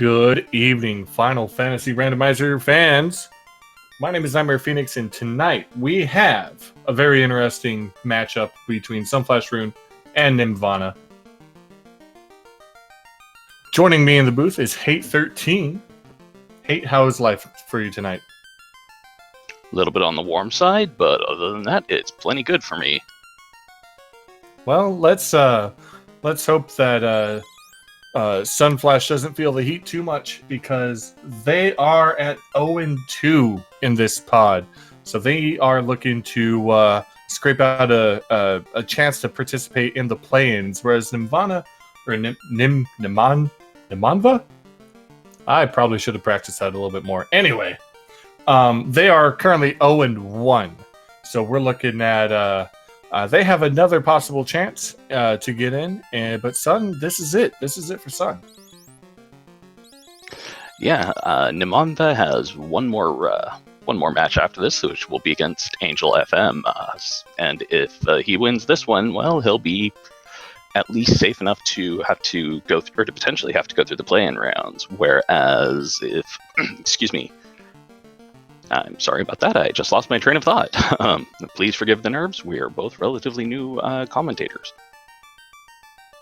Good evening, Final Fantasy Randomizer fans. My name is Nightmare Phoenix, and tonight we have a very interesting matchup between SunflashRune and Nimanva. Joining me in the booth is Hate13. Hate, how is life for you tonight? A little bit on the warm side, but other than that, it's plenty good for me. Well, let's hope that Sunflash doesn't feel the heat too much, because they are at 0-2 in this pod. So they are looking to scrape out a chance to participate in the play-ins, whereas Nimanva, I probably should have practiced that a little bit more. Anyway, they are currently 0-1. So we're looking at they have another possible chance to get in, but Sun, this is it. This is it for Sun. Yeah, Nimanva has one more match after this, which will be against Angel FM. And if he wins this one, well, he'll be at least safe enough to have to go through, or to potentially have to go through the play-in rounds. Whereas if, excuse me, I'm sorry about that. I just lost my train of thought. Please forgive the nerves. We are both relatively new commentators.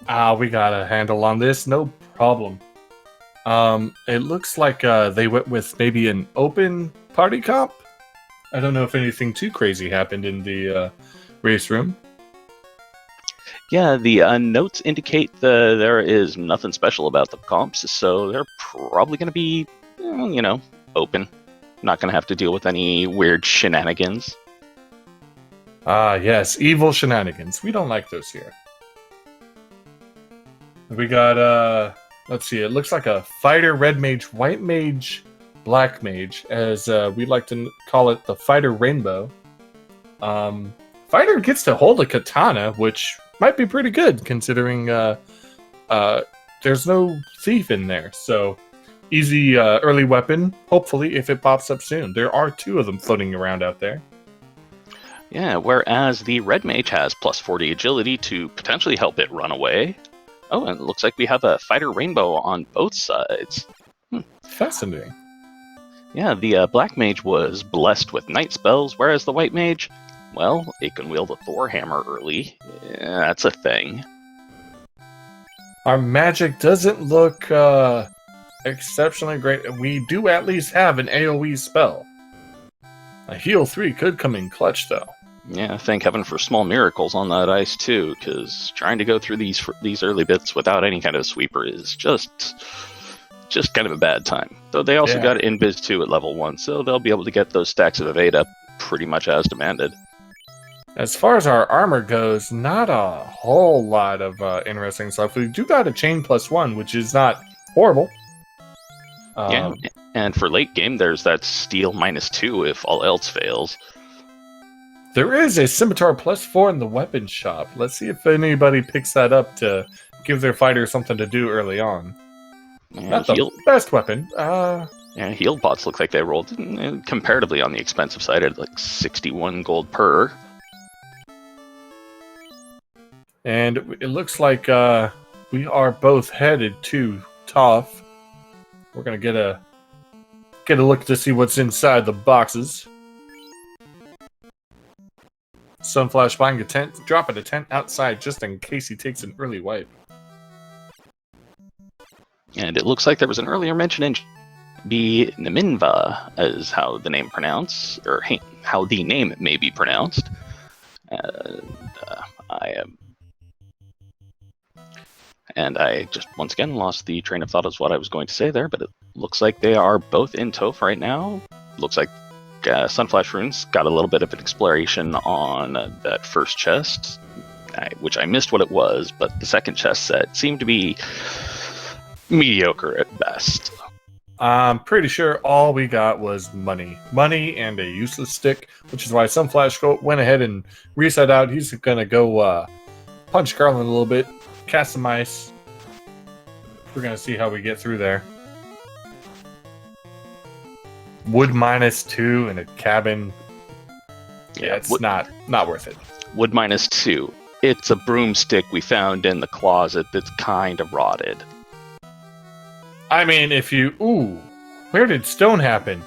We got a handle on this. No problem. It looks like they went with maybe an open party comp. I don't know if anything too crazy happened in the race room. Yeah, the notes indicate there is nothing special about the comps, so they're probably going to be, open. Not going to have to deal with any weird shenanigans. Yes, evil shenanigans. We don't like those here. We got, let's see, it looks like a fighter red mage, white mage, black mage, as we like to call it, the fighter rainbow. Fighter gets to hold a katana, which might be pretty good, considering there's no thief in there, so easy early weapon, hopefully, if it pops up soon. There are two of them floating around out there. Yeah, whereas the red mage has plus 40 agility to potentially help it run away. Oh, and it looks like we have a fighter rainbow on both sides. Fascinating. Yeah, the black mage was blessed with night spells, whereas the white mage, well, it can wield a Thor hammer early. Yeah, that's a thing. Our magic doesn't look exceptionally great. We do at least have an AoE spell. A heal 3 could come in clutch, though. Yeah, thank heaven for small miracles on that ice, too, because trying to go through these early bits without any kind of sweeper is just kind of a bad time. Though they also got Invis 2 at level 1, so they'll be able to get those stacks of evade up pretty much as demanded. As far as our armor goes, not a whole lot of interesting stuff. We do got a chain +1, which is not horrible. Yeah, and for late game, there's that steel -2 if all else fails. There is a scimitar +4 in the weapon shop. Let's see if anybody picks that up to give their fighter something to do early on. Yeah, not the best weapon. Yeah, heal pots look like they rolled comparatively on the expensive side at like 61 gold per. And it looks like we are both headed to Toph. We're gonna get a look to see what's inside the boxes. Sunflash buying a tent, dropping a tent outside just in case he takes an early wipe. And it looks like there was an earlier mention in be Nimanva as how the name pronounced, or how the name may be pronounced. And I just, once again, lost the train of thought as what I was going to say there, but it looks like they are both in Toph right now. Looks like SunflashRune's got a little bit of an exploration on that first chest, which I missed what it was, but the second chest set seemed to be mediocre at best. I'm pretty sure all we got was money. Money and a useless stick, which is why Sunflash went ahead and reset out. He's going to go punch Garland a little bit. Cast some ice. We're gonna see how we get through there. Wood -2 in a cabin. Yeah, it's not worth it. Wood -2. It's a broomstick we found in the closet that's kind of rotted. I mean, if you... Ooh, where did stone happen?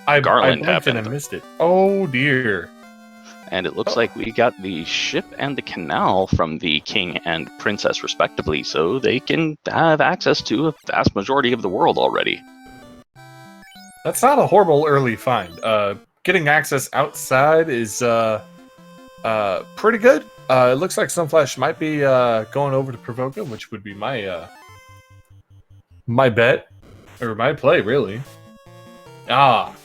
I Garland blinked and I happened. missed it. Oh, dear. And it looks like we got the ship and the canal from the king and princess, respectively, so they can have access to a vast majority of the world already. That's not a horrible early find. Getting access outside is pretty good. It looks like Sunflash might be going over to Provoca, which would be my my bet or my play, really. Ah,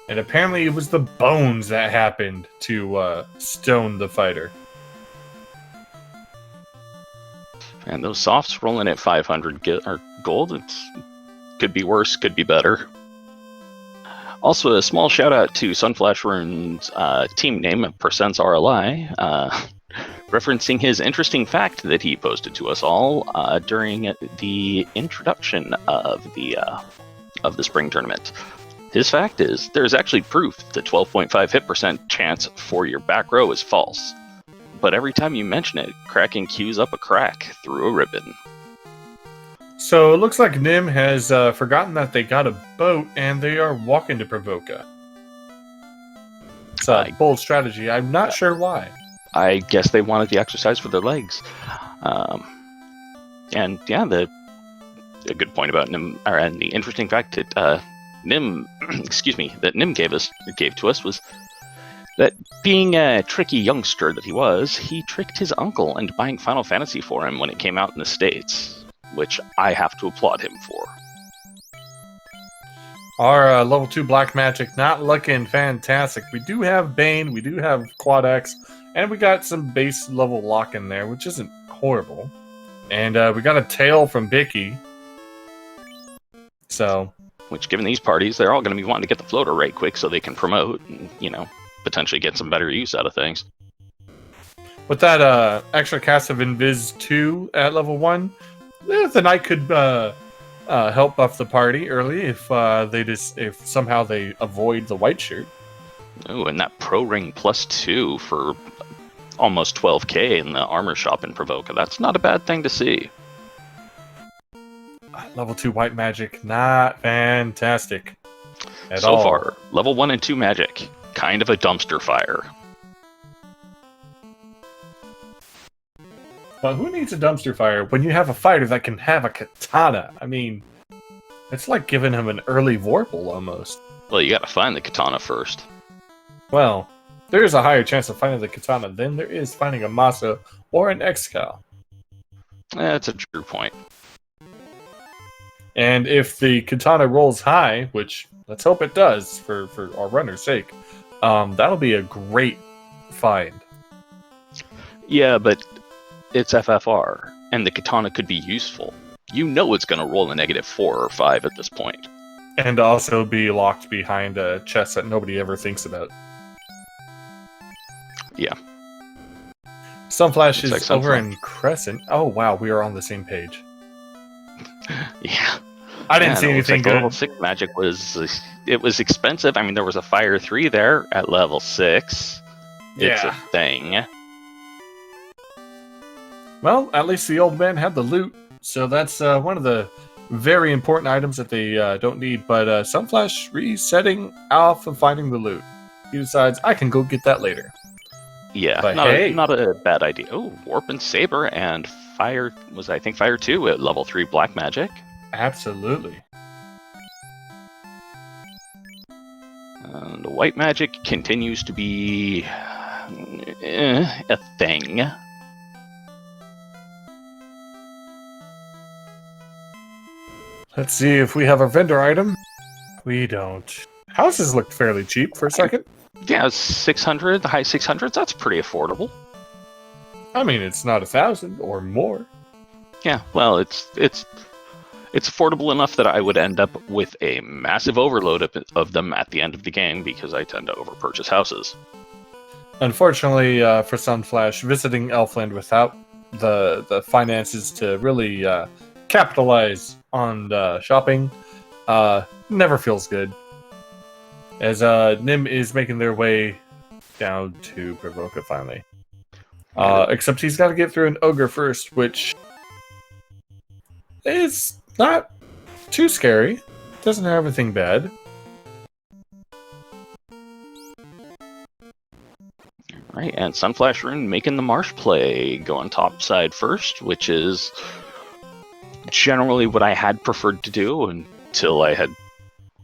and apparently it was the bones that happened to stone the fighter. And those softs rolling at 500 gold. It could be worse, could be better. Also, a small shout out to SunflashRune's team name, Percents RLI, referencing his interesting fact that he posted to us all during the introduction of the spring tournament. His fact is, there's actually proof the 12.5 hit percent chance for your back row is false. But every time you mention it, Kraken queues up a crack through a ribbon. So it looks like Nim has forgotten that they got a boat and they are walking to Provoca. It's a bold strategy. I'm not sure why. I guess they wanted the exercise for their legs. And yeah, a good point about Nim, and the interesting fact that Nim, that Nim gave to us was that being a tricky youngster that he was, he tricked his uncle into buying Final Fantasy for him when it came out in the States, which I have to applaud him for. Our level 2 black magic not looking fantastic. We do have Bane, we do have Quad X, and we got some base level lock in there, which isn't horrible. And we got a tail from Bicky. So, which, given these parties, they're all going to be wanting to get the floater right quick so they can promote and, potentially get some better use out of things. With that extra cast of Invis 2 at level 1, the Knight could help buff the party early if somehow they avoid the white shirt. Oh, and that Pro Ring +2 for almost 12k in the armor shop in Provoca. That's not a bad thing to see. Level 2 white magic, not fantastic at so all. So far, level 1 and 2 magic, kind of a dumpster fire. Well, who needs a dumpster fire when you have a fighter that can have a katana? I mean, it's like giving him an early Vorpal almost. Well, you gotta find the katana first. Well, there is a higher chance of finding the katana than there is finding a Masa or an Excal. That's a true point. And if the katana rolls high, which let's hope it does for our runner's sake, that'll be a great find. Yeah, but it's FFR, and the katana could be useful. You know it's going to roll a -4 or 5 at this point. And also be locked behind a chest that nobody ever thinks about. Yeah. Sunflash is over in Crescent. Oh, wow, we are on the same page. Yeah. I didn't see anything good. Level 6 magic was expensive. I mean, there was a Fire 3 there at level 6. Yeah. It's a thing. Well, at least the old man had the loot, so that's one of the very important items that they don't need. But Sunflash resetting off of finding the loot. He decides, I can go get that later. Yeah, but not a bad idea. Oh, Warp and Saber and Fire Fire 2 at level 3 black magic. Absolutely. And white magic continues to be a thing. Let's see if we have a vendor item. We don't. Houses looked fairly cheap for a second. Yeah, 600, the high 600s, that's pretty affordable. I mean, it's not 1,000 or more. Yeah, well, it's affordable enough that I would end up with a massive overload of them at the end of the game because I tend to overpurchase houses. Unfortunately for Sunflash, visiting Elfland without the finances to really capitalize on shopping never feels good. As Nim is making their way down to Provoca finally. Except he's got to get through an ogre first, which is Not too scary. Doesn't have everything bad. Right, and SunflashRune making the Marsh play, going top side first, which is generally what I had preferred to do until I had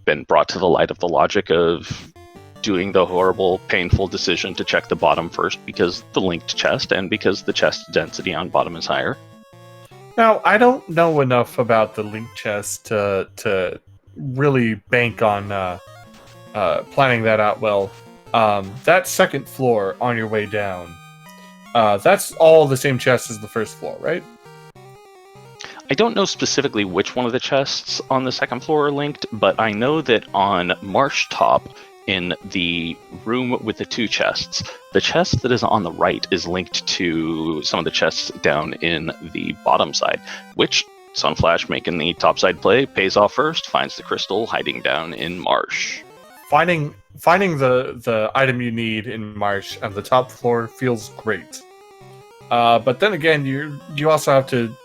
been brought to the light of the logic of doing the horrible, painful decision to check the bottom first because the linked chest and because the chest density on bottom is higher. Now, I don't know enough about the linked chest to really bank on planning that out well. That second floor on your way down, that's all the same chest as the first floor, right? I don't know specifically which one of the chests on the second floor are linked, but I know that on Marsh top, in the room with the two chests, the chest that is on the right is linked to some of the chests down in the bottom side, which Sunflash, making the topside play, pays off first, finds the crystal hiding down in Marsh. Finding the item you need in Marsh on the top floor feels great. But then again, you also have to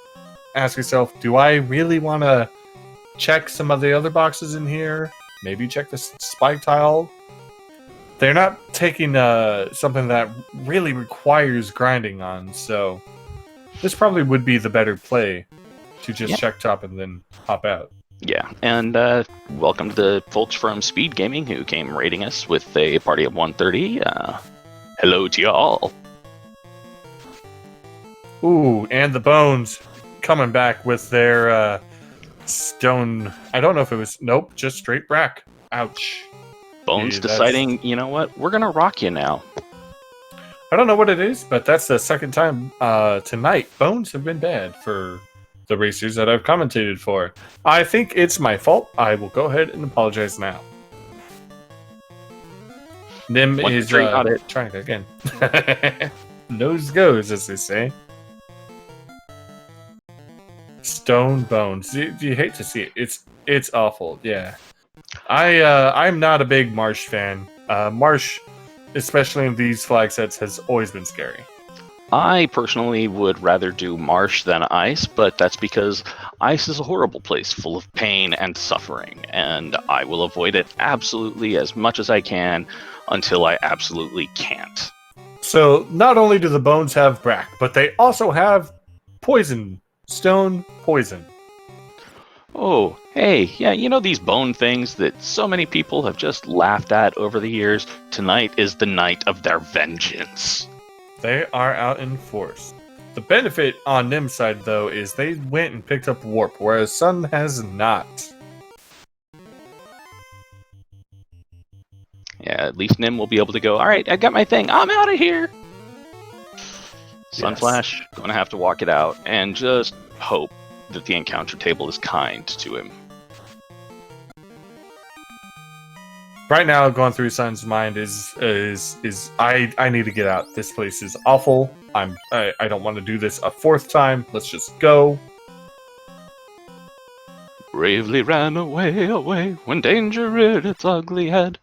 ask yourself, do I really want to check some of the other boxes in here? Maybe check the spike tile. They're not taking something that really requires grinding on, so this probably would be the better play to just check top and then hop out. Yeah, and welcome to the folks from SpeedGaming who came raiding us with a party of 130. Hello to y'all. Ooh, and the Bones coming back with their stone. I don't know if it was. Nope, just straight brack. Ouch. Bones deciding, you know what? We're going to rock you now. I don't know what it is, but that's the second time tonight. Bones have been bad for the racers that I've commentated for. I think it's my fault. I will go ahead and apologize now. Nim is trying it again. Nose goes, as they say. Stone Bones. You hate to see it. It's awful. Yeah. I'm not a big Marsh fan. Marsh, especially in these flag sets, has always been scary. I personally would rather do Marsh than Ice, but that's because Ice is a horrible place full of pain and suffering, and I will avoid it absolutely as much as I can until I absolutely can't. So, not only do the Bones have Brack, but they also have Poison. Stone Poison. Oh, hey, yeah, you know these bone things that so many people have just laughed at over the years? Tonight is the night of their vengeance. They are out in force. The benefit on Nim's side, though, is they went and picked up Warp, whereas Sun has not. Yeah, at least Nim will be able to go, alright, I got my thing, I'm out of here! Sunflash, gonna have to walk it out, and just hope that the encounter table is kind to him. Right now, going through Sun's mind is I need to get out. This place is awful. I don't want to do this a fourth time. Let's just go. Bravely ran away when danger reared its ugly head.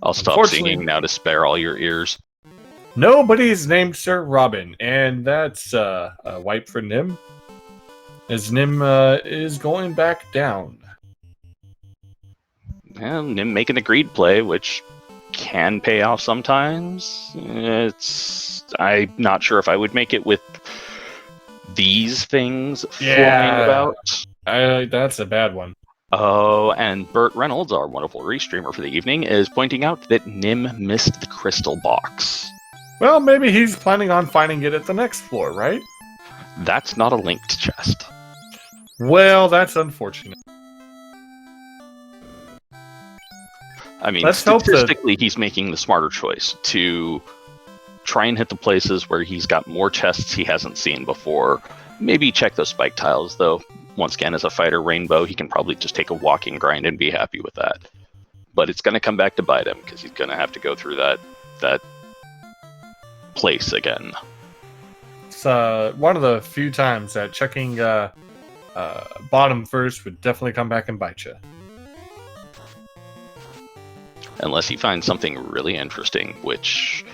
I'll stop singing now to spare all your ears. Nobody's named Sir Robin, and that's a wipe for Nim. As Nim is going back down. And Nim making the greed play, which can pay off sometimes. I'm not sure if I would make it with these things flying about. That's a bad one. Oh, and Burt Reynolds, our wonderful restreamer for the evening, is pointing out that Nim missed the crystal box. Well, maybe he's planning on finding it at the next floor, right? That's not a linked chest. Well, that's unfortunate. I mean, statistically, he's making the smarter choice to try and hit the places where he's got more chests he hasn't seen before. Maybe check those spike tiles, though. Once again, as a fighter Rainbow, he can probably just take a walking grind and be happy with that. But it's going to come back to bite him, because he's going to have to go through that place again. It's one of the few times that checking bottom first would definitely come back and bite you. Unless he finds something really interesting, which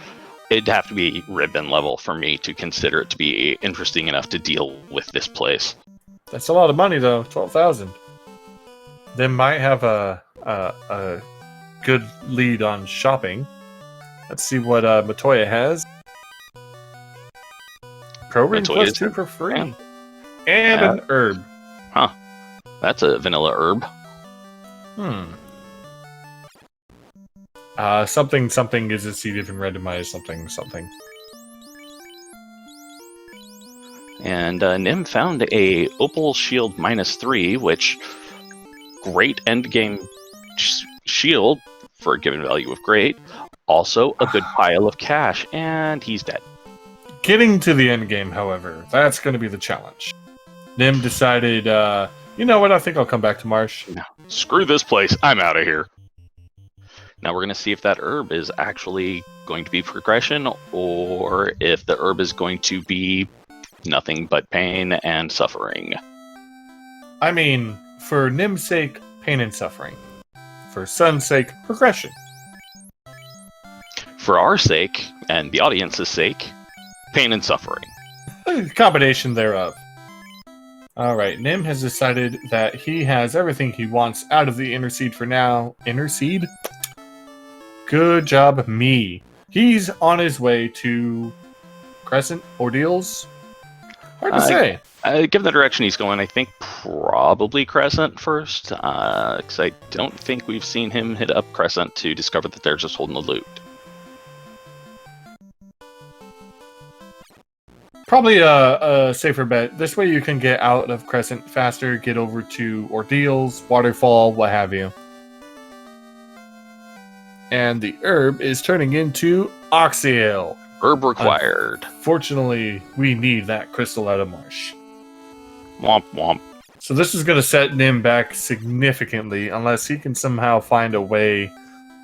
it'd have to be ribbon level for me to consider it to be interesting enough to deal with this place. That's a lot of money, though. 12,000. They might have a good lead on shopping. Let's see what Matoya has. Program plus 2 for free. And an herb. Huh. That's a vanilla herb. Something is a seed if in randomize something. And Nim found a Opal Shield -3, which great endgame shield for a given value of great. Also a good pile of cash, and he's dead. Getting to the end game, however, that's going to be the challenge. Nim decided, you know what, I think I'll come back to Marsh. No, screw this place, I'm out of here. Now we're going to see if that herb is actually going to be progression, or if the herb is going to be nothing but pain and suffering. I mean, for Nim's sake, pain and suffering. For Sun's sake, progression. For our sake, and the audience's sake, pain and suffering. A combination thereof. Alright, Nim has decided that he has everything he wants out of the Inner Seed for now. Inner Seed? Good job, me. He's on his way to Crescent Ordeals? Hard to say. Given the direction he's going, I think probably Crescent first, because I don't think we've seen him hit up Crescent to discover that they're just holding the loot. Probably a safer bet. This way you can get out of Crescent faster, get over to Ordeals, Waterfall, what have you. And the herb is turning into Oxyale. Herb required. Fortunately, we need that crystal out of Marsh. Womp womp. So this is going to set Nim back significantly, unless he can somehow find a way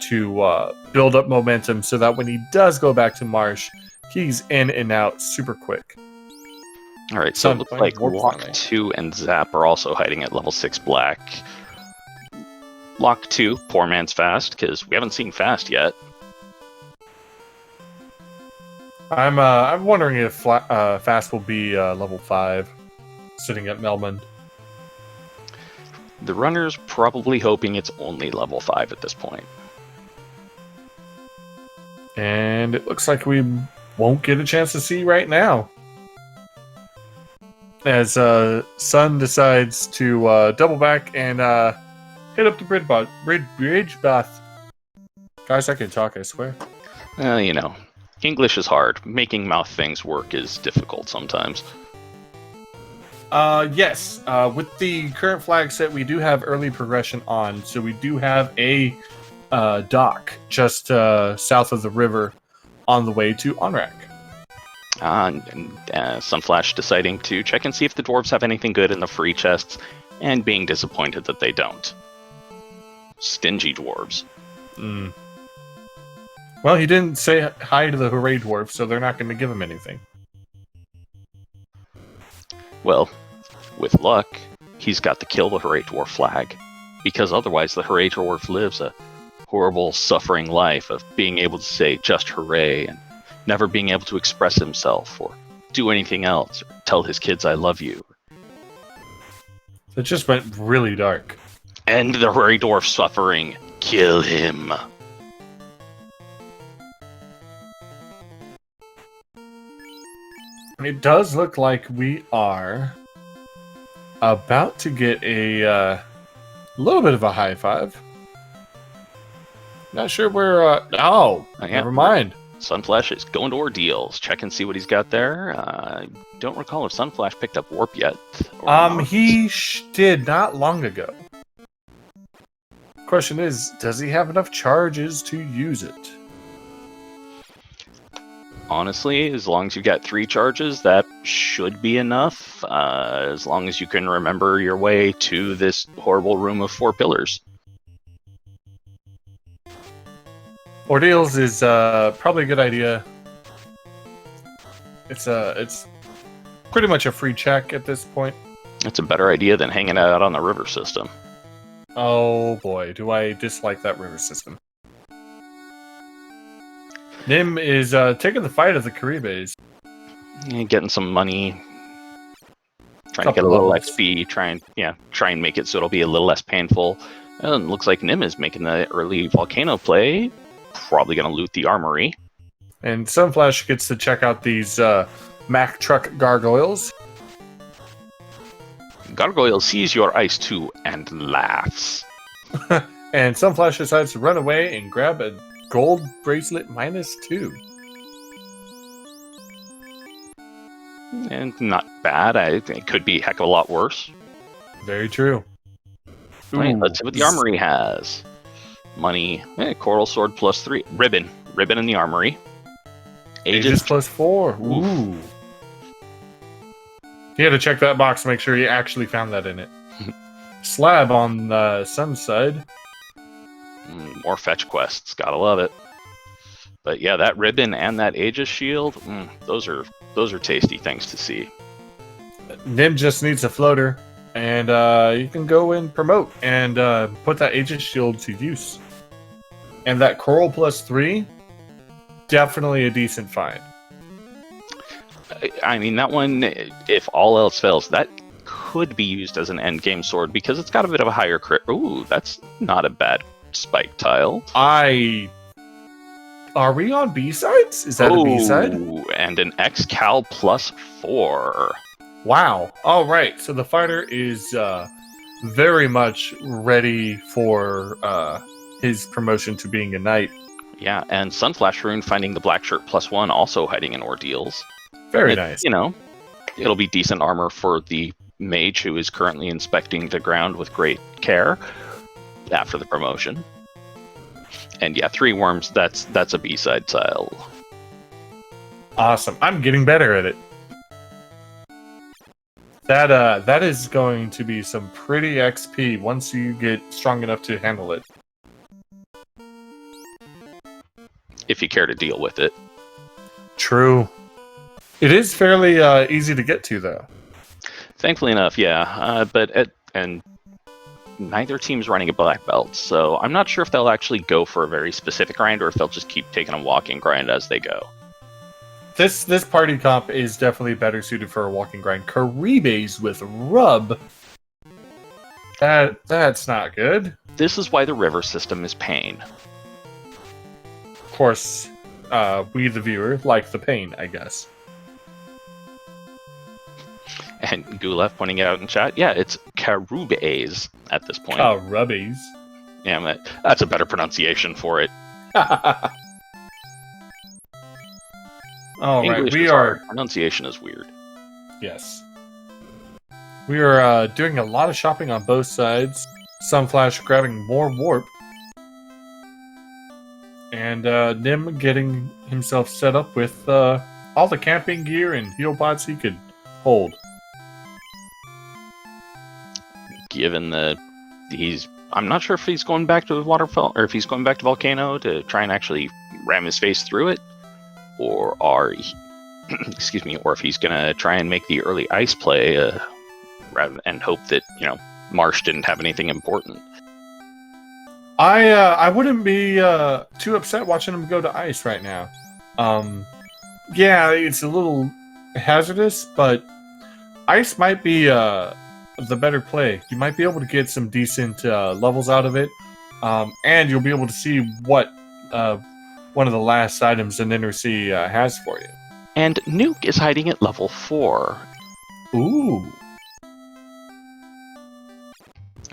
to build up momentum so that when he does go back to Marsh, he's in and out super quick. Alright, so it looks like Lock 2 and Zap are also hiding at level 6 black. Lock 2, poor man's Fast, because we haven't seen Fast yet. I'm wondering if Fast will be level 5, sitting at Melmond. The runner's probably hoping it's only level 5 at this point. And it looks like we won't get a chance to see right now. As Sun decides to double back and hit up the bridge bath. Guys, I can talk, I swear. You know, English is hard. Making mouth things work is difficult sometimes. Yes. With the current flag set, we do have early progression on, so we do have a dock just south of the river on the way to Onrak. Sunflash deciding to check and see if the dwarves have anything good in the free chests, and being disappointed that they don't. Stingy dwarves. Well, he didn't say hi to the Hooray Dwarf, so they're not going to give him anything. Well, with luck, he's got to kill the Hooray Dwarf flag, because otherwise the Hooray Dwarf lives a horrible, suffering life of being able to say just hooray, and never being able to express himself, or do anything else, or tell his kids I love you. It just went really dark. End the Hooray Dwarf suffering. Kill him. It does look like we are about to get a little bit of a high five. Not sure where. Never mind. Sunflash is going to Ordeals. Check and see what he's got there. Don't recall if Sunflash picked up Warp yet. He did not long ago. Question is, does he have enough charges to use it? Honestly, as long as you've got 3 charges, that should be enough. As long as you can remember your way to this horrible room of 4 pillars. Ordeals is probably a good idea. It's pretty much a free check at this point. It's a better idea than hanging out on the river system. Oh boy, do I dislike that river system. Nim is taking the fight of the Caribes. Getting some money. Trying to get a little levels. XP, try and make it so it'll be a little less painful. And looks like Nim is making the early Volcano play. Probably going to loot the armory. And Sunflash gets to check out these Mack truck gargoyles. Gargoyle sees your ice too and laughs. And Sunflash decides to run away and grab a gold bracelet -2. And not bad. It could be a heck of a lot worse. Very true. Right, let's see what the armory has. Money, coral sword +3. Ribbon in the armory. Aegis +4. Ooh. You had to check that box to make sure you actually found that in it. Slab on the sun side. More fetch quests, gotta love it. But yeah, that ribbon and that Aegis shield, those are tasty things to see. Nim just needs a floater, and you can go and promote and put that Aegis shield to use. And that coral +3, definitely a decent find. I mean, that one, if all else fails, that could be used as an endgame sword because it's got a bit of a higher crit. Ooh, that's not a bad spike tile. Are we on B-sides? Is that a B-side? And an X-Cal +4. Wow. All right. So the fighter is very much ready for his promotion to being a knight. Yeah, and SunflashRune finding the black shirt +1, also hiding in Ordeals. Very nice. You know, it'll be decent armor for the mage who is currently inspecting the ground with great care after the promotion. And yeah, 3 worms, that's a B-side tile. Awesome. I'm getting better at it. That is going to be some pretty XP once you get strong enough to handle it. If you care to deal with it. True. It is fairly easy to get to, though. Thankfully enough, yeah. And neither team's running a black belt, so I'm not sure if they'll actually go for a very specific grind or if they'll just keep taking a walking grind as they go. This party comp is definitely better suited for a walking grind. Karibes with rub. That's not good. This is why the river system is pain. Of course, we the viewer like the pain, I guess. And Gulef pointing it out in chat, yeah, it's Karubes at this point. Karubes. Yeah, that's a better pronunciation for it. All English right, is hard. Pronunciation is weird. Yes. We are doing a lot of shopping on both sides. Sunflash grabbing more warp. And Nim getting himself set up with all the camping gear and heal pots he could hold. Given that I'm not sure if he's going back to the waterfall or if he's going back to Volcano to try and actually ram his face through it, or excuse me, or if he's gonna try and make the early ice play and hope that Marsh didn't have anything important. I wouldn't be too upset watching him go to ice right now. Yeah, it's a little hazardous, but ice might be the better play. You might be able to get some decent levels out of it, and you'll be able to see what one of the last items in Inner Sea has for you. And Nuke is hiding at level 4. Ooh.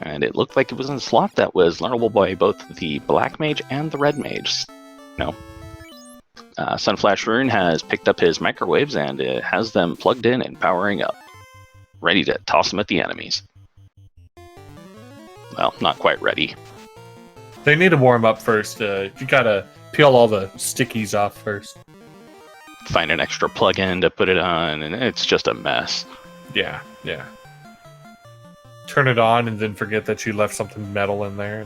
And it looked like it was in a slot that was learnable by both the Black Mage and the Red Mage. SunflashRune has picked up his microwaves and has them plugged in and powering up, ready to toss them at the enemies. Well, not quite ready. They need to warm up first. You gotta peel all the stickies off first. Find an extra plug-in to put it on, and it's just a mess. Yeah. Turn it on and then forget that you left something metal in there.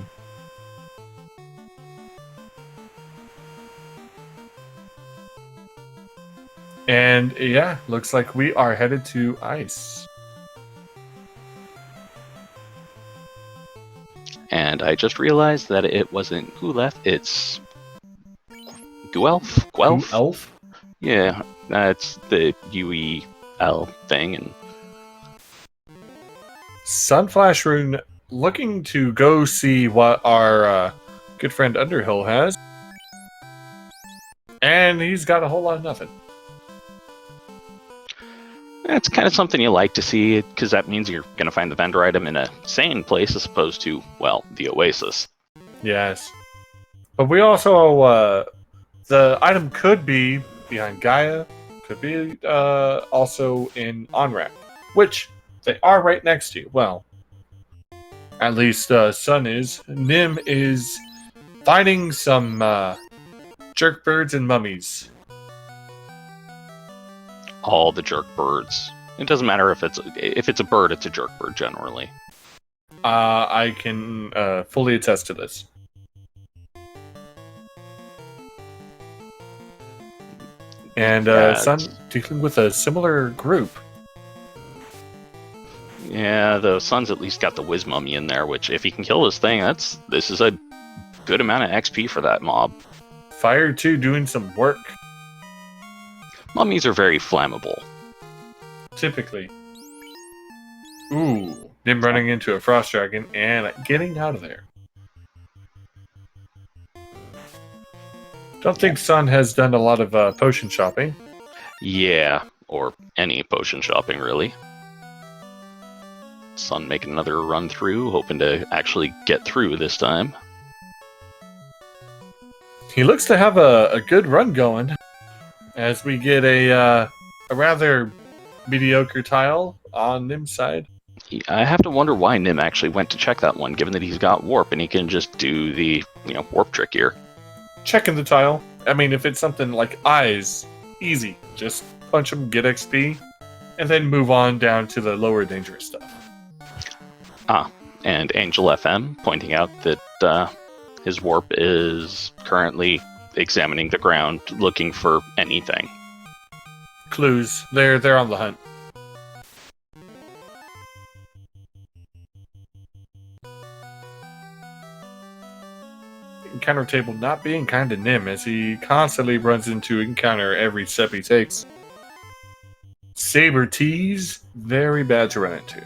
And yeah, looks like we are headed to ice. And I just realized that it wasn't Gulef, it's Guelph? Elf? Yeah, that's the UEL thing, and SunflashRune looking to go see what our good friend Underhill has. And he's got a whole lot of nothing. It's kind of something you like to see, because that means you're going to find the vendor item in a sane place as opposed to, well, the Oasis. Yes. But we also, the item could be behind Gaia, could be also in OnRack, which they are right next to you. Well, at least Sun is. Nim is finding some jerk birds and mummies. All the jerk birds. It doesn't matter if it's a bird, it's a jerk bird generally. I can fully attest to this. And Sun dealing with a similar group. Yeah, the Sun's at least got the Whiz Mummy in there, which if he can kill this thing, this is a good amount of XP for that mob. Fire 2 doing some work. Mummies are very flammable. Typically. Ooh, Nim running into a Frost Dragon and getting out of there. Don't think Sun has done a lot of potion shopping. Yeah, or any potion shopping, really. Sun making another run through, hoping to actually get through this time. He looks to have a good run going, as we get a rather mediocre tile on Nim's side. I have to wonder why Nim actually went to check that one, given that he's got warp and he can just do the warp trick here. Checking the tile. I mean, if it's something like eyes, easy. Just punch them, get XP, and then move on down to the lower dangerous stuff. And Angel FM pointing out that his warp is currently examining the ground, looking for anything. Clues. They're on the hunt. Encounter table not being kind to Nim, as he constantly runs into encounter every step he takes. Saber tease, very bad to run into.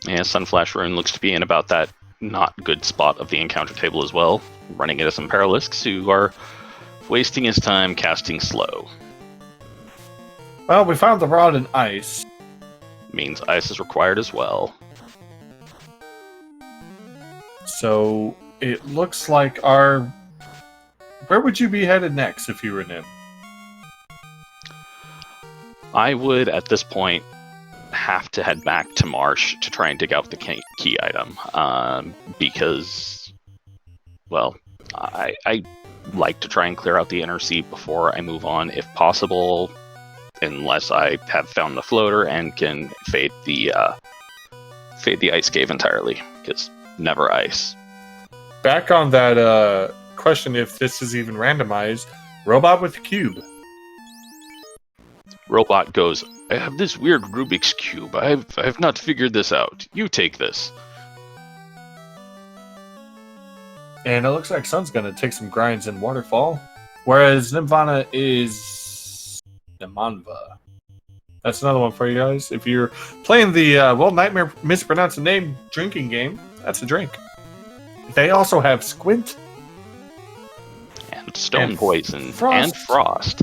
Yeah, SunflashRune looks to be in about that not good spot of the encounter table as well, running into some Paralisks who are wasting his time casting slow. Well, we found the rod and ice. Means ice is required as well. So it looks like our... Where would you be headed next if you were Nim? I would, at this point, have to head back to Marsh to try and dig out the key item. Because, well, I like to try and clear out the inner seat before I move on, if possible, unless I have found the floater and can fade the ice cave entirely, because never ice. Back on that question, if this is even randomized, robot with cube. Robot goes, I have this weird Rubik's Cube. I've not figured this out. You take this. And it looks like Sun's going to take some grinds in Waterfall. Whereas Nimanva is... Nimanva. That's another one for you guys. If you're playing the, Nightmare mispronounced the name drinking game, that's a drink. They also have Squint. And Stone and Poison. Frost. And Frost.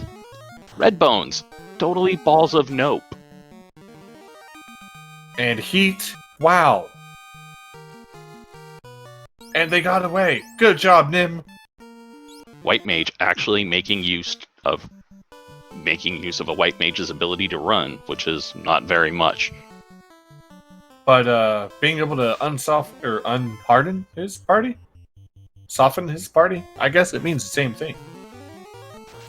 Red Bones. Totally balls of nope. And Heat. Wow. And they got away. Good job, Nim. White Mage actually making use of a White Mage's ability to run, which is not very much. But being able to unharden his party? Soften his party? I guess it means the same thing.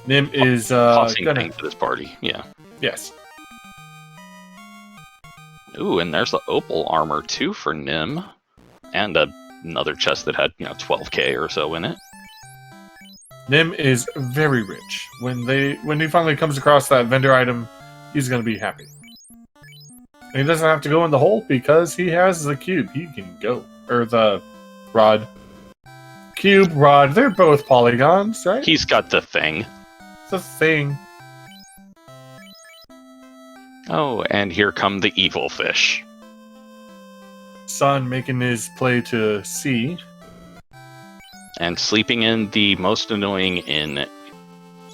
Nim is Tossing to this party, yeah. Yes. Ooh, and there's the opal armor too for Nim, and another chest that had 12k or so in it. Nim is very rich. When he finally comes across that vendor item, he's gonna be happy. And he doesn't have to go in the hole because he has the cube. He can go, or the rod. Cube, rod, they're both polygons, right? He's got the thing. The thing. Oh, and here come the evil fish. Sun making his play to C. And sleeping in the most annoying inn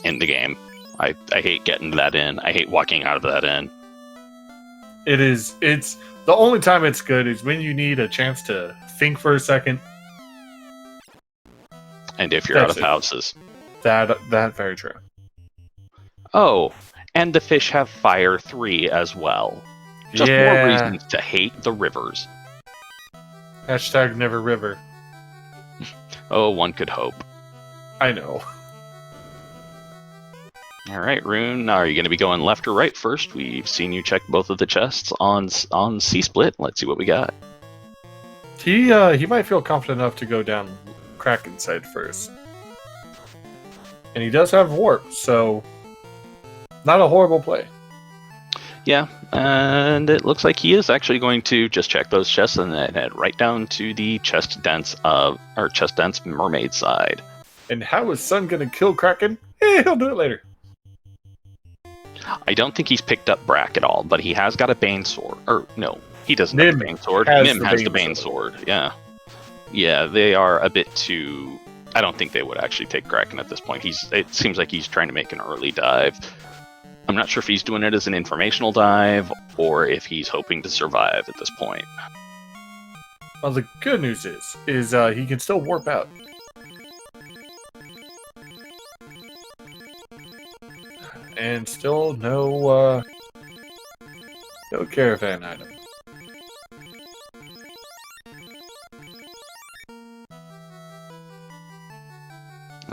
in the game. I hate getting that in. I hate walking out of that inn. It's the only time it's good is when you need a chance to think for a second. And if you're out of houses. That very true. Oh, and the fish have Fire 3 as well. Just more reasons to hate the rivers. Hashtag never river. Oh, one could hope. I know. Alright, Rune, are you going to be going left or right first? We've seen you check both of the chests on C-Split. Let's see what we got. He might feel confident enough to go down Kraken side first. And he does have warp, so not a horrible play. Yeah, and it looks like he is actually going to just check those chests and then head right down to the chest dense mermaid side. And how is Sun gonna kill Kraken? He'll do it later. I don't think he's picked up Brack at all, but he has got a Bane sword. Or no, he doesn't have the Bane sword. Nim has the Bane sword. Yeah. Yeah, they are a bit too... I don't think they would actually take Kraken at this point. It seems like he's trying to make an early dive. I'm not sure if he's doing it as an informational dive or if he's hoping to survive at this point. Well, the good news is he can still warp out. And still no caravan item.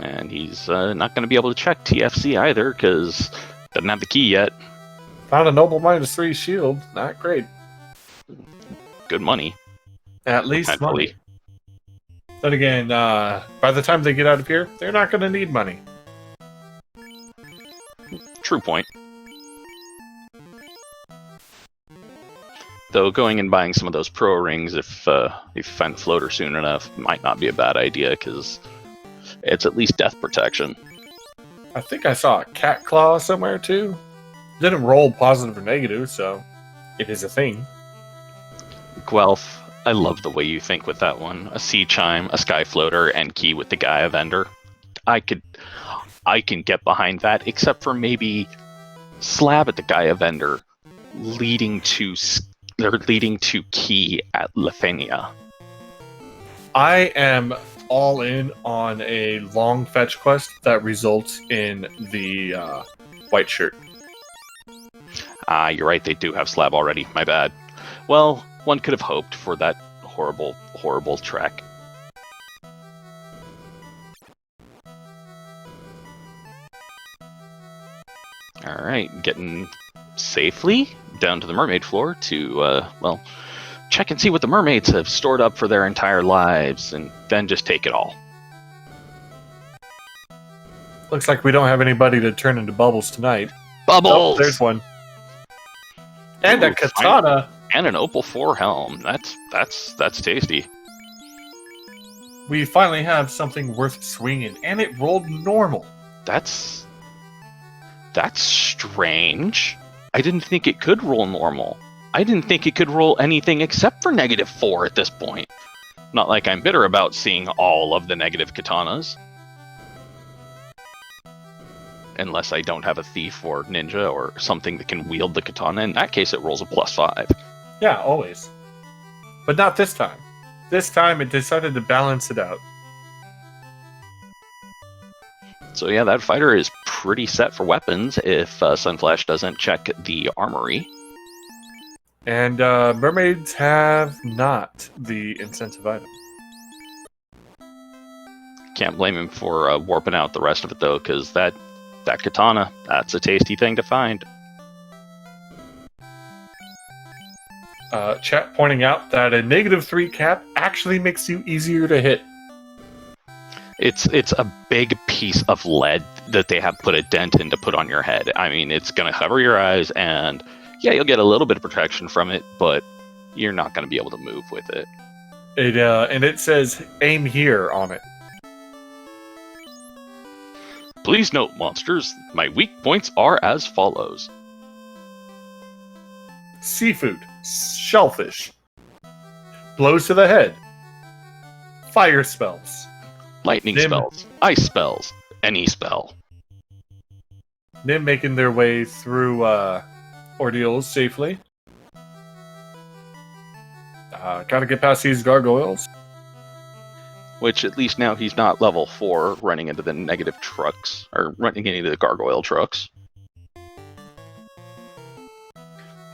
And he's not going to be able to check TFC either because doesn't have the key yet. Found a noble -3 shield. Not great. Good money. At least money. Then again, by the time they get out of here, they're not going to need money. True point. Though going and buying some of those pro rings if you find the floater soon enough might not be a bad idea because it's at least death protection. I think I saw a cat claw somewhere too. Didn't roll positive or negative, so it is a thing. Guelph, I love the way you think with that one. A sea chime, a sky floater, and key with the Gaia vendor. I can get behind that, except for maybe slab at the Gaia vendor leading to key at Lefania. I am all in on a long fetch quest that results in the white shirt. You're right, they do have slab already. My bad. Well, one could have hoped for that horrible, horrible trek. Alright, getting safely down to the mermaid floor to, check and see what the mermaids have stored up for their entire lives, and then just take it all. Looks like we don't have anybody to turn into bubbles tonight. Bubbles! Oh, there's one. And a katana. And an Opal 4 helm. That's tasty. We finally have something worth swinging, and it rolled normal. That's strange. I didn't think it could roll normal. I didn't think it could roll anything except for -4 at this point. Not like I'm bitter about seeing all of the negative katanas. Unless I don't have a thief or ninja or something that can wield the katana. In that case, it rolls a +5. Yeah, always. But not this time. This time, it decided to balance it out. So yeah, that fighter is pretty set for weapons if Sunflash doesn't check the armory. And mermaids have not the incentive item. Can't blame him for warping out the rest of it though, because that katana, that's a tasty thing to find. Chat pointing out that a -3 cap actually makes you easier to hit. It's a big piece of lead that they have put a dent in to put on your head. I mean, it's going to cover your eyes, and yeah, you'll get a little bit of protection from it, but you're not going to be able to move with it. And it says aim here on it. Please note, monsters, my weak points are as follows. Seafood, shellfish, blows to the head, fire spells, Lightning Nim. spells, ice spells, any spell. Nim making their way through ordeals safely. Gotta get past these gargoyles. Which at least now he's not level 4 running into the negative trucks, or running into the gargoyle trucks.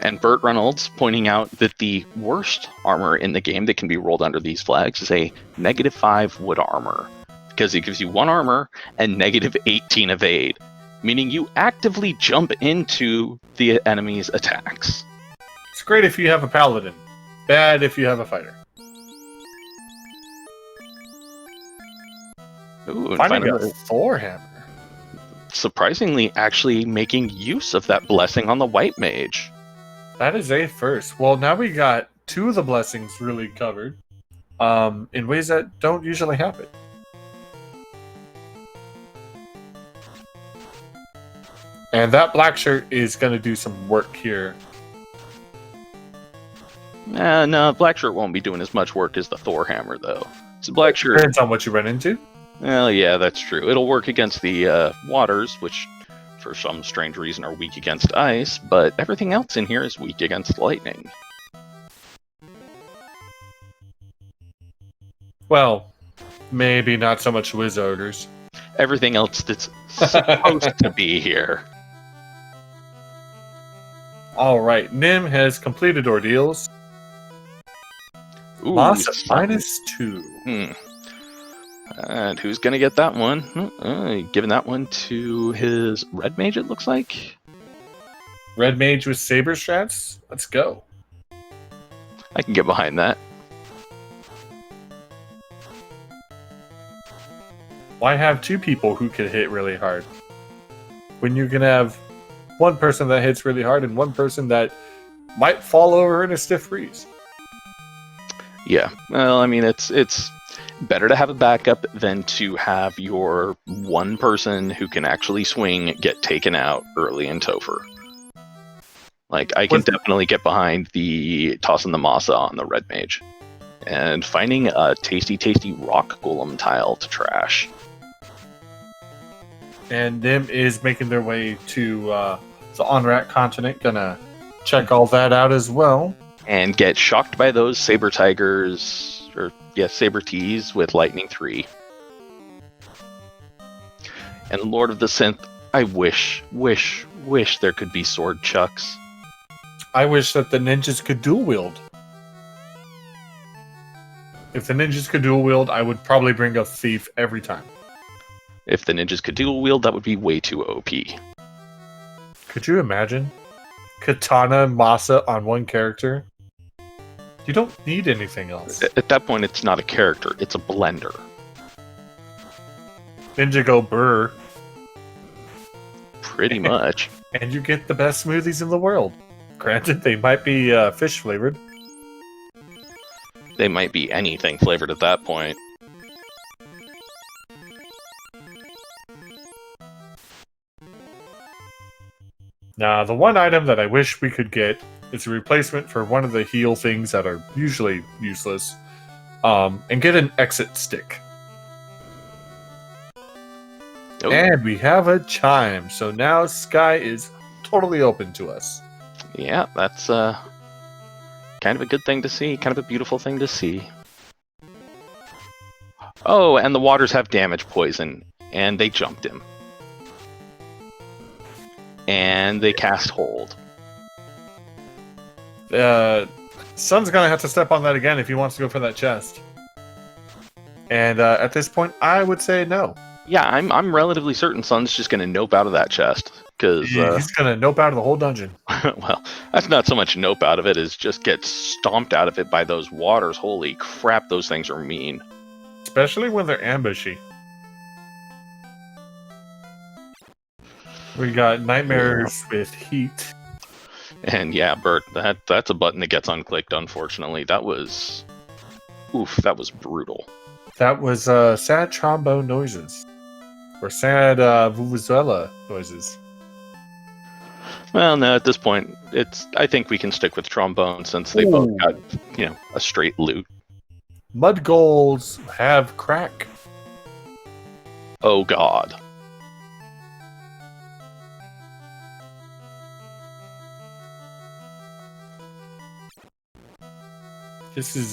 And Burt Reynolds pointing out that the worst armor in the game that can be rolled under these flags is a -5 wood armor. Because it gives you 1 armor and -18 evade, meaning you actively jump into the enemy's attacks. It's great if you have a paladin. Bad if you have a fighter. Ooh, and Finding finally, a Thor hammer. surprisingly actually making use of that blessing on the white mage. That is a first. Well, now we got 2 of the blessings really covered. In ways that don't usually happen. And that black shirt is going to do some work here. No, Black Shirt won't be doing as much work as the Thor hammer, though. So Black Shirt... Depends on what you run into. Well, yeah, that's true. It'll work against the waters, which for some strange reason are weak against ice, but everything else in here is weak against lightning. Well, maybe not so much wizarders. Everything else that's supposed to be here. All right, Nim has completed ordeals. Ooh, Loss of -2. And who's going to get that one? Giving that one to his red mage, it looks like. Red mage with saber strats. Let's go. I can get behind that. Why have 2 people who can hit really hard when you can have 1 person that hits really hard and 1 person that might fall over in a stiff freeze? Yeah, well, I mean, it's better to have a backup than to have your 1 person who can actually swing get taken out early in Topher. Like, I can definitely get behind the tossing the masa on the red mage. And finding a tasty rock golem tile to trash. And Nim is making their way to the Onrak continent. Gonna check all that out as well. And get shocked by those saber tigers, or saber tees with lightning 3. And Lord of the Synth, I wish there could be sword chucks. I wish that the ninjas could dual wield. If the ninjas could dual wield, I would probably bring a thief every time. If the ninjas could dual wield, that would be way too OP. Could you imagine? Katana and Masa on 1 character? You don't need anything else. At that point, it's not a character, it's a blender. Ninja go burr. Pretty much. And you get the best smoothies in the world. Granted, they might be fish flavored. They might be anything flavored at that point. Now, the one item that I wish we could get is a replacement for one of the heal things that are usually useless, and get an exit stick. Ooh. And we have a chime, so now Sky is totally open to us. Yeah, that's kind of a good thing to see, kind of a beautiful thing to see. Oh, and the waters have damage poison, and they jumped him. And they cast hold. Sun's gonna have to step on that again if he wants to go for that chest. And at this point, I would say no. Yeah, I'm relatively certain Sun's just gonna nope out of that chest. Because he's gonna nope out of the whole dungeon. well, that's not so much nope out of it as just get stomped out of it by those waters. Holy crap, those things are mean. Especially when they're ambushy. We got nightmares with heat. And yeah, Bert, that's a button that gets unclicked, unfortunately. That was... Oof, that was brutal. That was sad trombone noises. Or sad vuvuzela noises. Well, no, at this point, I think we can stick with trombone since they both got, a straight loot. Mud goals have crack. Oh god. This is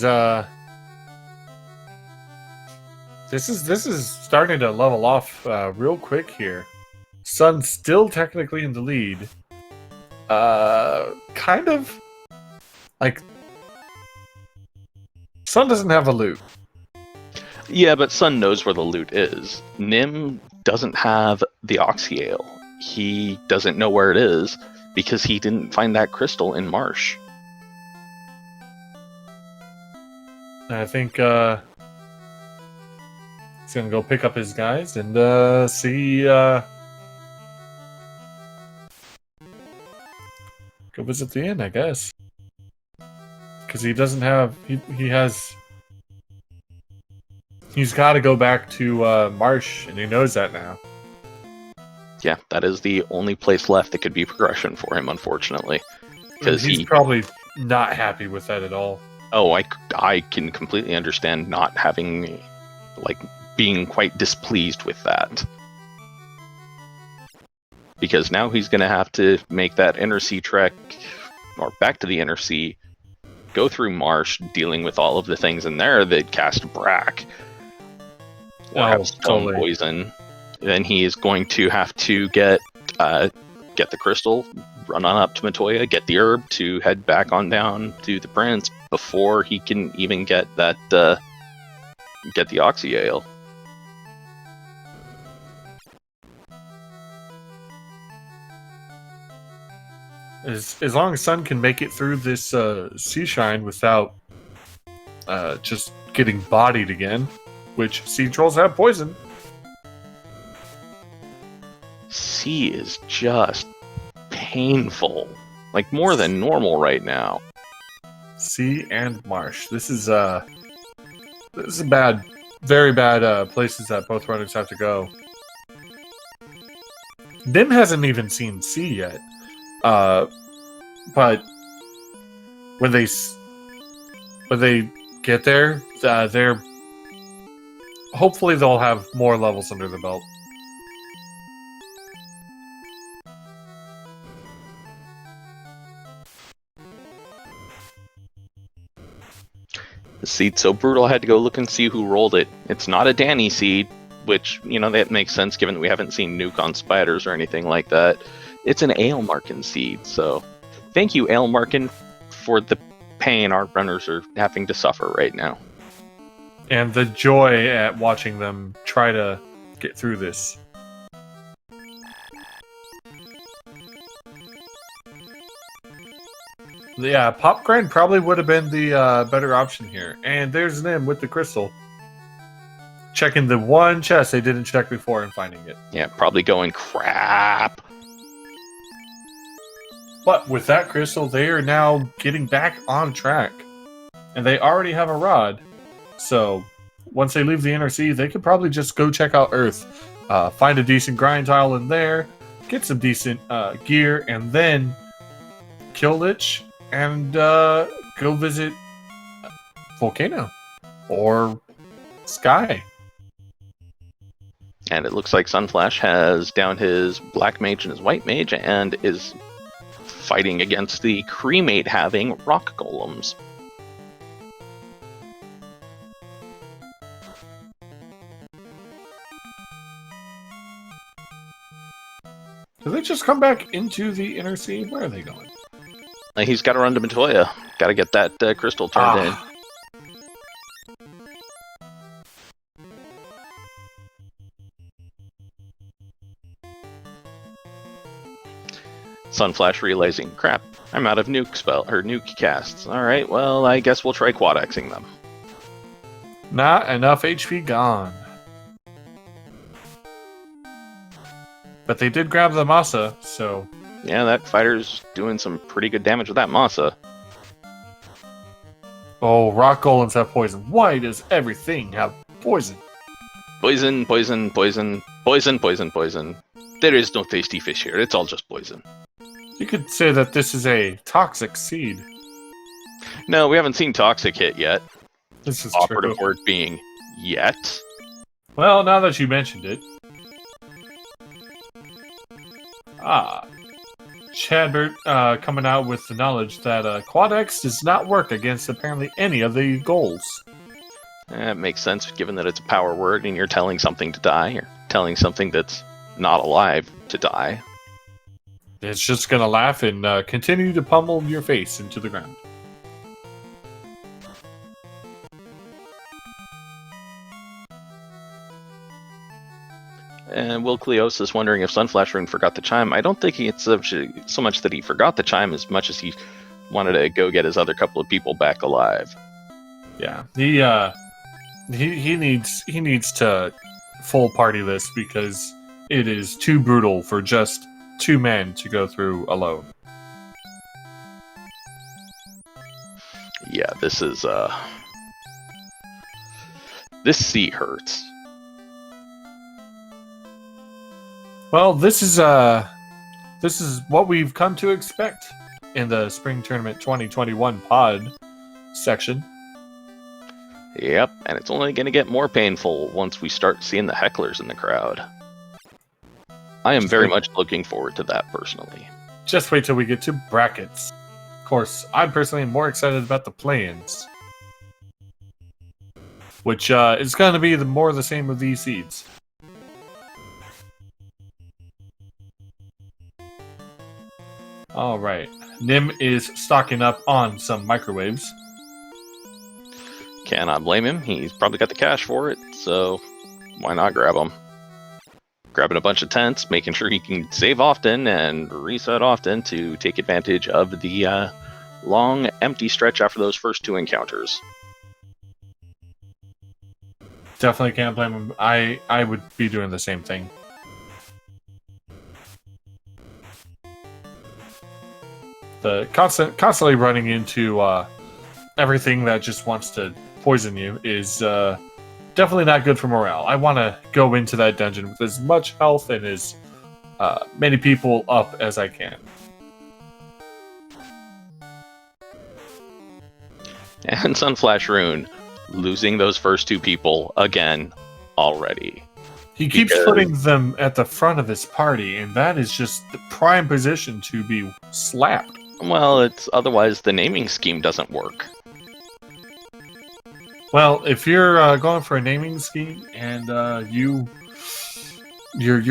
starting to level off real quick here. Sun's still technically in the lead. Kind of like Sun doesn't have a loot. Yeah, but Sun knows where the loot is. Nim doesn't have the Oxyale. He doesn't know where it is because he didn't find that crystal in Marsh. I think he's gonna go pick up his guys and see. Go visit the inn, I guess, because he doesn't have. He's got to go back to Marsh, and he knows that now. Yeah, that is the only place left that could be progression for him, unfortunately. Because he's probably not happy with that at all. Oh, I can completely understand not having, like, being quite displeased with that. Because now he's going to have to make that inner sea trek, or back to the inner sea, go through Marsh, dealing with all of the things in there that cast Brack, or have stone poison. Then he is going to have to get the crystal, run on up to Matoya, get the herb to head back on down to the prince before he can even get that get the Oxyale. As long as Sun can make it through this sea shine without just getting bodied again, which sea trolls have poison. Sea is just painful, like more than normal right now. Sea and Marsh. This is bad, very bad places that both runners have to go. Nim hasn't even seen Sea yet, but when they get there, hopefully they'll have more levels under the belt. The seed's so brutal, I had to go look and see who rolled it. It's not a Danny seed, which, you know, that makes sense given that we haven't seen Nuke on spiders or anything like that. It's an Aelmarkin seed, so thank you, Aelmarkin, for the pain our runners are having to suffer right now. And the joy at watching them try to get through this. Yeah, Pop Grind probably would have been the better option here. And there's Nim with the crystal. Checking the one chest they didn't check before and finding it. Yeah, probably going, crap. But with that crystal, they are now getting back on track. And they already have a rod. So once they leave the inner sea, they could probably just go check out Earth. Find a decent grind tile in there. Get some decent gear. And then kill Lich. And go visit Volcano or Sky. And it looks like Sunflash has downed his Black Mage and his White Mage and is fighting against the Cremate having Rock Golems. Do they just come back into the inner sea? Where are they going? He's got to run to Matoya. Got to get that crystal turned in. Sunflash realizing, crap, I'm out of nuke casts. Alright, well, I guess we'll try quad-Xing them. Not enough HP gone. But they did grab the Masa, so... Yeah, that fighter's doing some pretty good damage with that Masa. Oh, rock golems have poison. Why does everything have poison? Poison, poison, poison, poison, poison, poison. There is no tasty fish here. It's all just poison. You could say that this is a toxic seed. No, we haven't seen Toxic hit yet. This is Operative true. word being yet. Well, now that you mentioned it. Chadbert coming out with the knowledge that Quad X does not work against apparently any of the goals. It makes sense given that it's a power word and you're telling something to die. You're telling something that's not alive to die. It's just gonna laugh and continue to pummel your face into the ground. And Will Cleos is wondering if SunflashRune forgot the chime. I don't think it's so much that he forgot the chime as much as he wanted to go get his other couple of people back alive. Yeah, he needs to full party this because it is too brutal for just 2 men to go through alone. Yeah, this is this sea hurts. Well, this is what we've come to expect in the Spring Tournament 2021 pod section. Yep, and it's only going to get more painful once we start seeing the hecklers in the crowd. I am very much looking forward to that personally. Just wait till we get to brackets. Of course, I'm personally more excited about the play-ins, which is going to be more of the same with these seeds. All right, Nim is stocking up on some microwaves. Cannot blame him. He's probably got the cash for it, so why not grab them? Grabbing a bunch of tents, making sure he can save often and reset often to take advantage of the long, empty stretch after those first 2 encounters. Definitely can't blame him. I would be doing the same thing. The constantly running into everything that just wants to poison you is definitely not good for morale. I want to go into that dungeon with as much health and as many people up as I can. And SunflashRune losing those first 2 people again already. He keeps putting them at the front of his party, and that is just the prime position to be slapped. Well, it's otherwise the naming scheme doesn't work. Well, if you're going for a naming scheme and you're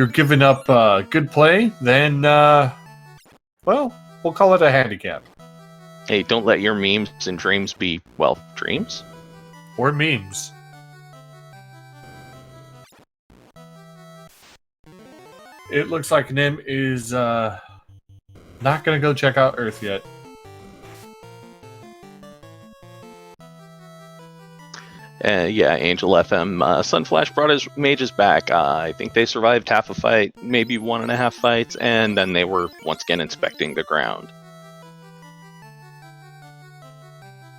giving up good play, then well, we'll call it a handicap. Hey, don't let your memes and dreams be, well, dreams? Or memes. It looks like Nim is not going to go check out Earth yet. Yeah, Angel FM. Sunflash brought his mages back. I think they survived half a fight, maybe 1.5 fights, and then they were once again inspecting the ground.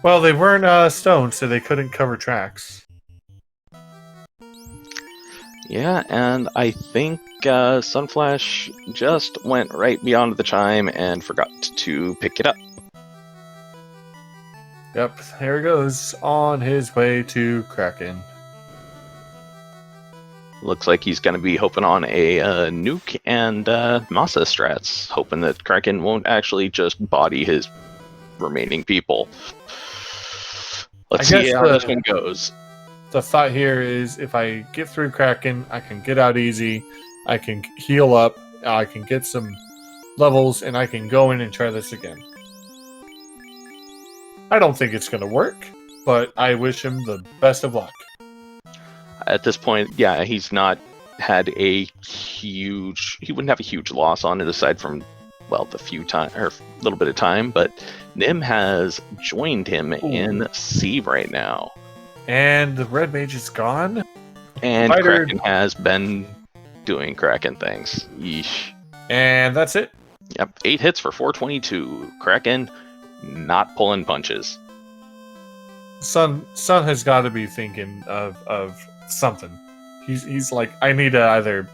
Well, they weren't stoned, so they couldn't cover tracks. Yeah, and I think Sunflash just went right beyond the chime and forgot to pick it up. Yep, there he goes, on his way to Kraken. Looks like he's going to be hoping on a nuke and Masa strats, hoping that Kraken won't actually just body his remaining people. Let's see how this one goes. The thought here is if I get through Kraken, I can get out easy, I can heal up, I can get some levels, and I can go in and try this again. I don't think it's going to work, but I wish him the best of luck. At this point, yeah, he's not had a huge... He wouldn't have a huge loss on it aside from, well, the few time or little bit of time, but Nim has joined him in C right now. And the red mage is gone? And Kraken has been doing Kraken things. Yeesh. And that's it. Yep, 8 hits for 422. Kraken not pulling punches. Sun has got to be thinking of something. He's like, I need to either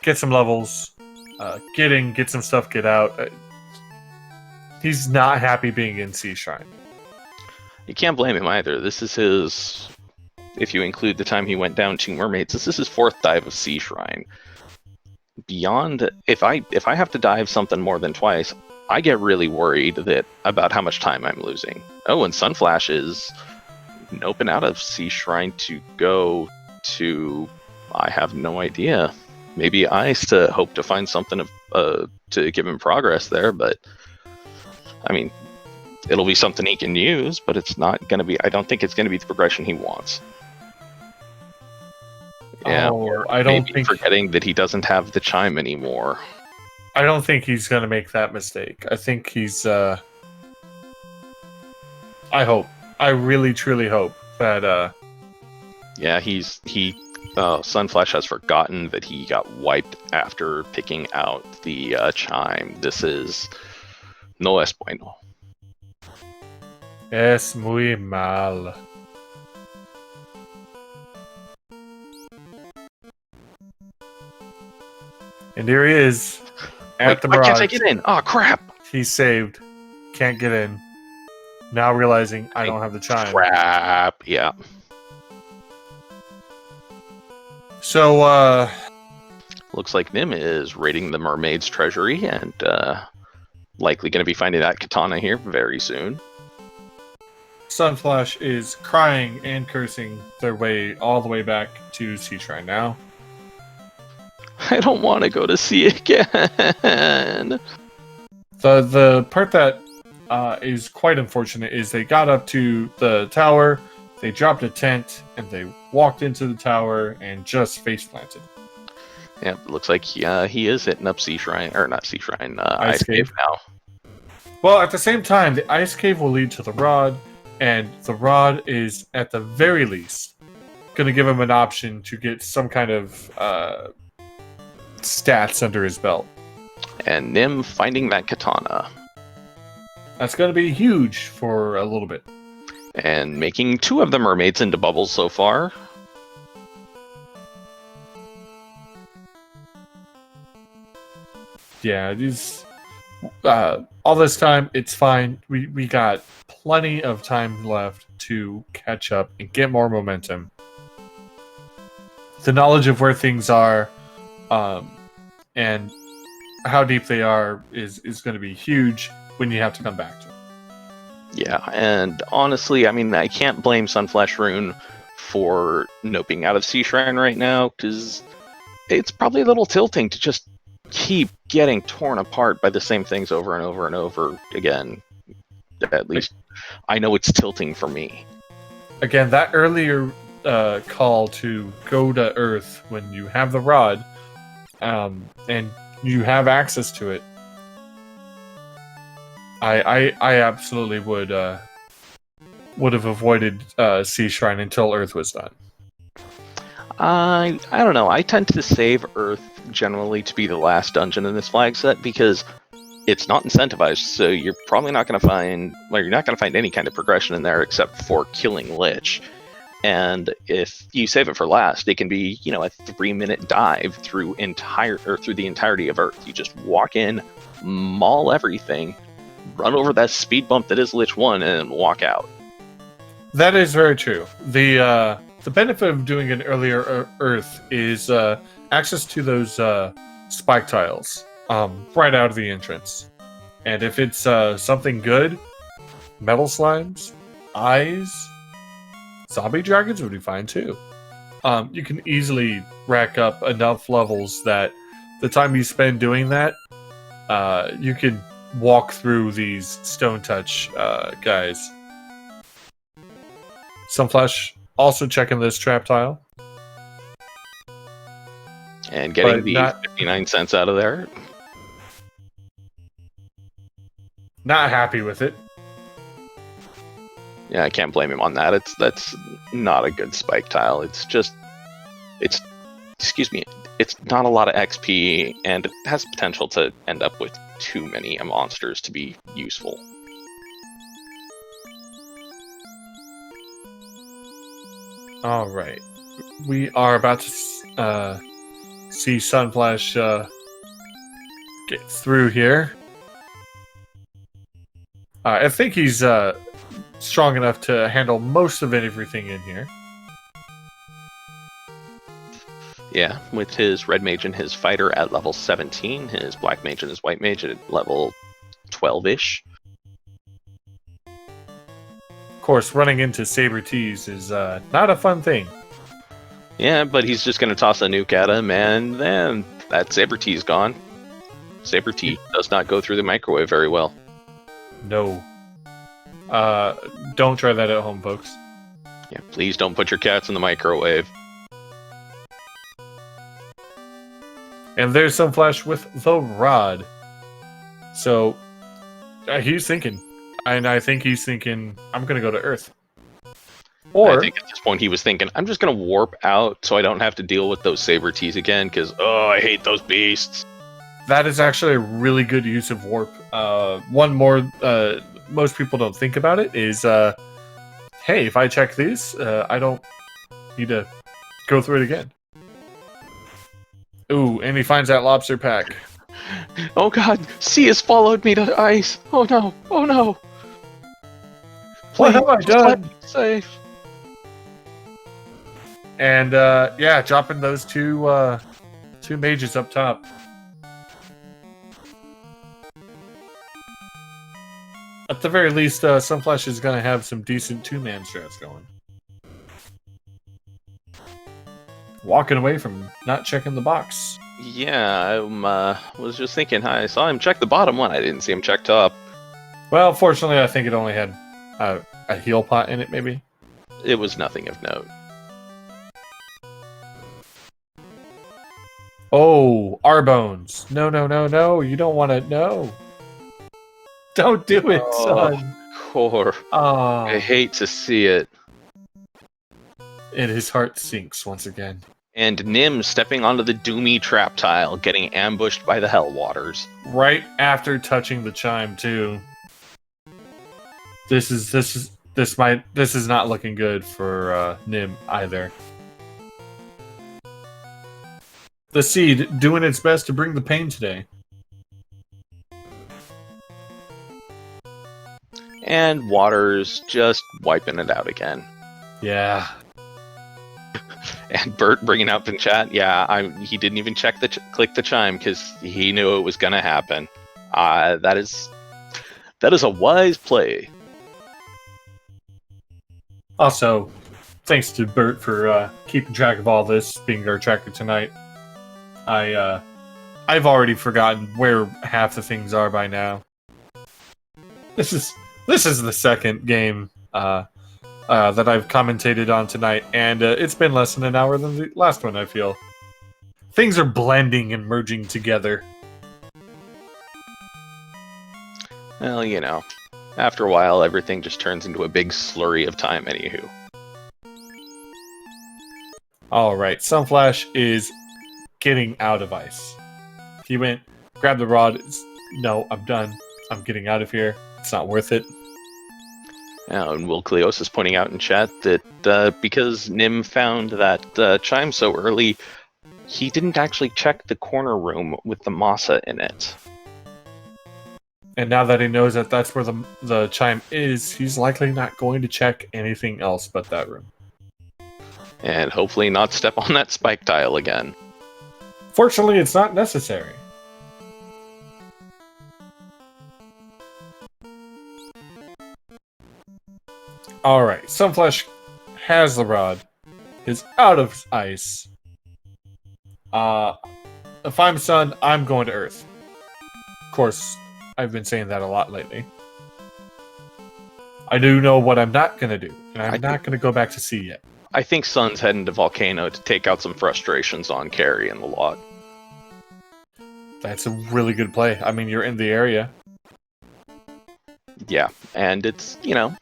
get some levels, get some stuff, get out. He's not happy being in Sea Shrine. You can't blame him either. This is his, if you include the time he went down 2 mermaids, this is his 4th dive of Sea Shrine. Beyond, if I have to dive something more than twice, I get really worried about how much time I'm losing. Oh, and Sunflash is noping out of Sea Shrine to go to, I have no idea. Maybe Ice to hope to find something to give him progress there, but I mean, it'll be something he can use, but it's not going to be, I don't think it's going to be the progression he wants. Yeah, I don't think forgetting that he doesn't have the chime anymore. I don't think he's going to make that mistake. I think he's I really truly hope that yeah, Sunflash has forgotten that he got wiped after picking out the chime. This is no es bueno. Es muy mal. And here he is at the barrage. Why can't I get in? Oh, crap! He's saved. Can't get in. Now realizing I don't have the chime. Crap, yeah. So, looks like Nim is raiding the mermaid's treasury and likely going to be finding that katana here very soon. Sunflash is crying and cursing their way all the way back to Sea Shrine now. I don't want to go to sea again. The part that is quite unfortunate is they got up to the tower, they dropped a tent, and they walked into the tower and just face planted. Yeah, it looks like he is hitting up Sea Shrine, or not Sea Shrine, Ice Cave now. Well, at the same time, the Ice Cave will lead to the Rod, and the Rod is, at the very least, going to give him an option to get some kind of stats under his belt. And Nim finding that katana. That's going to be huge for a little bit. And making 2 of the mermaids into bubbles so far. Yeah, these all this time, it's fine. We got plenty of time left to catch up and get more momentum. The knowledge of where things are and how deep they are is going to be huge when you have to come back to it. Yeah, and honestly, I mean, I can't blame SunflashRune for noping out of Sea Shrine right now, because it's probably a little tilting to just keep getting torn apart by the same things over and over and over again. At least I know it's tilting for me. Again, that earlier call to go to Earth when you have the Rod and you have access to it, I absolutely would have avoided Sea Shrine until Earth was done. I don't know. I tend to save Earth generally to be the last dungeon in this flag set because it's not incentivized, so you're probably not going to find, well, you're not going to find any kind of progression in there except for killing Lich. And if you save it for last, it can be, you know, a 3-minute dive through the entirety of Earth. You just walk in, maul everything, run over that speed bump that is Lich 1, and walk out. That is very true. The benefit of doing an earlier Earth is access to those spike tiles right out of the entrance. And if it's something good, metal slimes, eyes, zombie dragons would be fine too. You can easily rack up enough levels that the time you spend doing that, you can walk through these stone touch guys. Sunflash also checking this trap tile. And getting the 59 cents out of there. Not happy with it. Yeah, I can't blame him on that. That's not a good spike tile. It's not a lot of XP, and it has potential to end up with too many monsters to be useful. All right, we are about to see Sunflash get through here. I think he's strong enough to handle most of everything in here. Yeah, with his red mage and his fighter at level 17, his black mage and his white mage at level 12-ish. Of course, running into Saber Tees is not a fun thing. Yeah, but he's just going to toss a nuke at him, and then that Saber Tee's gone. Saber Tee does not go through the microwave very well. No. Don't try that at home, folks. Yeah, please don't put your cats in the microwave. And there's Sunflash with the rod. So, he's thinking. And I think he's thinking, I'm going to go to Earth. Or, I think at this point he was thinking, I'm just going to warp out so I don't have to deal with those Saber Tees again, because, I hate those beasts. that is actually a really good use of warp. One more, most people don't think about it, is, hey, if I check these, I don't need to go through it again. Ooh, and he finds that lobster pack. Oh god, sea has followed me to ice. Oh no, oh no. What have I Please, just let done? me safe. And yeah, dropping those two mages up top. At the very least, Sunflash is going to have some decent two-man strats going. Walking away from not checking the box. Yeah, I was just thinking, I saw him check the bottom one, I didn't see him check top. Well, fortunately, I think it only had a heal pot in it, maybe. It was nothing of note. Oh, R-Bones. No, no, no, no. You don't want to. No. Don't do it, son. Core. Oh. I hate to see it. And his heart sinks once again. And Nim stepping onto the doomy trap tile, getting ambushed by the Hell Waters. Right after touching the chime, too. This is not looking good for Nim either. The seed doing its best to bring the pain today. And Waters just wiping it out again. Yeah. And Bert bringing up in chat, yeah, he didn't even check click the chime because he knew it was going to happen. That is a wise play. Also, thanks to Bert for keeping track of all this, being our tracker tonight. I've already forgotten where half the things are by now. This is the second game that I've commentated on tonight, and it's been less than an hour than the last one, I feel. Things are blending and merging together. Well, you know, after a while, everything just turns into a big slurry of time, anywho. Alright, Sunflash is getting out of ice. He went, grabbed the rod. No, I'm done. I'm getting out of here. It's not worth it. And Will Cleos is pointing out in chat that because Nim found that chime so early, he didn't actually check the corner room with the Masa in it. And now that he knows that that's where the chime is, he's likely not going to check anything else but that room. And hopefully not step on that spike tile again. Fortunately, it's not necessary. Alright, Sunflash has the rod. Is out of ice. If I'm Sun, I'm going to Earth. Of course, I've been saying that a lot lately. I do know what I'm not going to do, and I'm not going to go back to sea yet. I think Sun's heading to Volcano to take out some frustrations on Carrie and the lot. That's a really good play. I mean, you're in the area. Yeah, and it's, you know,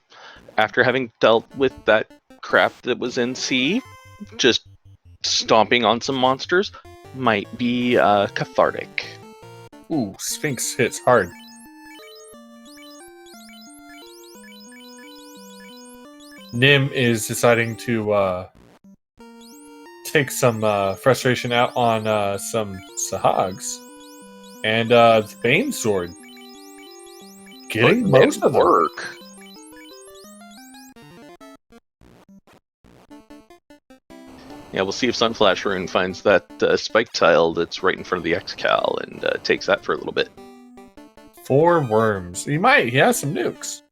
after having dealt with that crap that was in sea, just stomping on some monsters might be cathartic. Ooh, Sphinx hits hard. Nim is deciding to take some frustration out on some Sahags. And Bane Sword. Getting most of them. Work. Yeah, we'll see if SunflashRune finds that spike tile that's right in front of the X-Cal and takes that for a little bit. 4 worms. He might. He has some nukes.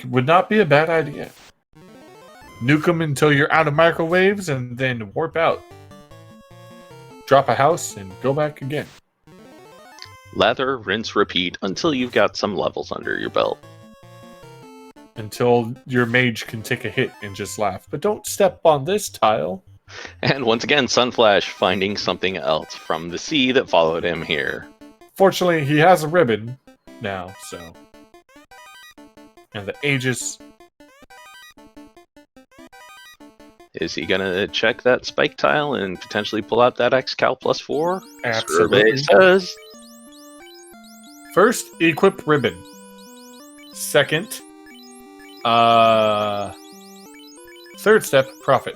Would not be a bad idea. Nuke them until you're out of microwaves and then warp out. Drop a house and go back again. Lather, rinse, repeat until you've got some levels under your belt. Until your mage can take a hit and just laugh. But don't step on this tile. And once again, Sunflash finding something else from the sea that followed him here. Fortunately, he has a ribbon now, so... And the Aegis... Is he going to check that spike tile and potentially pull out that X-Cal +4? Absolutely. Survey says. First, equip ribbon. Second, third step, profit.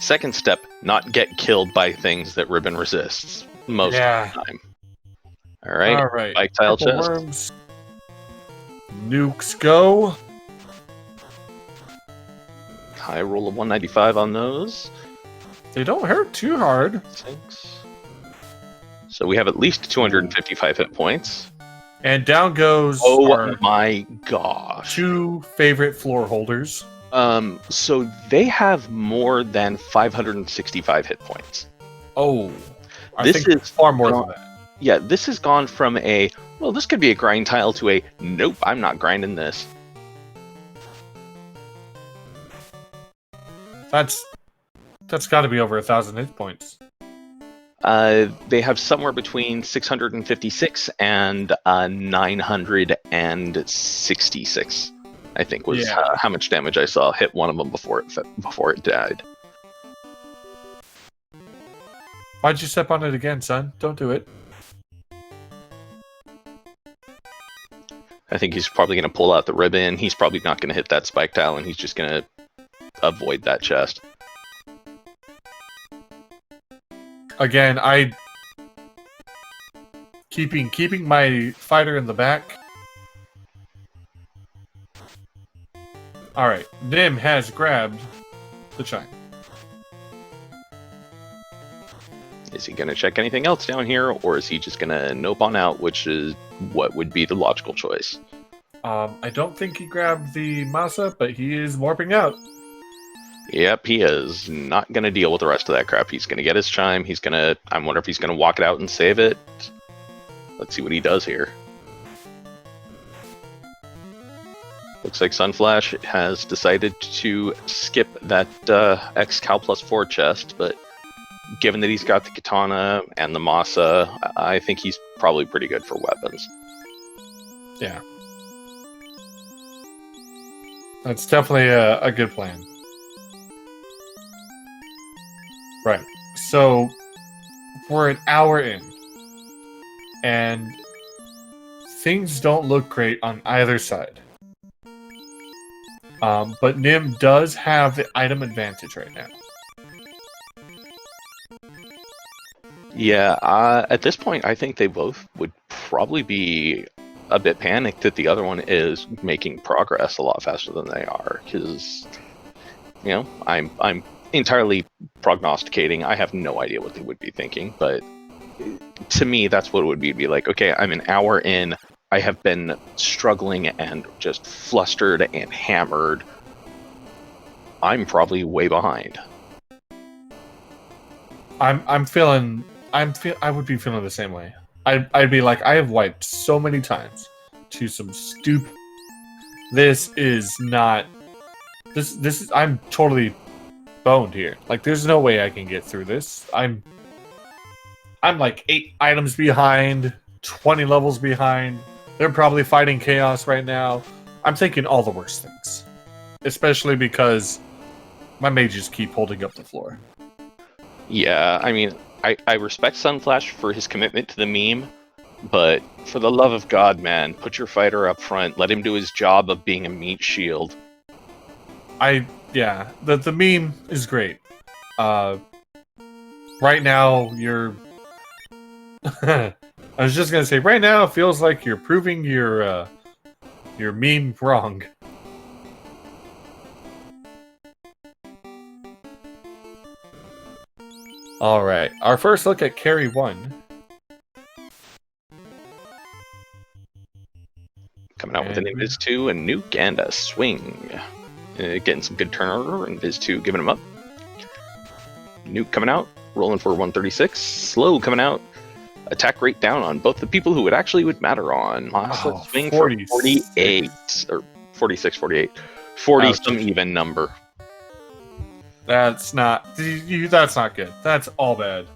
Second step, not get killed by things that ribbon resists most of the time. All right. Spike tile chest. Worms. Nukes go. High roll of 195 on those. They don't hurt too hard. 6. So we have at least 255 hit points. And down goes. Oh my gosh! 2 favorite floor holders. So they have more than 565 hit points. Oh, this is far more than that. Yeah, this has gone from a this could be a grind tile to a nope, I'm not grinding this. That's got to be over 1,000 hit points. They have somewhere between 656 and 966. I think was how much damage I saw hit one of them before it died. Why'd you step on it again, son? Don't do it. I think he's probably going to pull out the ribbon. He's probably not going to hit that spike tile, and he's just going to avoid that chest. Again, keeping my fighter in the back. All right, Nim has grabbed the chime. Is he going to check anything else down here, or is he just going to nope on out, which is what would be the logical choice? I don't think he grabbed the masa, but he is warping out. Yep, he is not going to deal with the rest of that crap. He's going to get his chime. I wonder if he's going to walk it out and save it. Let's see what he does here. Looks like Sunflash has decided to skip that X-Cal +4 chest, but given that he's got the katana and the masa, I think he's probably pretty good for weapons. Yeah. That's definitely a good plan. Right. So, we're an hour in. And things don't look great on either side. But Nim does have the item advantage right now. Yeah, at this point, I think they both would probably be a bit panicked that the other one is making progress a lot faster than they are. Because, I'm entirely prognosticating. I have no idea what they would be thinking, but to me, that's what it would be like, okay, I'm an hour in, I have been struggling and just flustered and hammered. I'm probably way behind. I would be feeling the same way. I'd be like, I have wiped so many times to some stupid. This is not. This is. I'm totally boned here. Like, there's no way I can get through this. I'm like 8 items behind, 20 levels behind. They're probably fighting chaos right now. I'm thinking all the worst things, especially because my mages keep holding up the floor. Yeah, I mean, I respect Sunflash for his commitment to the meme, but for the love of God, man, put your fighter up front. Let him do his job of being a meat shield. The meme is great. Right now, you're... I was just gonna say, right now, it feels like you're proving your meme wrong. All right, our first look at carry 1. Coming out with an Invis 2 and Nuke and a Swing. Getting some good turnover. Invis 2 giving him up. Nuke coming out, rolling for 136. Slow coming out. Attack rate down on both the people who would matter on. Swing for 48. Or 46, 48. 40 some even number. That's not good. That's all bad.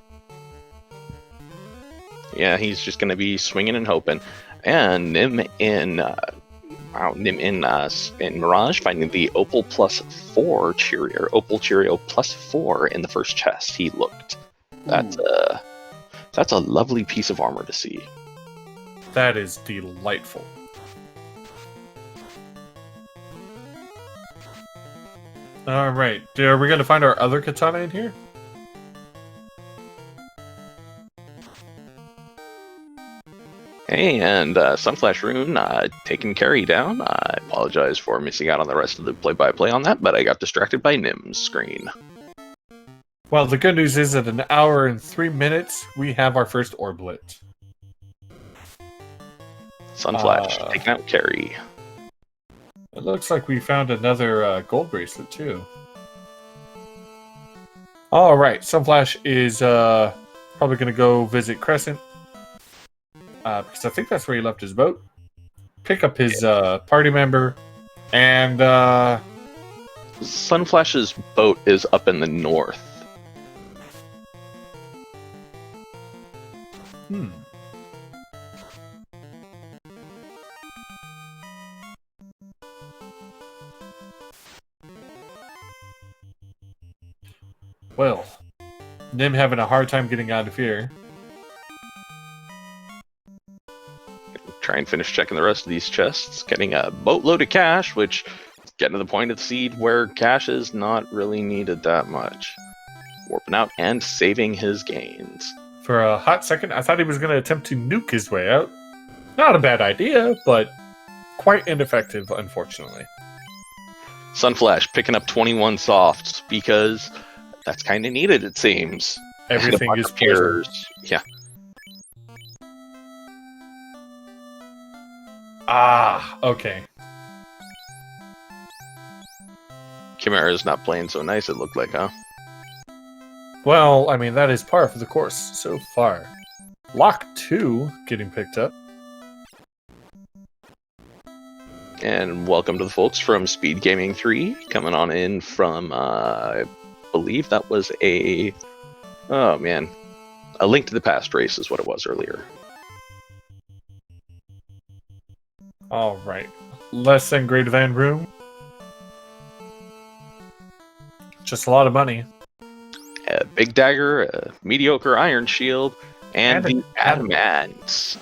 Yeah, he's just going to be swinging and hoping. And Nim in Mirage finding the Opal +4 Cheerio, Opal Cheerio +4 in the first chest. He looked. That's a lovely piece of armor to see. That is delightful. All right, are we going to find our other katana in here? Hey, and SunflashRune taking carry down. I apologize for missing out on the rest of the play-by-play on that, but I got distracted by Nim's screen. Well, the good news is at 1 hour and 3 minutes, we have our first orblet. Sunflash taking out carry. It looks like we found another gold bracelet, too. All right, Sunflash is probably going to go visit Crescent. Because I think that's where he left his boat. Pick up his party member. And Sunflash's boat is up in the north. Well, Nim having a hard time getting out of here. Try and finish checking the rest of these chests. Getting a boatload of cash, which is getting to the point of the seed where cash is not really needed that much. Warping out and saving his gains. For a hot second, I thought he was going to attempt to nuke his way out. Not a bad idea, but quite ineffective, unfortunately. Sunflash picking up 21 softs because that's kind of needed, it seems. Everything is pure. Yeah. Ah, okay. Chimera's not playing so nice, it looked like, huh? Well, I mean, that is par for the course so far. Lock 2 getting picked up. And welcome to the folks from SpeedGaming 3, coming on in from, I believe that was a Link to the Past race is what it was earlier. All right. Less than greater than room. Just a lot of money. A big dagger, a mediocre iron shield, and the adamant.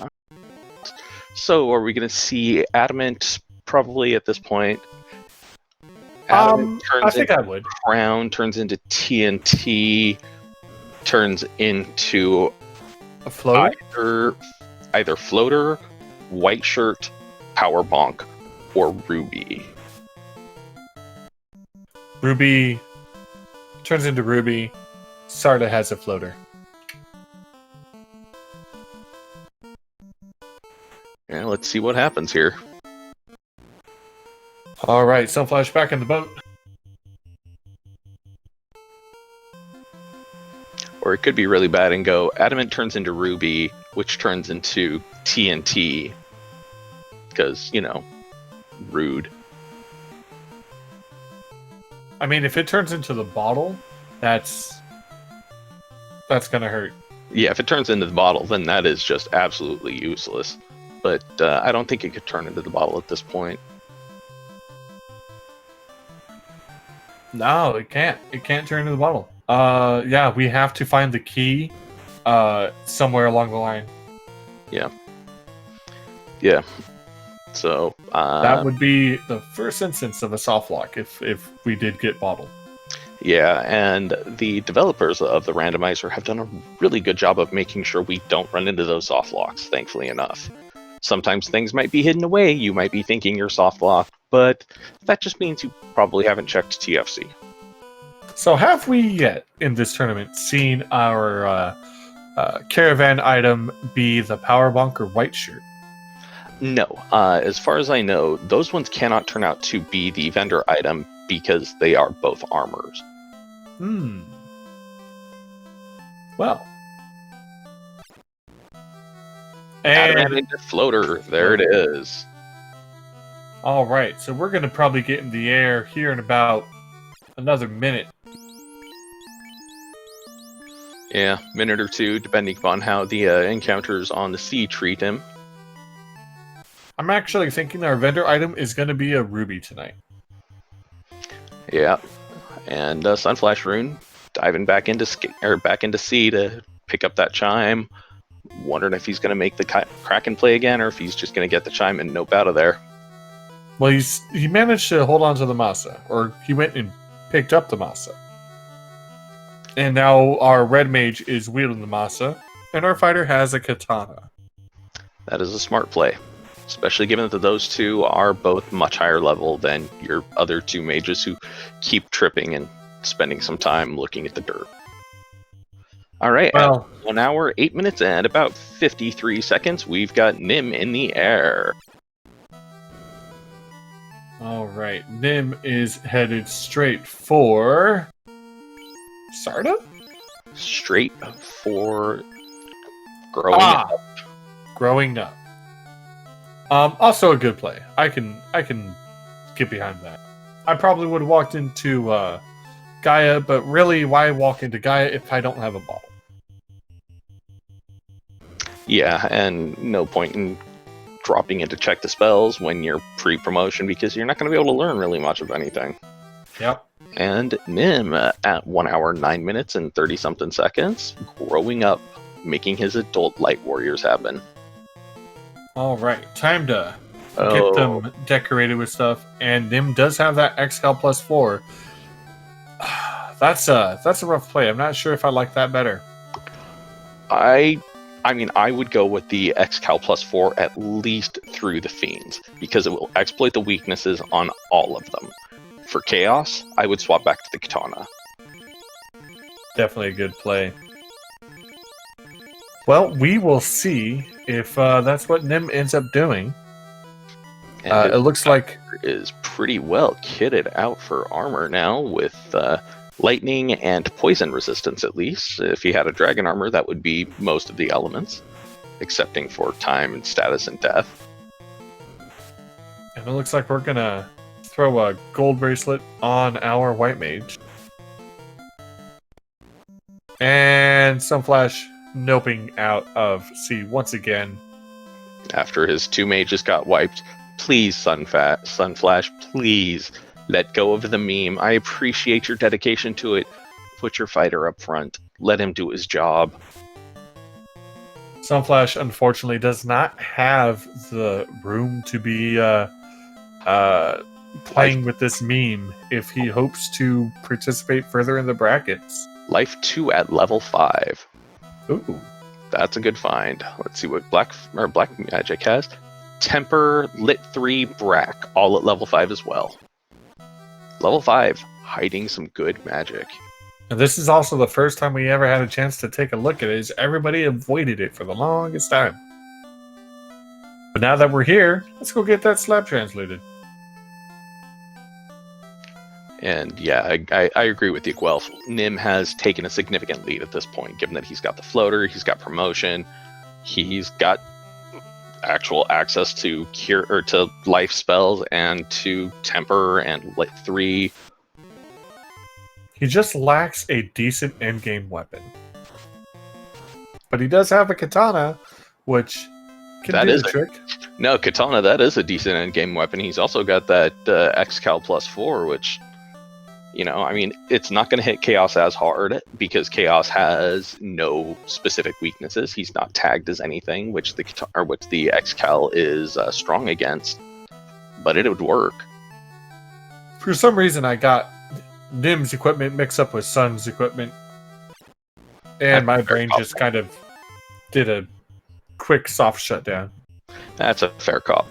So are we going to see adamant probably at this point? Adamant I think I would. Crown turns into TNT, turns into a floater? Either floater, white shirt, power bonk, or ruby. Ruby turns into ruby. Sarda has a floater. Yeah, let's see what happens here. All right, Sunflash back in the boat. Or it could be really bad and go adamant turns into ruby, which turns into TNT. Because, you know, rude. I mean, if it turns into the bottle, that's gonna hurt. Yeah, if it turns into the bottle, then that is just absolutely useless. But I don't think it could turn into the bottle at this point. No, it can't. It can't turn into the bottle. Yeah, we have to find the key somewhere along the line. Yeah. Yeah. So that would be the first instance of a soft lock if we did get bottled. Yeah, and the developers of the randomizer have done a really good job of making sure we don't run into those soft locks, thankfully enough. Sometimes things might be hidden away, you might be thinking you're soft locked, but that just means you probably haven't checked TFC. So have we yet in this tournament seen our caravan item be the power bonk or white shirt? No, as far as I know, those ones cannot turn out to be the vendor item because they are both armors. Well. And Adamantic floater, there it is. All right, so we're going to probably get in the air here in about another minute. Yeah, minute or two, depending upon how the encounters on the sea treat him. I'm actually thinking our vendor item is going to be a ruby tonight. Yeah, and SunflashRune diving back into sea to pick up that chime. Wondering if he's going to make the Kraken play again, or if he's just going to get the chime and nope out of there. Well, he managed to hold on to the Masa, or he went and picked up the Masa. And now our red mage is wielding the Masa, and our fighter has a katana. That is a smart play, especially given that those two are both much higher level than your other two mages who keep tripping and spending some time looking at the dirt. All right, well, 1 hour, 8 minutes, and about 53 seconds, we've got Nim in the air. All right, Nim is headed straight for Sarda? Straight for growing up. Growing up. Also a good play. I can get behind that. I probably would have walked into Gaia, but really, why walk into Gaia if I don't have a ball? Yeah, and no point in dropping in to check the spells when you're pre-promotion because you're not going to be able to learn really much of anything. Yep. And Nim at 1 hour, 9 minutes, and 30-something seconds, growing up, making his adult light warriors happen. All right, time to get them decorated with stuff. And Nim does have that XCal +4. That's a rough play. I'm not sure if I like that better. I mean, I would go with the XCal +4 at least through the Fiends, because it will exploit the weaknesses on all of them. For Chaos, I would swap back to the Katana. Definitely a good play. Well, we will see if that's what Nim ends up doing. It looks like is pretty well kitted out for armor now with lightning and poison resistance, at least. If he had a dragon armor, that would be most of the elements, excepting for time and status and death. And it looks like we're going to throw a gold bracelet on our white mage. And Sunflash noping out of sea once again. After his two mages got wiped, please, Sunflash, please let go of the meme. I appreciate your dedication to it. Put your fighter up front. Let him do his job. Sunflash, unfortunately, does not have the room to be playing with this meme if he hopes to participate further in the brackets. Life 2 at level 5. Ooh. That's a good find. Let's see what Black Magic has. Temper, Lit 3, Brack, all at level 5 as well. Level 5, hiding some good magic. And this is also the first time we ever had a chance to take a look at it, as everybody avoided it for the longest time. But now that we're here, let's go get that slab translated. And yeah, I agree with you, Guelph. Nim has taken a significant lead at this point, given that he's got the floater, he's got promotion, he's got actual access to cure or to life spells and to temper and Lit 3. He just lacks a decent endgame weapon. But he does have a katana, which can do the trick. No, katana, that is a decent endgame weapon. He's also got that XCal +4, which, you know, I mean, it's not going to hit Chaos as hard because Chaos has no specific weaknesses. He's not tagged as anything, which the XCal is strong against. But it would work. For some reason, I got Nim's equipment mixed up with Sun's equipment, and my brain just kind of did a quick soft shutdown. That's a fair call.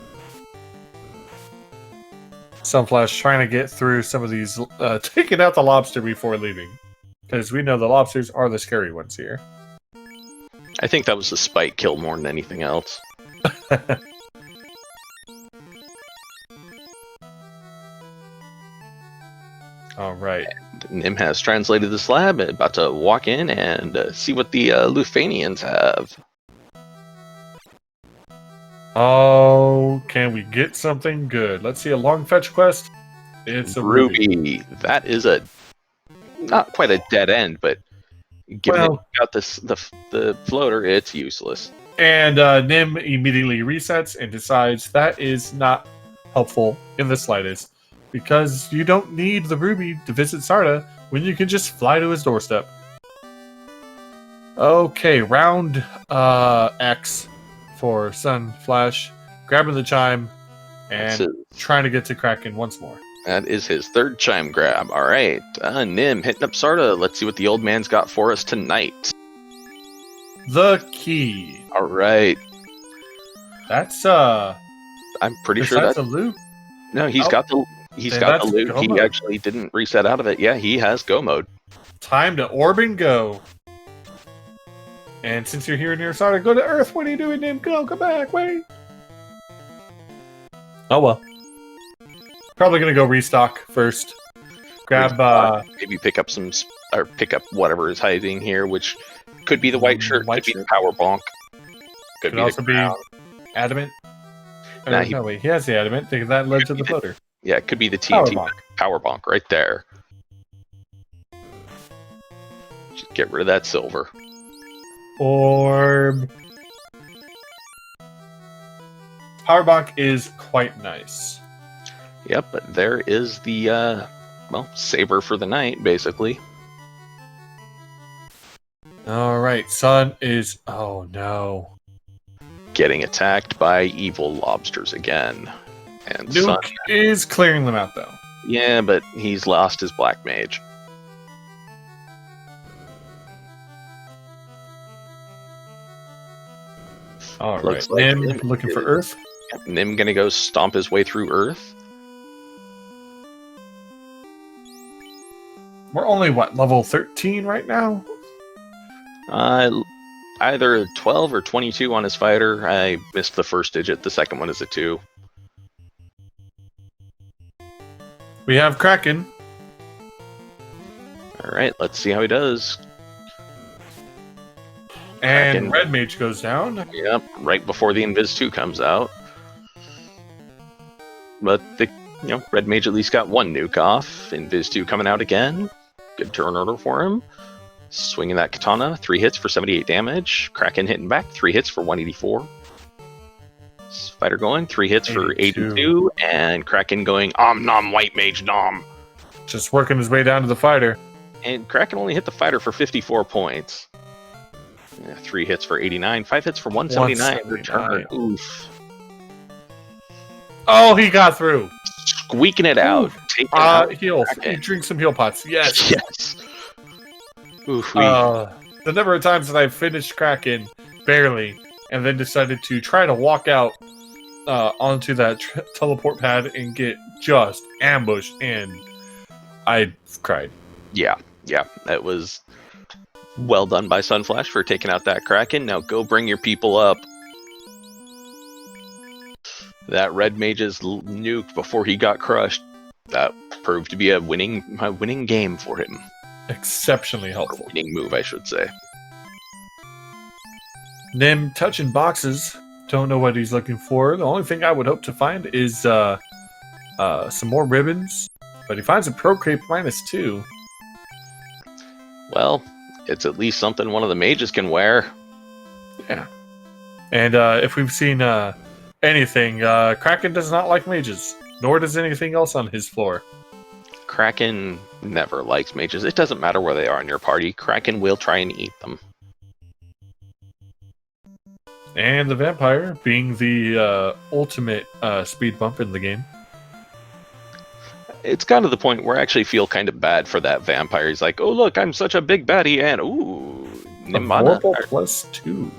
Sunflash trying to get through some of these, taking out the lobster before leaving. Because we know the lobsters are the scary ones here. I think that was a spike kill more than anything else. All right. Nim has translated the slab, about to walk in and see what the Lufanians have. Oh, can we get something good? Let's see a long fetch quest. It's a ruby. That is a not quite a dead end, but given that you got the floater, it's useless. And Nim immediately resets and decides that is not helpful in the slightest, because you don't need the ruby to visit Sarda when you can just fly to his doorstep. Okay, round X for Sunflash, grabbing the chime and trying to get to Kraken once more. That is his third chime grab. All right, Nim hitting up Sarda. Let's see what the old man's got for us tonight. The key. All right. That's I'm pretty sure that's a loop. No, he's got the loot. He mode. Actually didn't reset out of it. Yeah, he has go mode. Time to orb and go. And since you're here near Sarda, go to Earth. What are you doing, Nim? Go back. Wait. Oh well. Probably gonna go restock first. Grab maybe pick up whatever is hiding here, which could be the white shirt, could be the power bonk, could also be adamant. Nah, he has the adamant. Think that led to the floater. Yeah, it could be the TNT power bonk right there. Just get rid of that silver. Orb. Power bonk is quite nice. Yep, but there is the saber for the night, basically. All right, Sun is getting attacked by evil lobsters again, and Nuke Sun is clearing them out though. Yeah, but he's lost his black mage. All right, Nim looking for Earth. Nim gonna go stomp his way through Earth. We're only level 13 right now? Either 12 or 22 on his fighter. I missed the first digit. The second one is a 2. We have Kraken. All right, let's see how he does. And Red Mage goes down. Yep, right before the Invis 2 comes out. But Red Mage at least got one nuke off. Invis 2 coming out again. Good turn order for him. Swinging that katana, 3 hits for 78 damage. Kraken hitting back, 3 hits for 184. Fighter going, 3 hits for 82. And Kraken going, nom, white mage, nom. Just working his way down to the fighter. And Kraken only hit the fighter for 54 points. 3 hits for 89, 5 hits for 179. Return. Oof. Oh, he got through. Squeaking it out. Heal. Drink some heal pots. Yes. Yes. Oof. The number of times that I've finished Kraken, barely, and then decided to try to walk out onto that teleport pad and get just ambushed, and I cried. Yeah. That was well done by Sunflash for taking out that Kraken. Now go bring your people up. That Red Mage's nuke before he got crushed, that proved to be a winning game for him. Exceptionally helpful. Winning move, I should say. Nim touching boxes. Don't know what he's looking for. The only thing I would hope to find is some more ribbons. But he finds a Pro Cape -2. Well, it's at least something one of the mages can wear. Yeah. And if we've seen anything, Kraken does not like mages. Nor does anything else on his floor. Kraken never likes mages. It doesn't matter where they are in your party. Kraken will try and eat them. And the vampire being the ultimate speed bump in the game. It's gotten to the point where I actually feel kind of bad for that vampire. He's like, oh look, I'm such a big baddie, and Nimanva +2.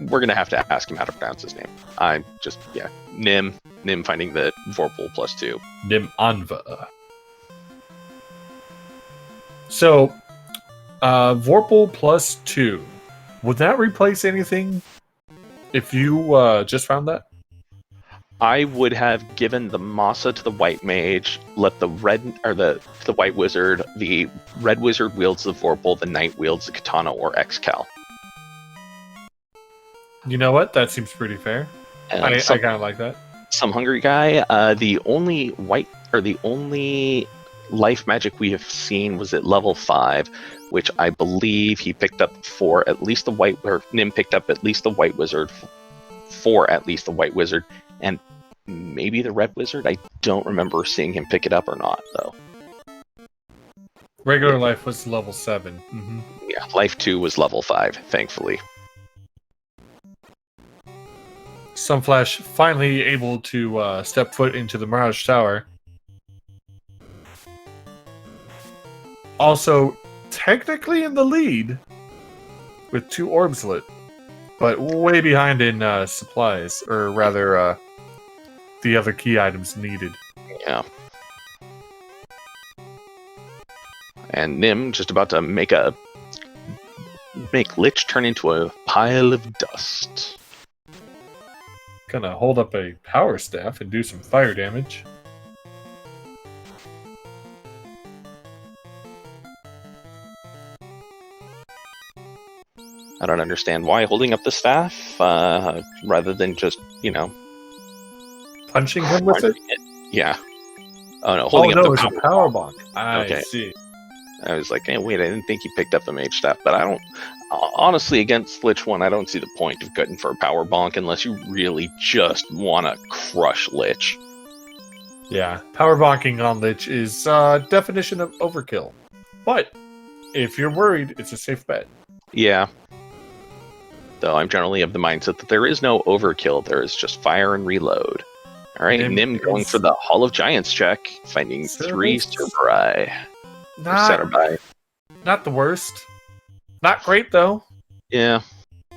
We're gonna have to ask him how to pronounce his name. Nim. Nim finding the Vorpal +2. Nimanva. So, Vorpal +2. Would that replace anything if you just found that? I would have given the Masa to the White Mage, let the the White Wizard. The Red Wizard wields the Vorpal, the Knight wields the Katana or Excal. You know what? That seems pretty fair. I kind of like that. Some hungry guy. The only life magic we have seen was at level 5, which I believe he picked up for at least the White, or Nim picked up at least the White Wizard, for at least the White Wizard, and maybe the Red Wizard. I don't remember seeing him pick it up or not, though. Regular life was level 7. Mm-hmm. Yeah, life 2 was level 5, thankfully. Sunflash finally able to step foot into the Mirage Tower. Also, technically in the lead with 2 orbs lit, but way behind in supplies, or rather, the other key items needed. Yeah. And Nim just about to make Lich turn into a pile of dust. Gonna hold up a power staff and do some fire damage. I don't understand why holding up the staff rather than just, punching him with it? Yeah. Oh no, holding up the it's a power bonk. I see. I was like, hey, wait, I didn't think he picked up the mage staff, but I don't. Honestly, against Lich 1, I don't see the point of going for a power bonk unless you really just want to crush Lich. Yeah, power bonking on Lich is definition of overkill. But if you're worried, it's a safe bet. Yeah. Though I'm generally of the mindset that there is no overkill, there is just fire and reload. Alright, Nim going for the Hall of Giants check, finding 3 Cerberus. Not the worst. Not great, though. Yeah. A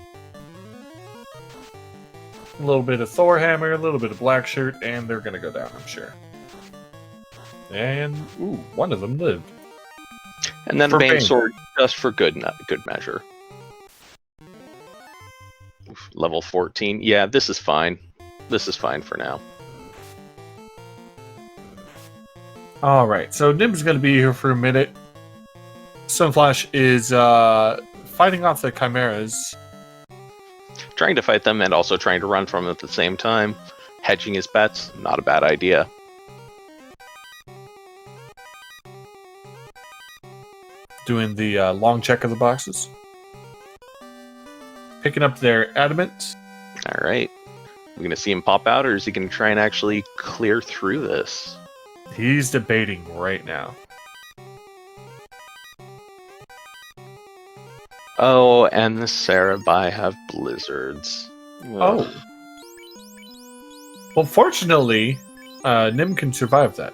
little bit of Thor Hammer, a little bit of Black Shirt, and they're gonna go down, I'm sure. And, ooh, one of them lived. And then Bane Sword, just for good measure. Oof, level 14. Yeah, this is fine. This is fine for now. Alright, so Nim's gonna be here for a minute. Sunflash is fighting off the Chimeras. Trying to fight them and also trying to run from them at the same time. Hedging his bets, not a bad idea. Doing the long check of the boxes. Picking up their adamant. Alright. We're going to see him pop out, or is he going to try and actually clear through this? He's debating right now. Oh, and the Cerebi have blizzards. Ugh. Oh. Well, fortunately, Nim can survive that.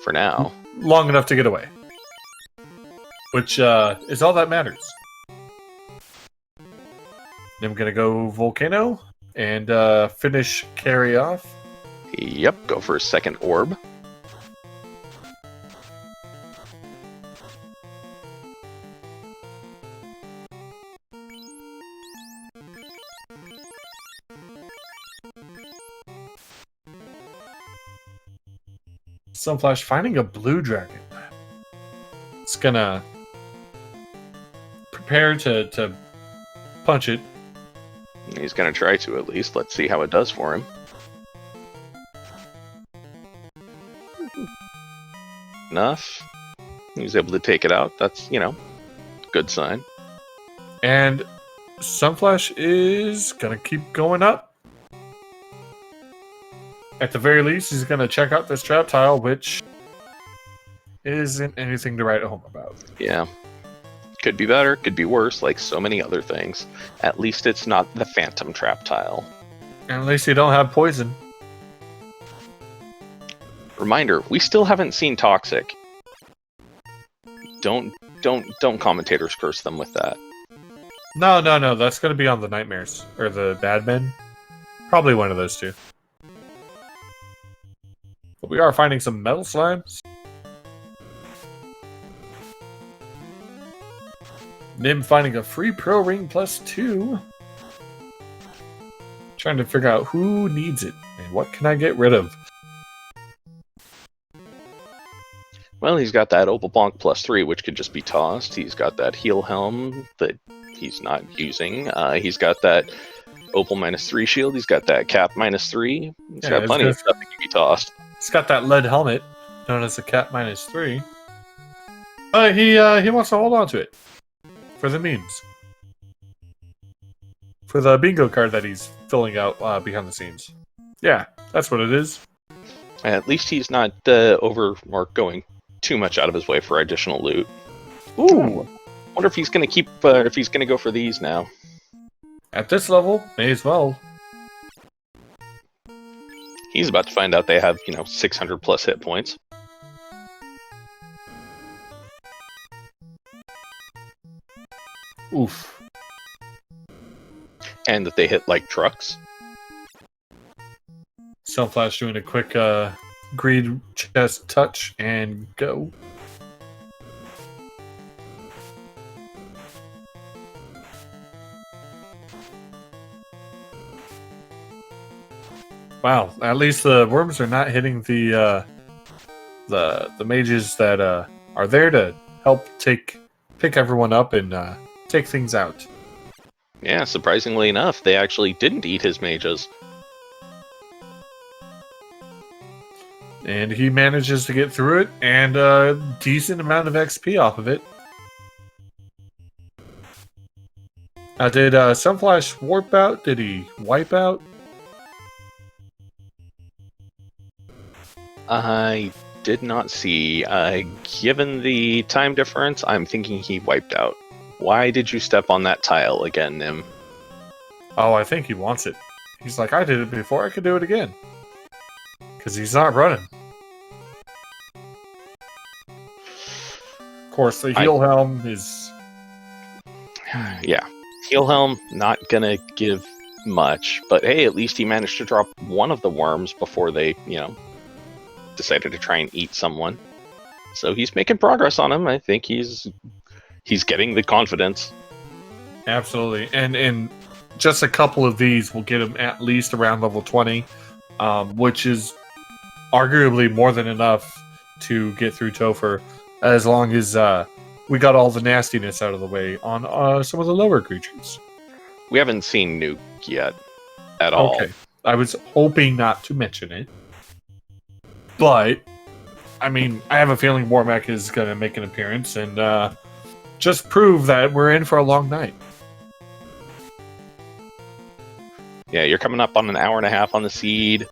For now. Long enough to get away. Which is all that matters. Nim gonna go Volcano and finish carry off. Yep, go for a second orb. Sunflash finding a blue dragon. It's gonna prepare to punch it. He's going to try to, at least. Let's see how it does for him. Enough. He was able to take it out. That's, good sign. And Sunflash is gonna keep going up. At the very least, he's gonna check out this trap tile, which isn't anything to write home about. Yeah. Could be better, could be worse, like so many other things. At least it's not the Phantom Trap tile. And at least you don't have poison. Reminder, we still haven't seen Toxic. Don't commentators curse them with that. No. That's gonna be on the Nightmares. Or the Bad Men. Probably one of those two. we are finding some metal slimes. Nim finding a free pro ring +2. Trying to figure out who needs it and what can I get rid of. Well, he's got that Opal Bonk +3, which could just be tossed. He's got that Heal Helm that he's not using. He's got that Opal -3 shield. He's got that Cap -3. He's got plenty of stuff that can be tossed. He's got that lead helmet, known as the Cap -3. He wants to hold on to it for the memes, for the bingo card that he's filling out behind the scenes. Yeah, that's what it is. At least he's not over or going too much out of his way for additional loot. Ooh, Wonder if he's gonna keep, if he's gonna go for these now. at this level, may as well. He's about to find out they have, 600 plus hit points. Oof. And that they hit like trucks. Sunflash doing a quick greed chest touch and go. Wow, at least the worms are not hitting the mages that are there to help pick everyone up and take things out. Yeah, surprisingly enough, they actually didn't eat his mages. And he manages to get through it and a decent amount of XP off of it. Did Sunflash warp out? Did he wipe out? I did not see. Given the time difference, I'm thinking he wiped out. Why did you step on that tile again, Nim? Oh, I think he wants it. He's like, I did it before, I could do it again. Because he's not running. Of course, the heal helm is... Yeah. Heal Helm, not gonna give much, but hey, at least he managed to drop one of the worms before they, decided to try and eat someone. So he's making progress on him. I think he's getting the confidence. Absolutely. And just a couple of these will get him at least around level 20, which is arguably more than enough to get through Topher, as long as we got all the nastiness out of the way on some of the lower creatures. We haven't seen Nuke yet at all. Okay. I was hoping not to mention it. But, I mean, I have a feeling Warmack is going to make an appearance and just prove that we're in for a long night. Yeah, you're coming up on an hour and a half on the seed.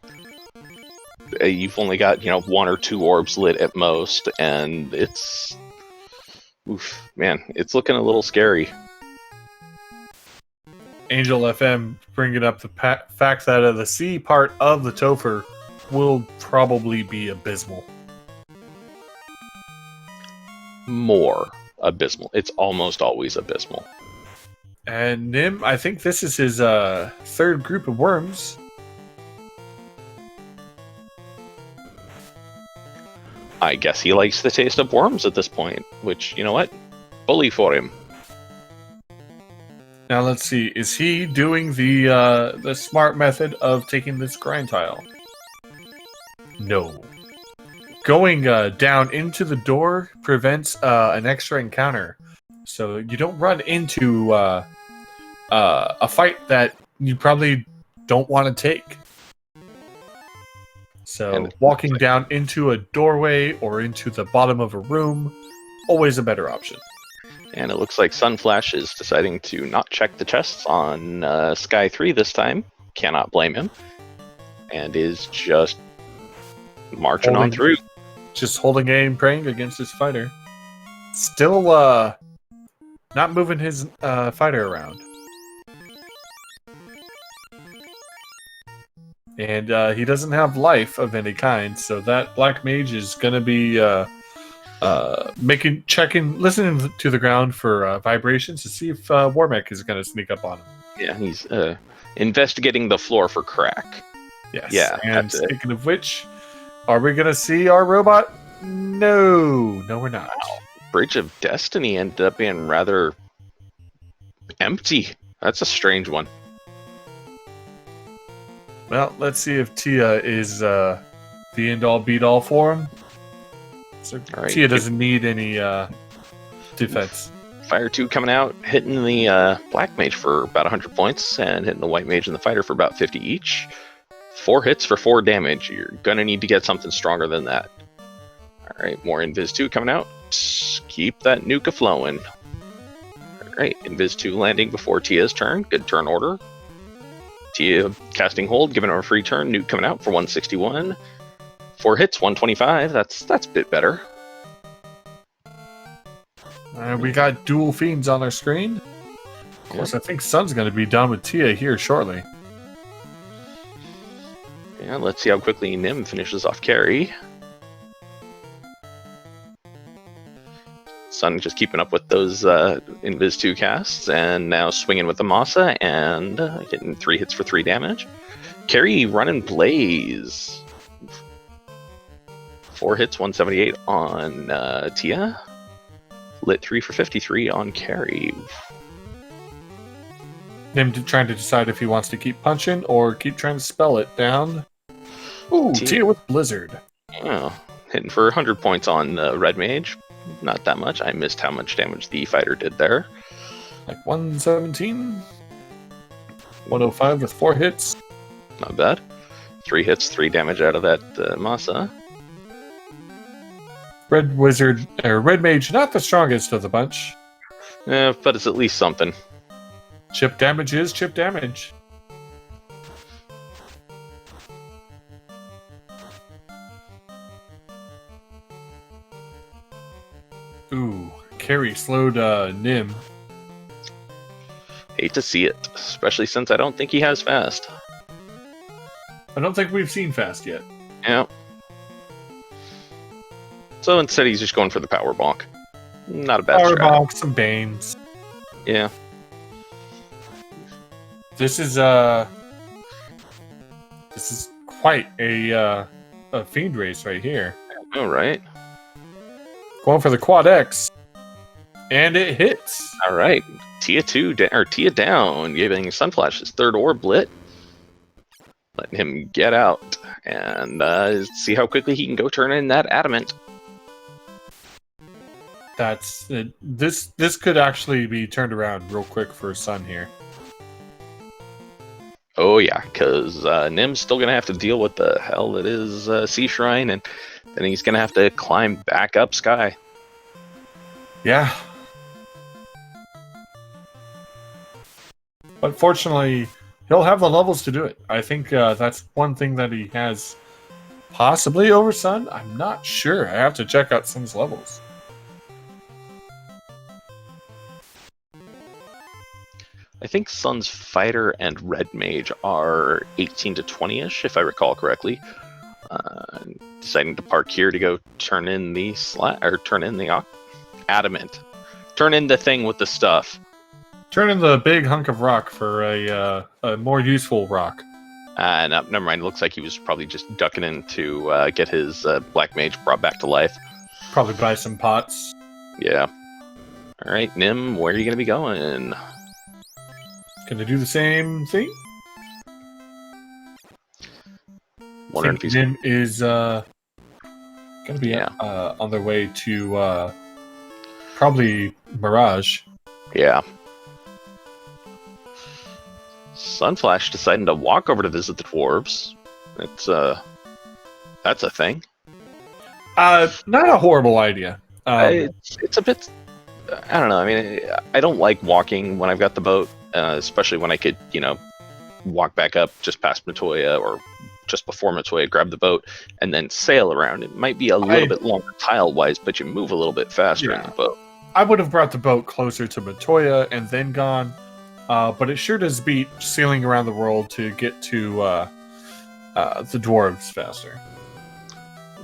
You've only got, 1 or 2 orbs lit at most, and it's... Oof, man, it's looking a little scary. Angel FM bringing up the fact that the C part of the Topher will probably be abysmal. More abysmal. It's almost always abysmal. And Nim, I think this is his third group of worms. I guess he likes the taste of worms at this point, which, you know what? Bully for him. Now let's see, is he doing the smart method of taking this grind tile? No. Going down into the door prevents an extra encounter, so you don't run into a fight that you probably don't want to take. So walking down into a doorway or into the bottom of a room, always a better option. And it looks like Sunflash is deciding to not check the chests on Sky 3 this time. Cannot blame him. And is just marching on through. Just holding aim, praying against his fighter. Still not moving his fighter around. And he doesn't have life of any kind, so that black mage is going to be listening to the ground for vibrations to see if Warmack is going to sneak up on him. Yeah, he's investigating the floor for crack. Yes. Yeah. And speaking of which, Are we gonna see our robot? No, we're not. Bridge of Destiny ended up being rather empty. That's a strange one. Well, let's see if Tia is the end-all be-all for him. So All right, Tia doesn't need any defense. Fire 2 coming out, hitting the Black Mage for about 100 points, and hitting the White Mage and the Fighter for about 50 each. 4 hits for 4 damage. You're gonna need to get something stronger than that. Alright, more Invis 2 coming out. Keep that nuke a-flowing. Alright, Invis 2 landing before Tia's turn. Good turn order. Tia casting hold, giving her a free turn. Nuke coming out for 161. 4 hits, 125. That's a bit better. We got dual fiends on our screen. Of course, I think Sun's going to be done with Tia here shortly. Yeah, let's see how quickly Nim finishes off carry. Sun just keeping up with those Invis 2 casts, and now swinging with the Masa, and getting 3 hits for 3 damage. Carry running Blaze. 4 hits, 178 on Tia. Lit 3 for 53 on carry. Him trying to decide if he wants to keep punching or keep trying to spell it down. Ooh, Tia with Blizzard. Oh, hitting for 100 points on Red Mage. Not that much. I missed how much damage the fighter did there. Like 117? 105 with 4 hits. Not bad. 3 hits, 3 damage out of that Masa. Red Wizard, or Red Mage, not the strongest of the bunch. But it's at least something. Chip damage is chip damage. Ooh, carry slowed Nim. Hate to see it, especially since I don't think he has fast. I don't think we've seen fast yet. Yeah. So instead he's just going for the power bonk. Not a bad Power strat. bonk, some Banes. Yeah. This is quite a fiend race right here. All right. Going for the quad X, and it hits. All right. Tia down, giving Sunflash his 3rd orb lit. Letting him get out and see how quickly he can go turn in that adamant. That's this could actually be turned around real quick for Sun here. Oh yeah, because Nim's still gonna have to deal with the hell that is Sea Shrine, and then he's gonna have to climb back up Sky. Yeah. But fortunately, he'll have the levels to do it. I think that's one thing that he has possibly over Sun. I'm not sure. I have to check out Sun's levels. I think Sun's Fighter and Red Mage are 18 to 20-ish, if I recall correctly. Deciding to park here to go turn in the adamant. Turn in the thing with the stuff. Turn in the big hunk of rock for a more useful rock. No, never mind. It looks like he was probably just ducking in to get his Black Mage brought back to life. Probably buy some pots. Yeah. All right, Nim, where are you going to be going? Gonna do the same thing. Wondering if he's Nim is gonna be on their way to probably Mirage. Yeah. Sunflash deciding to walk over to visit the dwarves. That's a thing. Not a horrible idea. It's a bit. I don't know. I mean, I don't like walking when I've got the boat. Especially when I could, walk back up just past Matoya or just before Matoya, grab the boat, and then sail around. It might be a little bit longer tile-wise, but you move a little bit faster in the boat. I would have brought the boat closer to Matoya and then gone, but it sure does beat sailing around the world to get to the dwarves faster.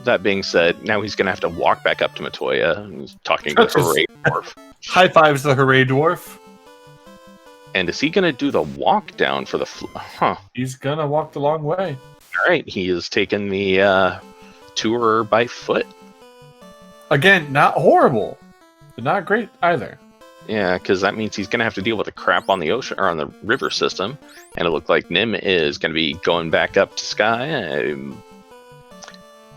That being said, now he's going to have to walk back up to Matoya and he's talking to the Hooray Dwarf. High fives the Hooray Dwarf. And is he going to do the walk down for the... He's going to walk the long way. All right, he has taken the tour by foot. Again, not horrible, but not great either. Yeah, because that means he's going to have to deal with the crap on the ocean or on the river system, and it looked like Nim is going to be going back up to Sky.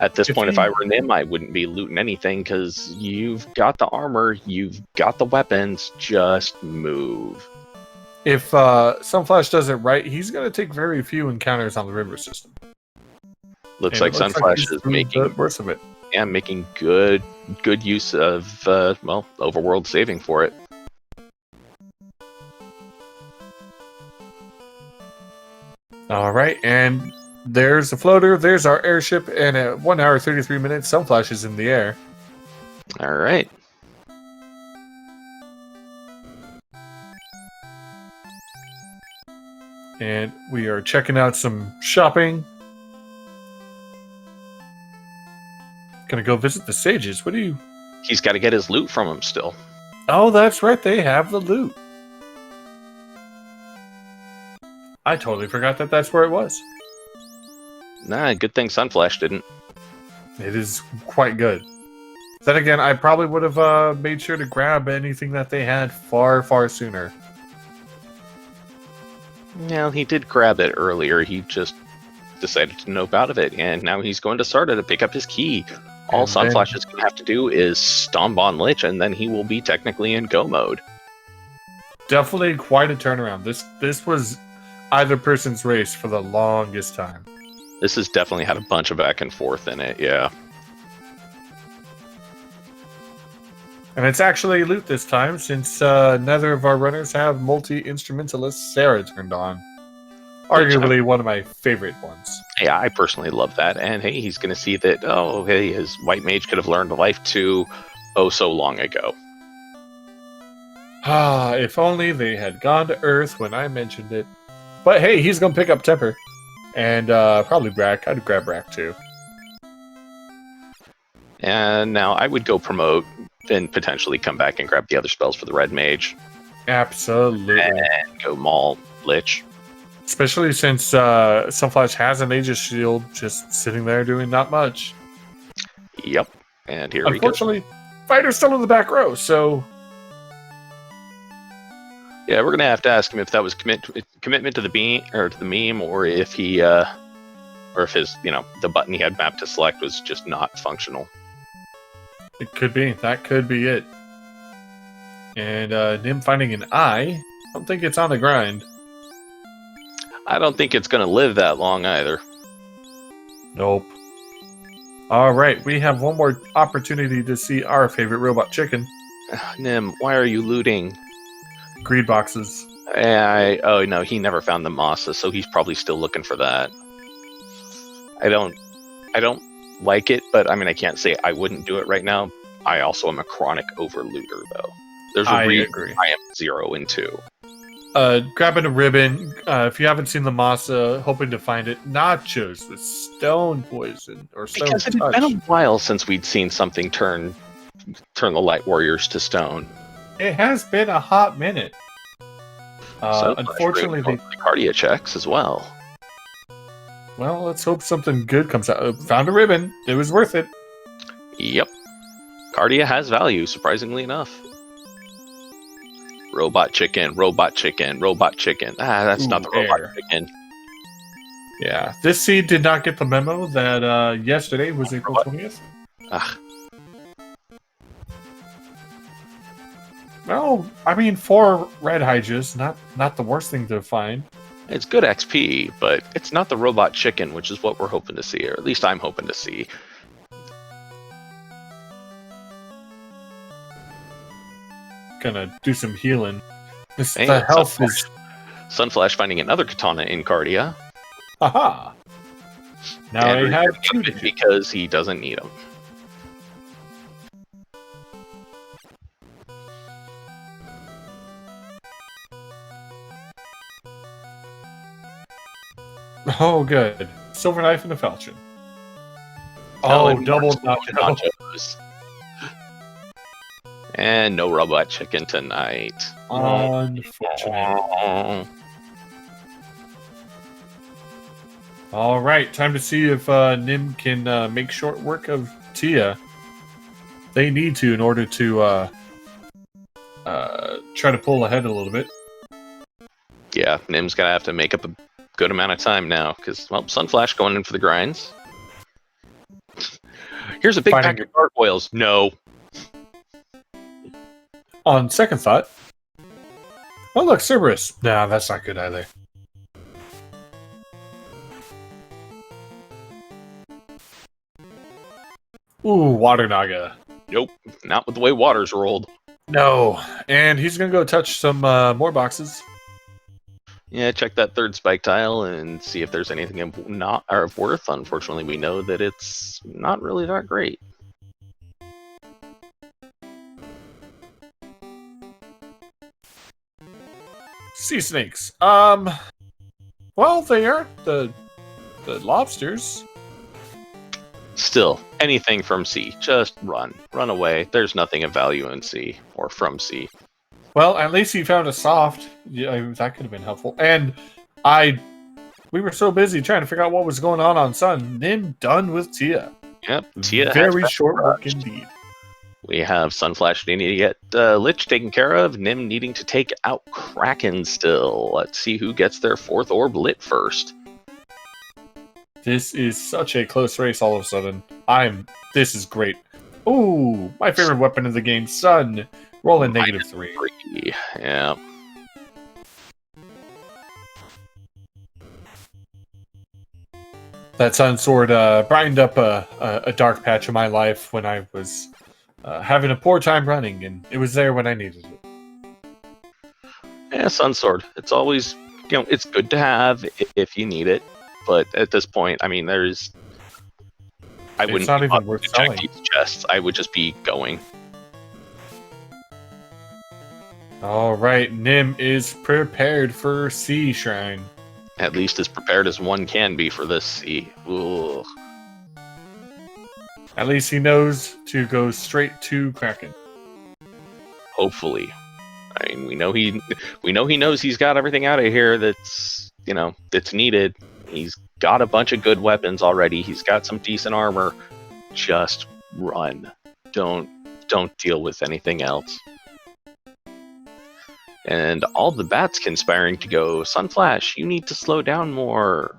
At this point, if I were Nim, I wouldn't be looting anything because you've got the armor, you've got the weapons. Just move. If Sunflash does it right, he's going to take very few encounters on the river system. Looks like Sunflash is making the worst of it. Yeah, making good use of overworld saving for it. All right, and there's the floater. There's our airship, and at 1 hour 33 minutes, Sunflash is in the air. All right. And we are checking out some shopping. Gonna go visit the sages. What do you... He's got to get his loot from him still. Oh, that's right. They have the loot. I totally forgot that that's where it was. Nah, good thing Sunflash didn't. It is quite good. Then again, I probably would have made sure to grab anything that they had far, far sooner. Yeah, he did grab it earlier. He just decided to nope out of it, and now he's going to Sarda to pick up his key. All Sunflash is going to have to do is stomp on Lich, and then he will be technically in go mode. Definitely quite a turnaround. This was either person's race for the longest time. This has definitely had a bunch of back and forth in it, yeah. And it's actually loot this time, since neither of our runners have multi-instrumentalist Sarah turned on. Arguably one of my favorite ones. Yeah, I personally love that. And hey, he's going to see that, oh, hey, his white mage could have learned life too so long ago. Ah, if only they had gone to Earth when I mentioned it. But hey, he's going to pick up Temper. And probably Brack. I'd grab Brack too. And now I would go promote and potentially come back and grab the other spells for the red mage. Absolutely. And go maul Lich. Especially since Sunflash has an Aegis shield just sitting there doing not much. Yep. And here we go. Unfortunately, Fighter's still in the back row, so... Yeah, we're going to have to ask him if that was commitment to the meme, or if he... or if his, the button he had mapped to select was just not functional. It could be. That could be it. And Nim finding an eye. I don't think it's on the grind. I don't think it's going to live that long either. Nope. All right, we have one more opportunity to see our favorite robot chicken. Nim, why are you looting? Greed boxes. Oh no, he never found the Masa, so he's probably still looking for that. I don't like it, but I mean, I can't say I wouldn't do it right now. I also am a chronic overlooter, though. There's a reason I am 0 and 2. Grabbing a ribbon. If you haven't seen the Masa, hoping to find it. Nachos with stone poison or stone because touch. It's been a while since we'd seen something turn the Light Warriors to stone. It has been a hot minute. Unfortunately, the cardia checks as well. Well, let's hope something good comes out. Found a ribbon. It was worth it. Yep. Cardia has value, surprisingly enough. Robot chicken, robot chicken, robot chicken. That's not the robot chicken. Yeah. This seed did not get the memo that yesterday was April 20th. Well, I mean, 4 red hydras, not the worst thing to find. It's good XP, but it's not the robot chicken, which is what we're hoping to see, or at least I'm hoping to see. Gonna do some healing. The health is... Sunflash finding another katana in Cardia. Aha! Now I have 2 because he doesn't need them. Oh, good. Silver knife and a falchion. Oh, double nachos. And no robot chicken tonight. Unfortunate. All right, time to see if Nim can make short work of Tia. They need to in order to try to pull ahead a little bit. Yeah, Nim's gonna have to make up a good amount of time now, because, well, Sunflash going in for the grinds. Here's a big pack of gargoyles. No. On second thought, oh look, Cerberus. Nah, that's not good either. Ooh, Water Naga. Nope, not with the way water's rolled. No, and he's gonna go touch some more boxes. Yeah, check that third spike tile and see if there's anything of worth. Unfortunately, we know that it's not really that great. Sea snakes. Well, they aren't the lobsters. Still, anything from sea, just run away. There's nothing of value in sea or from sea. Well, at least he found a soft. Yeah, that could have been helpful. And we were so busy trying to figure out what was going on Sun. Nim done with Tia. Yep, Tia very short work indeed. We have Sunflash needing to get Lich taken care of, Nim needing to take out Kraken still. Let's see who gets their fourth orb lit first. This is such a close race all of a sudden. This is great. Ooh, my favorite weapon in the game, Sun. Rolling -3. Yeah. That Sun Sword brightened up a dark patch of my life when I was having a poor time running, and it was there when I needed it. Yeah, Sun Sword. It's always, it's good to have if you need it, but at this point, I mean, I wouldn't. It's not even worth selling. These chests. I would just be going. All right, Nim is prepared for Sea Shrine. At least as prepared as one can be for this sea. Ugh. At least he knows to go straight to Kraken. Hopefully. I mean, we know he knows he's got everything out of here that's needed. He's got a bunch of good weapons already. He's got some decent armor. Just run. Don't deal with anything else. And all the bats conspiring to go, Sunflash, you need to slow down more.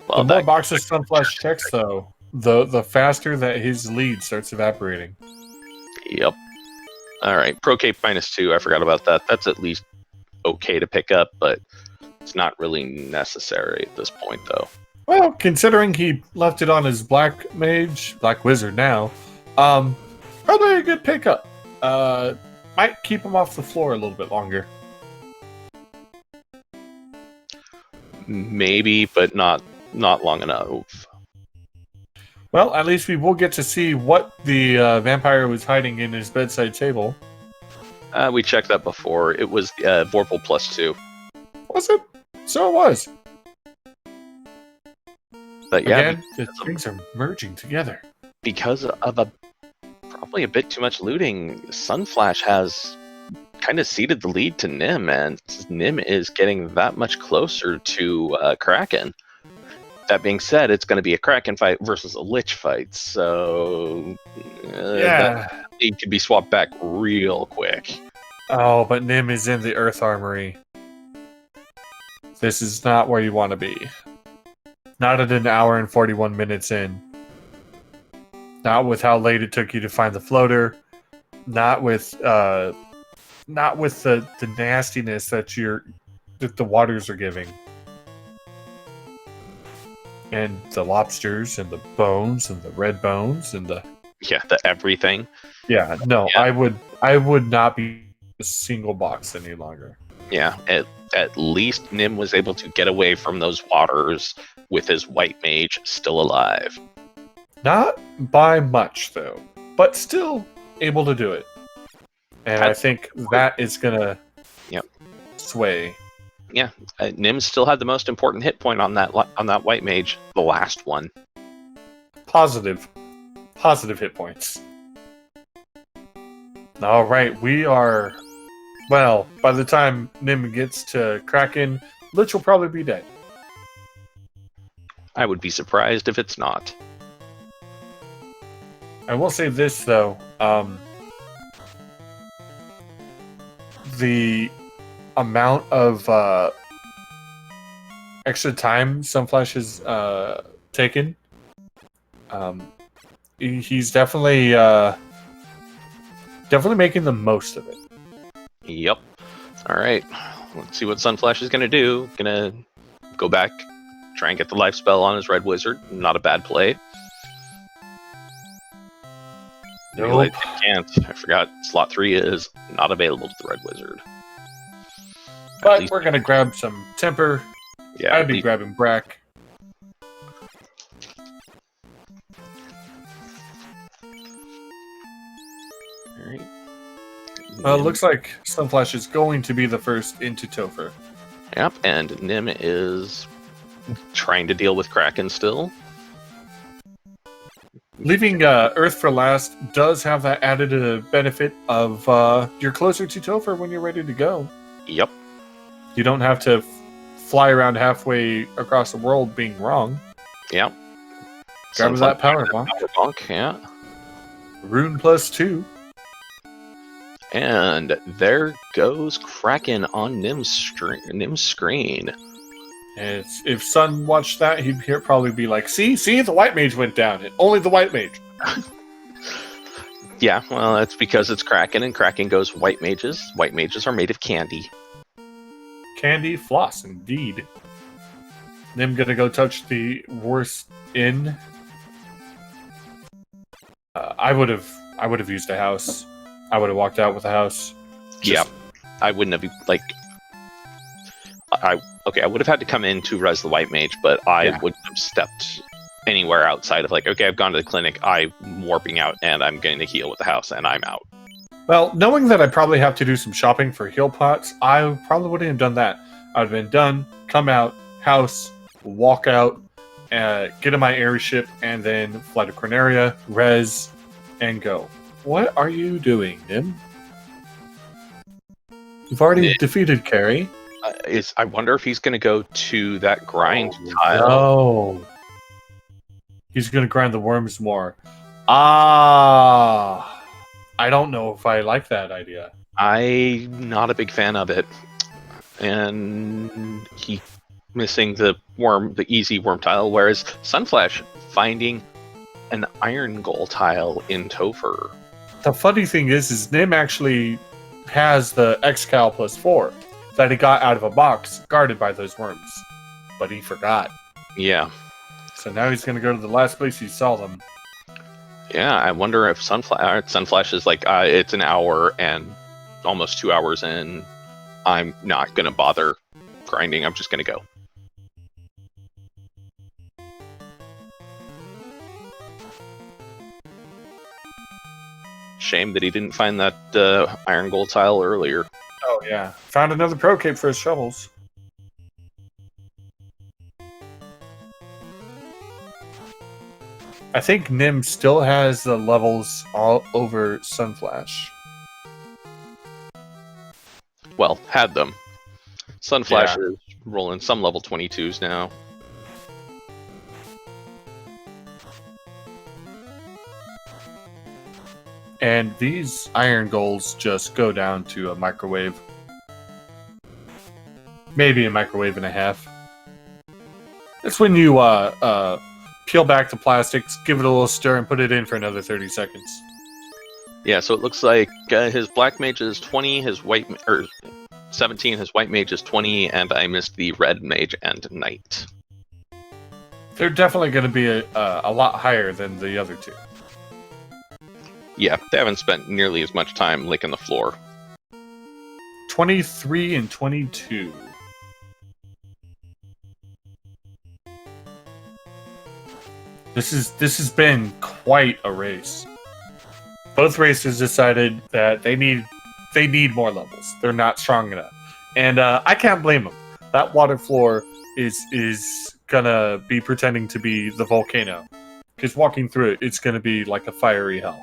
Well, the more boxes Sunflash checks, though, the faster that his lead starts evaporating. Yep. All right, Pro Cape -2. I forgot about that. That's at least okay to pick up, but it's not really necessary at this point, though. Well, considering he left it on his Black Wizard now, probably a good pickup. Might keep him off the floor a little bit longer. Maybe, but not long enough. Well, at least we will get to see what the vampire was hiding in his bedside table. We checked that before. It was Vorpal +2. Was it? So it was. But yeah, again, the things are merging together. Because of probably a bit too much looting, Sunflash has kind of ceded the lead to Nim, and Nim is getting that much closer to Kraken. That being said, it's going to be a Kraken fight versus a Lich fight, so yeah, it could be swapped back real quick. Oh, but Nim is in the Earth Armory. This is not where you want to be. Not at an hour and 41 minutes in. Not with how late it took you to find the floater. Not with the nastiness that the waters are giving. And the lobsters and the bones and the red bones and the everything. Yeah, no, yeah. I would not be a single box any longer. Yeah, at least Nim was able to get away from those waters with his white mage still alive. Not by much, though, but still able to do it. And I think that is gonna sway. Yeah, Nim still had the most important hit point on that white mage, the last one. Positive hit points. All right, we are. Well, by the time Nim gets to Kraken, Lich will probably be dead. I would be surprised if it's not. I will say this though, the amount of extra time Sunflash has taken, he's definitely making the most of it. Yep. All right. Let's see what Sunflash is gonna do. Gonna go back, try and get the life spell on his red wizard. Not a bad play. Nope. I can't. I forgot slot 3 is not available to the red wizard. But we're gonna grab some temper. Yeah, I'd be grabbing Brack. Alright. It looks like Sunflash is going to be the first into Topher. Yep, and Nim is trying to deal with Kraken still. Leaving Earth for last does have that added benefit of you're closer to Topher when you're ready to go. Yep. You don't have to fly around halfway across the world being wrong. Yep. Grab that power bonk. Power bonk, yeah. Rune +2. And there goes Kraken on Nim's screen. And if Sun watched that, he'd probably be like, see, the white mage went down. And only the white mage. Yeah, well, that's because it's Kraken, and Kraken goes white mages. White mages are made of candy. Candy floss, indeed. Nim gonna go touch the worst inn. I would have used a house. I would have walked out with a house. Yeah, I wouldn't have I would have had to come in to res the white mage, but I wouldn't have stepped anywhere outside of okay, I've gone to the clinic, I'm warping out, and I'm going to heal with the house, and I'm out. Well, knowing that I probably have to do some shopping for heal pots, I probably wouldn't have done that. I would have been done, come out, house, walk out, get in my airship, and then fly to Corneria, res, and go. What are you doing, Nim? You've already defeated Carrie. I wonder if he's going to go to that grind tile. No. He's going to grind the worms more. I don't know if I like that idea. I'm not a big fan of it. And he missing the easy worm tile, whereas Sunflash finding an iron goal tile in Topher. The funny thing is Nim actually has the X-Cal +4 that he got out of a box guarded by those worms. But he forgot. Yeah. So now he's going to go to the last place he saw them. Yeah, I wonder if Sunflash is it's an hour and almost 2 hours in. I'm not going to bother grinding. I'm just going to go. Shame that he didn't find that iron gold tile earlier. Oh, yeah. Found another pro cape for his shovels. I think Nim still has the levels all over Sunflash. Well, had them. Sunflash is rolling some level 22s now. And these iron golds just go down to a microwave. Maybe a microwave and a half. That's when you peel back the plastics, give it a little stir, and put it in for another 30 seconds. Yeah, so it looks like his black mage is 20, his white 17, his white mage is 20, and I missed the red mage and knight. They're definitely going to be a lot higher than the other two. Yeah, they haven't spent nearly as much time licking the floor. 23 and 22. This has been quite a race. Both races decided that they need more levels. They're not strong enough, and I can't blame them. That water floor is gonna be pretending to be the volcano, because walking through it, it's gonna be like a fiery hell.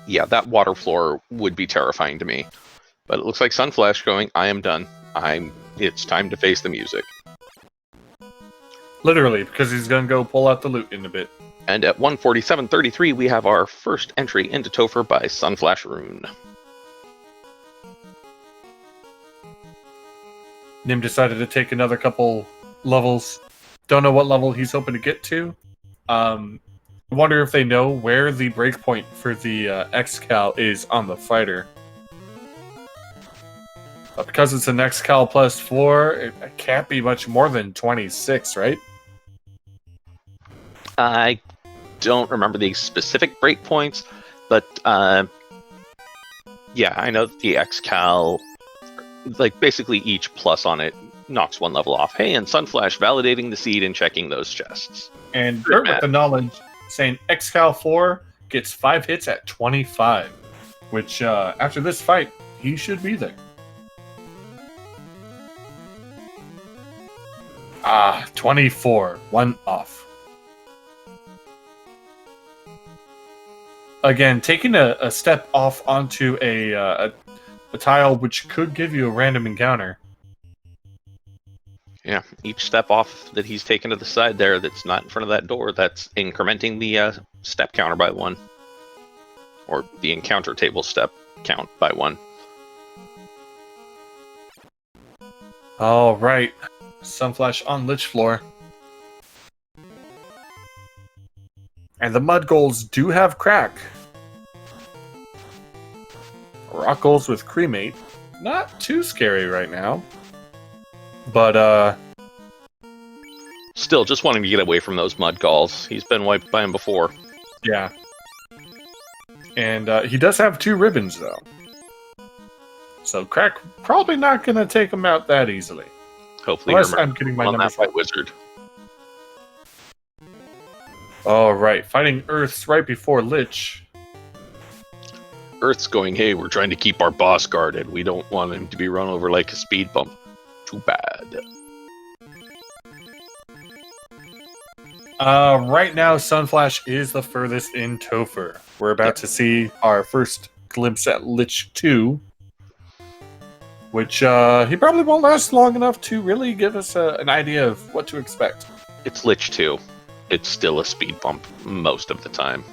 Yeah, that water floor would be terrifying to me. But it looks like Sunflash going, I am done. It's time to face the music. Literally, because he's gonna go pull out the loot in a bit. And at 147.33, we have our first entry into Topher by SunflashRune. Nim decided to take another couple levels. Don't know what level he's hoping to get to. Wonder if they know where the breakpoint for the X-Cal is on the fighter. But because it's an X-Cal plus 4, it can't be much more than 26, right? I don't remember the specific breakpoints, but yeah, I know that the X-Cal, like basically each plus on it knocks one level off. Hey, and Sunflash validating the seed and checking those chests. And Bert with the knowledge saying X-Cal 4 gets 5 hits at 25, which after this fight, he should be there. 24, 1 off. Again, taking a step off onto a tile which could give you a random encounter. Yeah, each step off that he's taken to the side there that's not in front of that door, that's incrementing the step counter by 1. Or the encounter table step count by 1. All right. Sunflash on Lich Floor. And the Mud Goals do have crack. Rock Goals with Cremate. Not too scary right now. But, still, just wanting to get away from those mud galls. He's been wiped by him before. Yeah. And he does have 2 ribbons, though. So Crack probably not going to take him out that easily. Hopefully, unless I'm getting my numbers right. Wizard. All right, fighting Earths right before Lich. Earth's going, hey, we're trying to keep our boss guarded. We don't want him to be run over like a speed bump. Too bad. Right now, Sunflash is the furthest in Topher. We're about to see our first glimpse at Lich 2. Which, he probably won't last long enough to really give us an idea of what to expect. It's Lich 2. It's still a speed bump most of the time.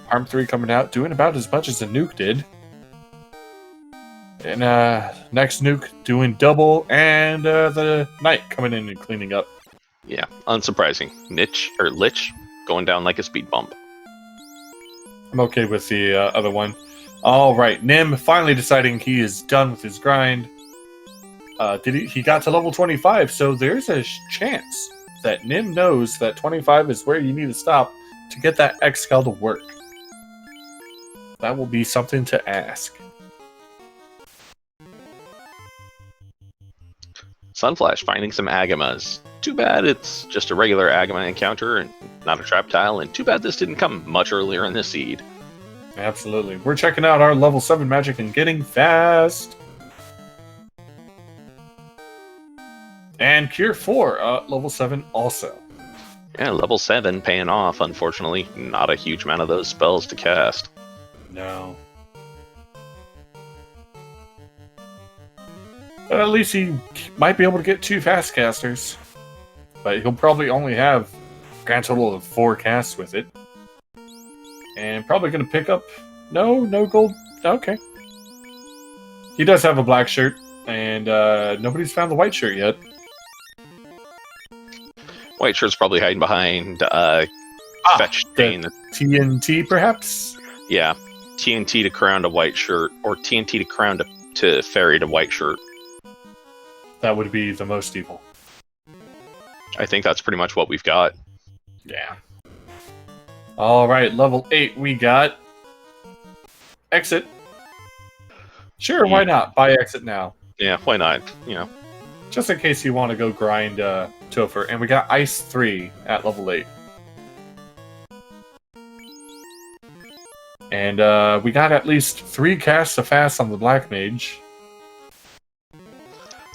Arm 3 coming out, doing about as much as a nuke did. And, next nuke doing double, and the Knight coming in and cleaning up. Yeah, unsurprising. Lich going down like a speed bump. I'm okay with the other one. All right, Nim finally deciding he is done with his grind. He got to level 25, so there's a chance that Nim knows that 25 is where you need to stop to get that X-Cal to work. That will be something to ask. Sunflash finding some Agamas. Too bad it's just a regular Agama encounter and not a trap tile, and too bad this didn't come much earlier in the seed. Absolutely. We're checking out our level 7 magic and getting fast. And Cure 4, level 7 also. Yeah, level 7 paying off, unfortunately. Not a huge amount of those spells to cast. No. But at least he might be able to get 2 fast casters. But he'll probably only have a grand total of 4 casts with it. And probably going to pick up... No gold. Okay. He does have a black shirt. And nobody's found the white shirt yet. White shirt's probably hiding behind Fetch Stain. TNT, perhaps? Yeah. TNT to crown to white shirt, or TNT to crown to fairy to white shirt. That would be the most evil. I think that's pretty much what we've got. Yeah. Alright, level 8 we got... Exit. Sure, why not? Buy Exit now. Yeah, why not? You know. Just in case you want to go grind Topher. And we got Ice 3 at level 8. And we got at least 3 casts of fast on the Black Mage.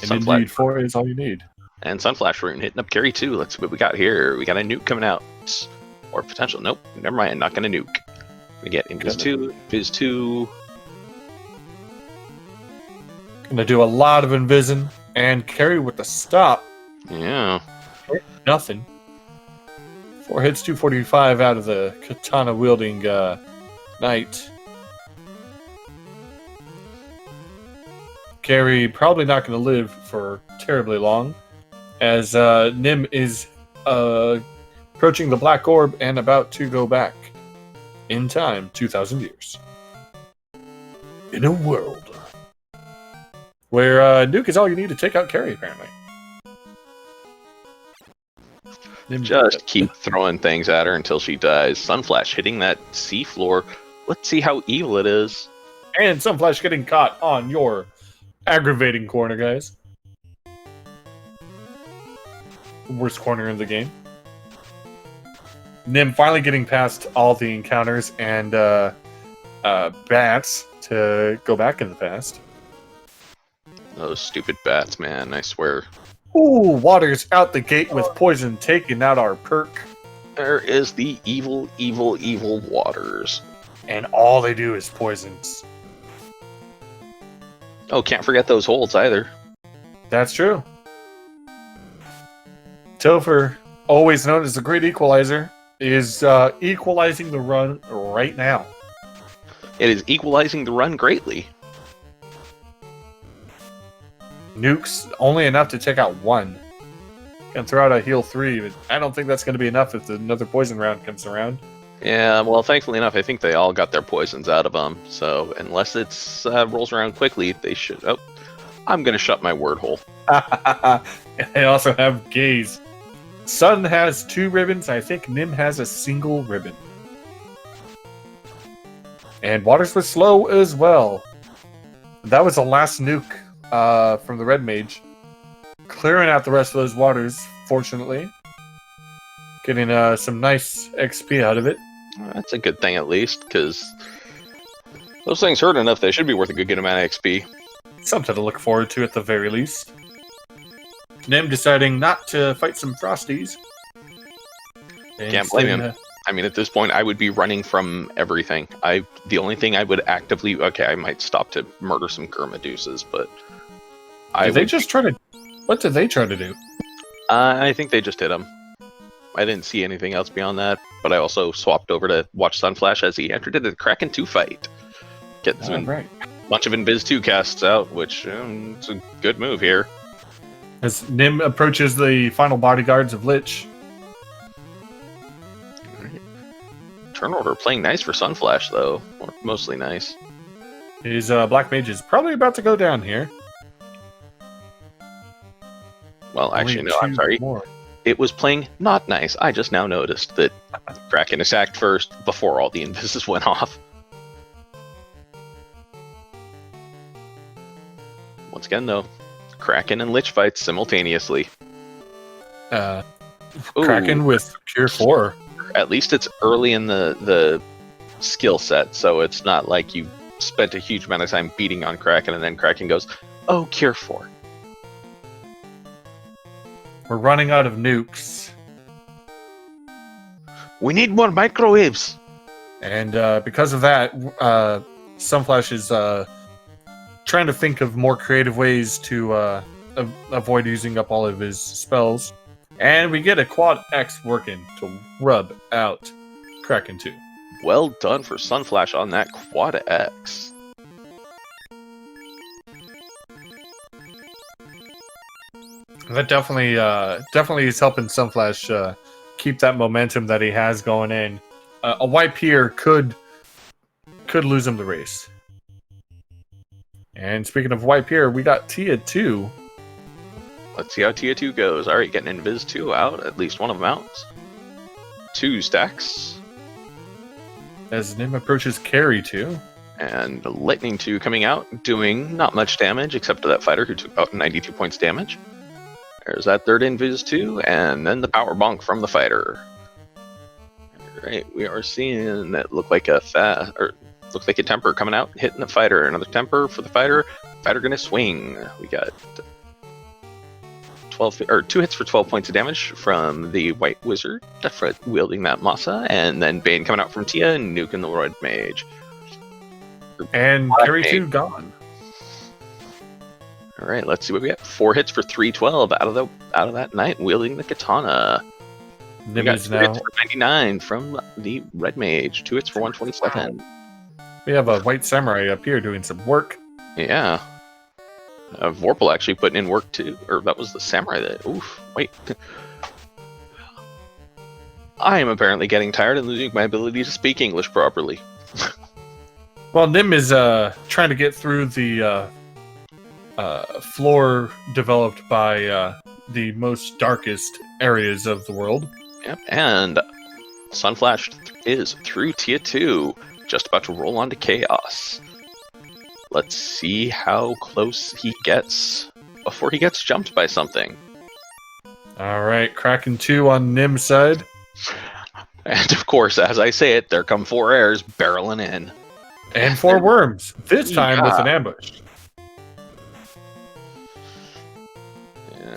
And indeed, 4 is all you need. And SunflashRune hitting up carry 2. Let's see what we got here. We got a nuke coming out. Or potential. Nope, never mind. Not going to nuke. We get Invis 2. Invis 2. Gonna do a lot of invising. And Carry with the stop. Yeah. Nothing. 4 hits, 245 out of the katana-wielding knight. Carry probably not going to live for terribly long, as Nim is approaching the black orb and about to go back in time 2,000 years. In a world where nuke is all you need to take out Carry, apparently. Just keep throwing things at her until she dies. Sunflash hitting that seafloor. Let's see how evil it is. And Sunflash getting caught on your aggravating corner, guys. Worst corner in the game. Nim finally getting past all the encounters and bats to go back in the past. Those stupid bats, man, I swear. Ooh, Water's out the gate with poison, taking out our perk. There is the evil, evil, evil Waters. And all they do is poisons. Oh, can't forget those holds either. That's true. Toph, always known as the Great Equalizer, is equalizing the run right now. It is equalizing the run greatly. Nukes only enough to take out one. Can throw out a heal 3, but I don't think that's going to be enough if another poison round comes around. Yeah, well, thankfully enough, I think they all got their poisons out of them. So unless it's rolls around quickly, they should. Oh, I'm going to shut my word hole. And they also have Gaze. Sun has 2 ribbons. I think Nim has a single ribbon. And Waters was slow as well. That was the last nuke from the Red Mage. Clearing out the rest of those Waters, fortunately. Getting some nice XP out of it. That's a good thing at least, because those things hurt enough they should be worth a good amount of XP. Something to look forward to at the very least. Nim deciding not to fight some Frosties. Can't blame him. I mean, at this point, I would be running from everything. The only thing I would actively... Okay, I might stop to murder some Gurmadeuces, but... What did they try to do? I think they just hit him. I didn't see anything else beyond that, but I also swapped over to watch Sunflash as he entered into the Kraken 2 fight. Getting a bunch of Invis 2 casts out, which it's a good move here. As Nim approaches the final bodyguards of Lich. Turn order playing nice for Sunflash, though. Or mostly nice. His Black Mage is probably about to go down here. Well, actually, no, I'm sorry. It was playing not nice. I just now noticed that Kraken attacked first before all the invises went off. Once again, though, Kraken and Lich fights simultaneously. Kraken with Cure 4. At least it's early in the skill set, so it's not like you spent a huge amount of time beating on Kraken and then Kraken goes, oh, Cure 4. We're running out of nukes. We need more microwaves! And because of that, Sunflash is trying to think of more creative ways to avoid using up all of his spells. And we get a Quad X working to rub out Kraken 2. Well done for Sunflash on that Quad X. That definitely is helping Sunflash keep that momentum that he has going in. A wipe here could lose him the race. And speaking of wipe here, we got Tia 2. Let's see how Tia 2 goes. Alright, getting Invis 2 out. At least one of them out. 2 stacks. As Nim approaches Carry 2. And Lightning 2 coming out, doing not much damage, except to that fighter who took about 92 points damage. There's that third Invis 2, and then the Power Bonk from the fighter. Alright, we are seeing that look like a temper coming out, hitting the fighter. Another temper for the fighter. Fighter gonna swing. We got 2 hits for 12 points of damage from the White Wizard, wielding that Masa, and then Bane coming out from Tia and nuking the Red Mage. And Carry 2 gone. All right, let's see what we got. 4 hits for 312 out of that knight wielding the katana. We got 2 hits for 99 from the red mage. 2 hits for 127. We have a white samurai up here doing some work. Yeah. Vorpal actually putting in work too. Or that was the samurai that... Oof, wait. I am apparently getting tired and losing my ability to speak English properly. Well, Nim is trying to get through the floor developed by the most darkest areas of the world. Yep, and Sunflash is through Tier 2, just about to roll on to Chaos. Let's see how close he gets before he gets jumped by something. Alright, Kraken 2 on Nim's side. And of course, as I say it, there come 4 airs barreling in. And 4 worms, this time with an ambush.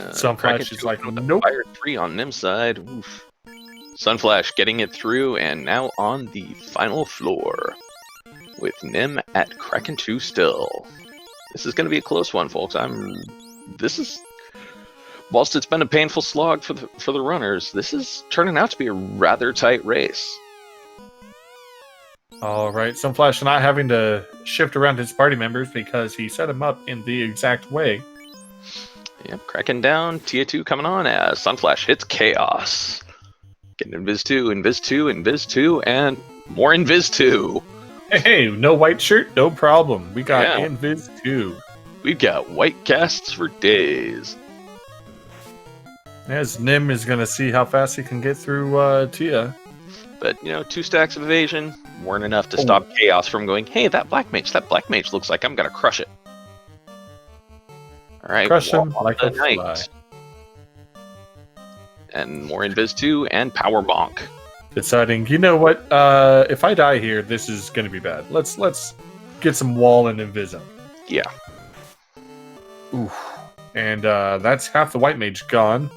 Sunflash is like, nope. Fire 3 on Nim's side. Oof. Sunflash getting it through, and now on the final floor. With Nim at Kraken 2 still. This is going to be a close one, folks. Whilst it's been a painful slog for the runners, this is turning out to be a rather tight race. Alright, Sunflash not having to shift around his party members because he set them up in the exact way. Yep, Kraken down, Tier 2 coming on as Sunflash hits Chaos. Getting Invis 2, Invis 2, Invis 2, and more Invis 2. Hey, no white shirt? No problem. We got Invis 2. We've got white casts for days. As Nim is going to see how fast he can get through Tia. But, 2 stacks of evasion weren't enough to stop Chaos from going, hey, that black mage looks like I'm going to crush it. Alright, crush him like a fly. And more Invis 2 and Power Bonk. Deciding, you know what, if I die here, this is going to be bad. Let's get some wall and Invis him. Yeah. Oof. And that's half the white mage gone.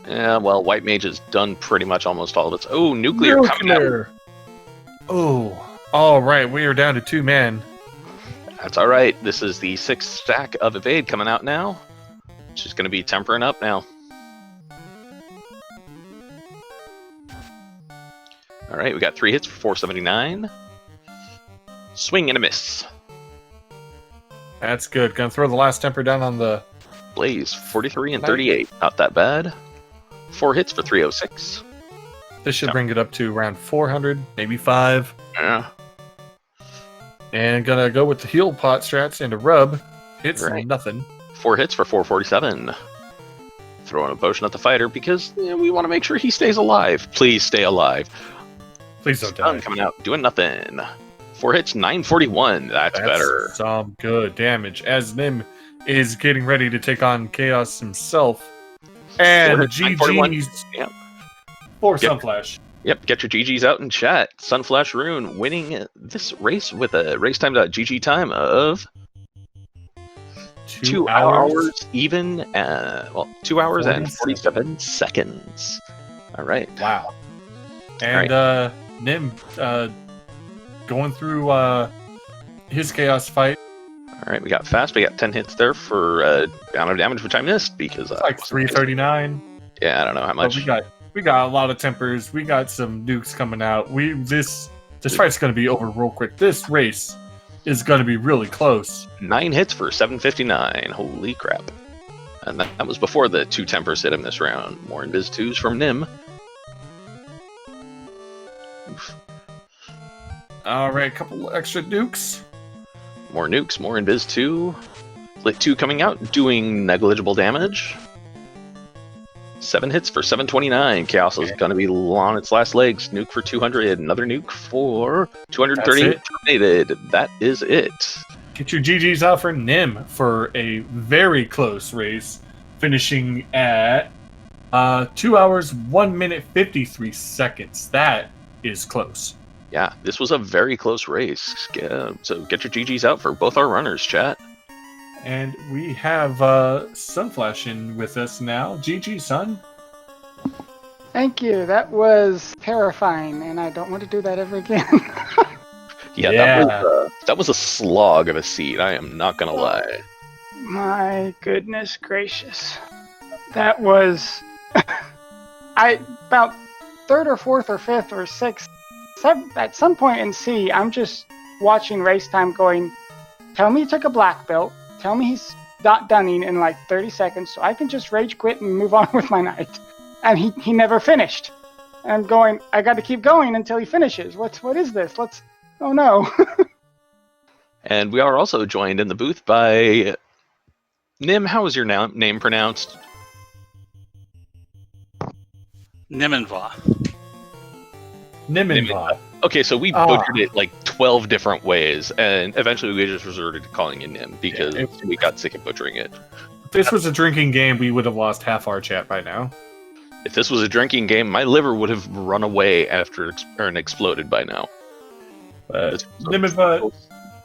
Yeah, well, white mage has done pretty much almost all of its... Oh, nuclear coming out. Oh, all right, we are down to 2 men. That's all right. This is the 6th stack of evade coming out now. Which is going to be tempering up now. All right, we got 3 hits for 479. Swing and a miss. That's good. Gonna throw the last temper down on the... Blaze, 43 and 38. Not that bad. 4 hits for 306. This should bring it up to around 400, maybe 5. Yeah. And gonna go with the heal pot strats and a rub. Hits nothing. 4 hits for 447. Throwing a potion at the fighter because we want to make sure he stays alive. Please stay alive. Please don't die. Coming out, doing nothing. 4 hits, 941. That's better. Some good damage. As Nim is getting ready to take on Chaos himself. And GG's for Sunflash. Yep, get your GG's out in chat. SunflashRune winning this race with a racetime.gg time of 2 hours even. 2 hours and 47 seconds. All right. Wow. And Nim going through his Chaos fight. All right, we got fast. We got 10 hits there for amount of damage, which I missed because it's like 339. Yeah, I don't know how much. We got a lot of tempers. We got some nukes coming out. This fight's going to be over real quick. This race is going to be really close. 9 hits for 759. Holy crap! And that was before the 2 tempers hit him this round. More Invis 2s from Nim. Oof. All right, couple extra nukes. More nukes, more Invis 2. Lit 2 coming out, doing negligible damage. 7 hits for 729. Chaos is going to be on its last legs. Nuke for 200. Another nuke for 230. Terminated. That is it. Get your GG's out for Nim for a very close race, finishing at 2 hours, 1 minute, 53 seconds. That is close. Yeah, this was a very close race. So get your GG's out for both our runners, chat. And we have Sunflash in with us now. GG, Sun. Thank you. That was terrifying, and I don't want to do that ever again. Yeah. That was a slog of a seat. I am not gonna lie. My goodness gracious. That was about third or fourth or fifth or sixth, at some point in C, I'm just watching race time going, tell me he took a black belt, tell me he's not dunning in like 30 seconds so I can just rage quit and move on with my night. And he never finished. And I'm going, I got to keep going until he finishes. What is this? Oh no. And we are also joined in the booth by Nim. How is your name pronounced? Nimanva. Nimanva. Okay, so we butchered it like 12 different ways, and eventually we just resorted to calling you Nim because we got sick of butchering it. If this was a drinking game, we would have lost half our chat by now. If this was a drinking game, my liver would have run away after and exploded by now. Nimanva,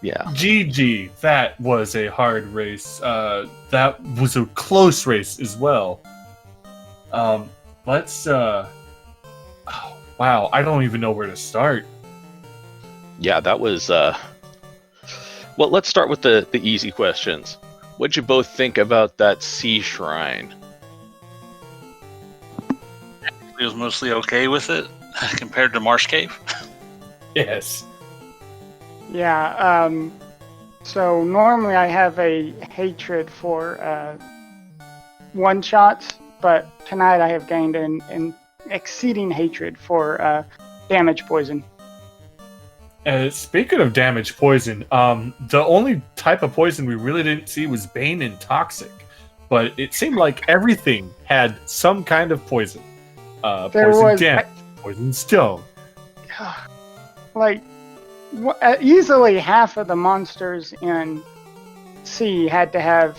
yeah. GG, that was a hard race. That was a close race as well. Wow, I don't even know where to start. Yeah, that was... Well, let's start with the easy questions. What'd you both think about that sea shrine? He was mostly okay with it compared to Marsh Cave. Yes. Yeah, so normally I have a hatred for one-shots, but tonight I have gained an exceeding hatred for damage poison. Speaking of damage poison, the only type of poison we really didn't see was Bane and Toxic, but it seemed like everything had some kind of poison. Poison damage, poison stone. Like, easily half of the monsters in C had to have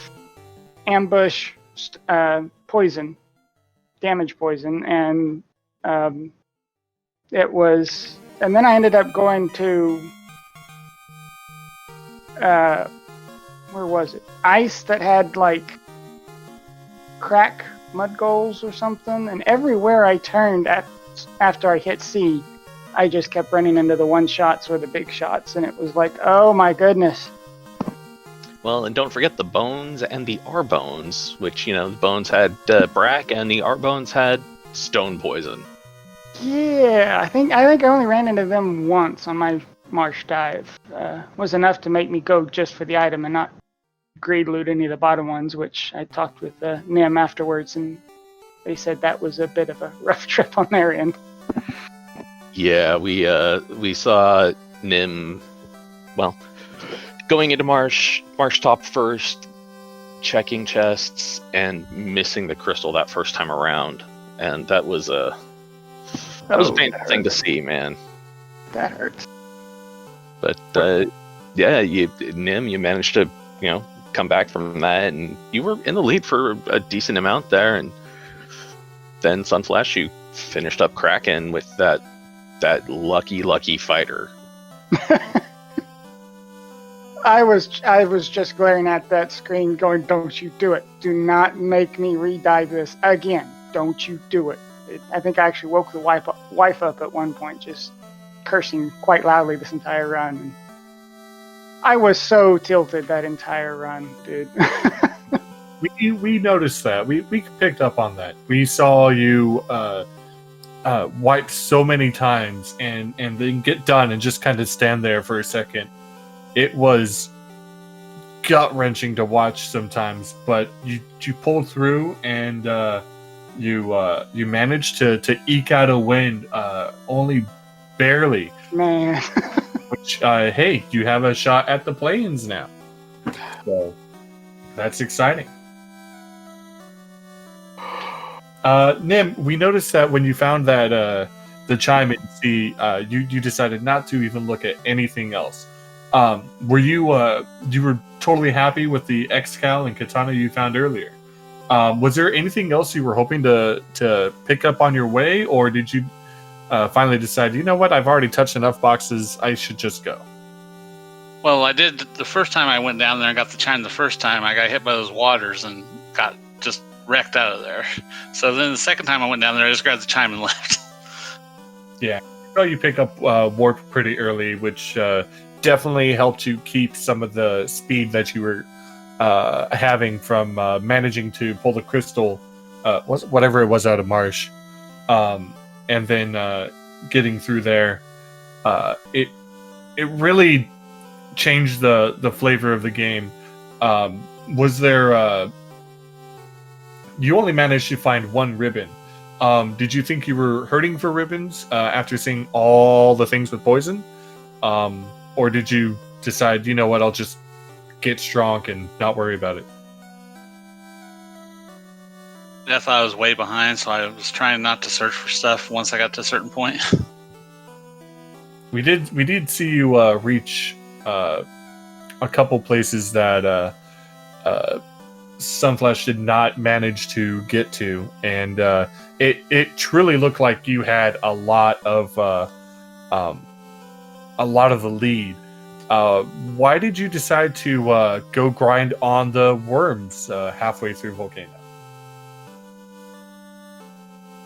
ambush poison, damage poison, and it was... And then I ended up going to... where was it? Ice that had, like, crack mud goals or something, and everywhere I turned after I hit C, I just kept running into the one-shots or the big shots, and it was like, oh my goodness. Well, and don't forget the bones and the R-bones, which, the bones had brack and the R-bones had stone poison. Yeah, I think I only ran into them once on my Marsh dive. Was enough to make me go just for the item and not grade loot any of the bottom ones, which I talked with Nim afterwards, and they said that was a bit of a rough trip on their end. Yeah, we saw Nim, well, going into Marsh top first, checking chests, and missing the crystal that first time around, and that was a painful thing to see, man. That hurts. But yeah, Nim, you managed to come back from that, and you were in the lead for a decent amount there, and then Sunflash, you finished up Kraken with that lucky fighter. I was just glaring at that screen going, don't you do it. Do not make me re-dive this again. Don't you do it. I think I actually woke the wife up at one point, just cursing quite loudly this entire run. And I was so tilted that entire run, dude. we noticed that. We picked up on that. We saw you wipe so many times and then get done and just kind of stand there for a second. It was gut-wrenching to watch sometimes, but you pulled through and you managed to eke out a win, only barely. Man. Which, hey, you have a shot at the play-ins now. So, that's exciting. Nim, we noticed that when you found that the chime in C, you decided not to even look at anything else. Were you were totally happy with the X-Cal and Katana you found earlier? Was there anything else you were hoping to pick up on your way, or did you finally decide, you know what, I've already touched enough boxes, I should just go? Well, I did the first time I went down there and got the chime the first time. I got hit by those waters and got just wrecked out of there. So then the second time I went down there, I just grabbed the chime and left. Yeah. So you pick up warp pretty early, which definitely helped you keep some of the speed that you were having from managing to pull the crystal, whatever it was out of Marsh, and then getting through there. It really changed the flavor of the game. Was there? You only managed to find one ribbon. Did you think you were hurting for ribbons after seeing all the things with poison? Or did you decide, you know what, I'll just get strong and not worry about it? I thought I was way behind, so I was trying not to search for stuff once I got to a certain point. We did see you reach a couple places that Sunflash did not manage to get to, and it truly looked like you had a lot of the lead. Why did you decide to go grind on the worms halfway through Volcano?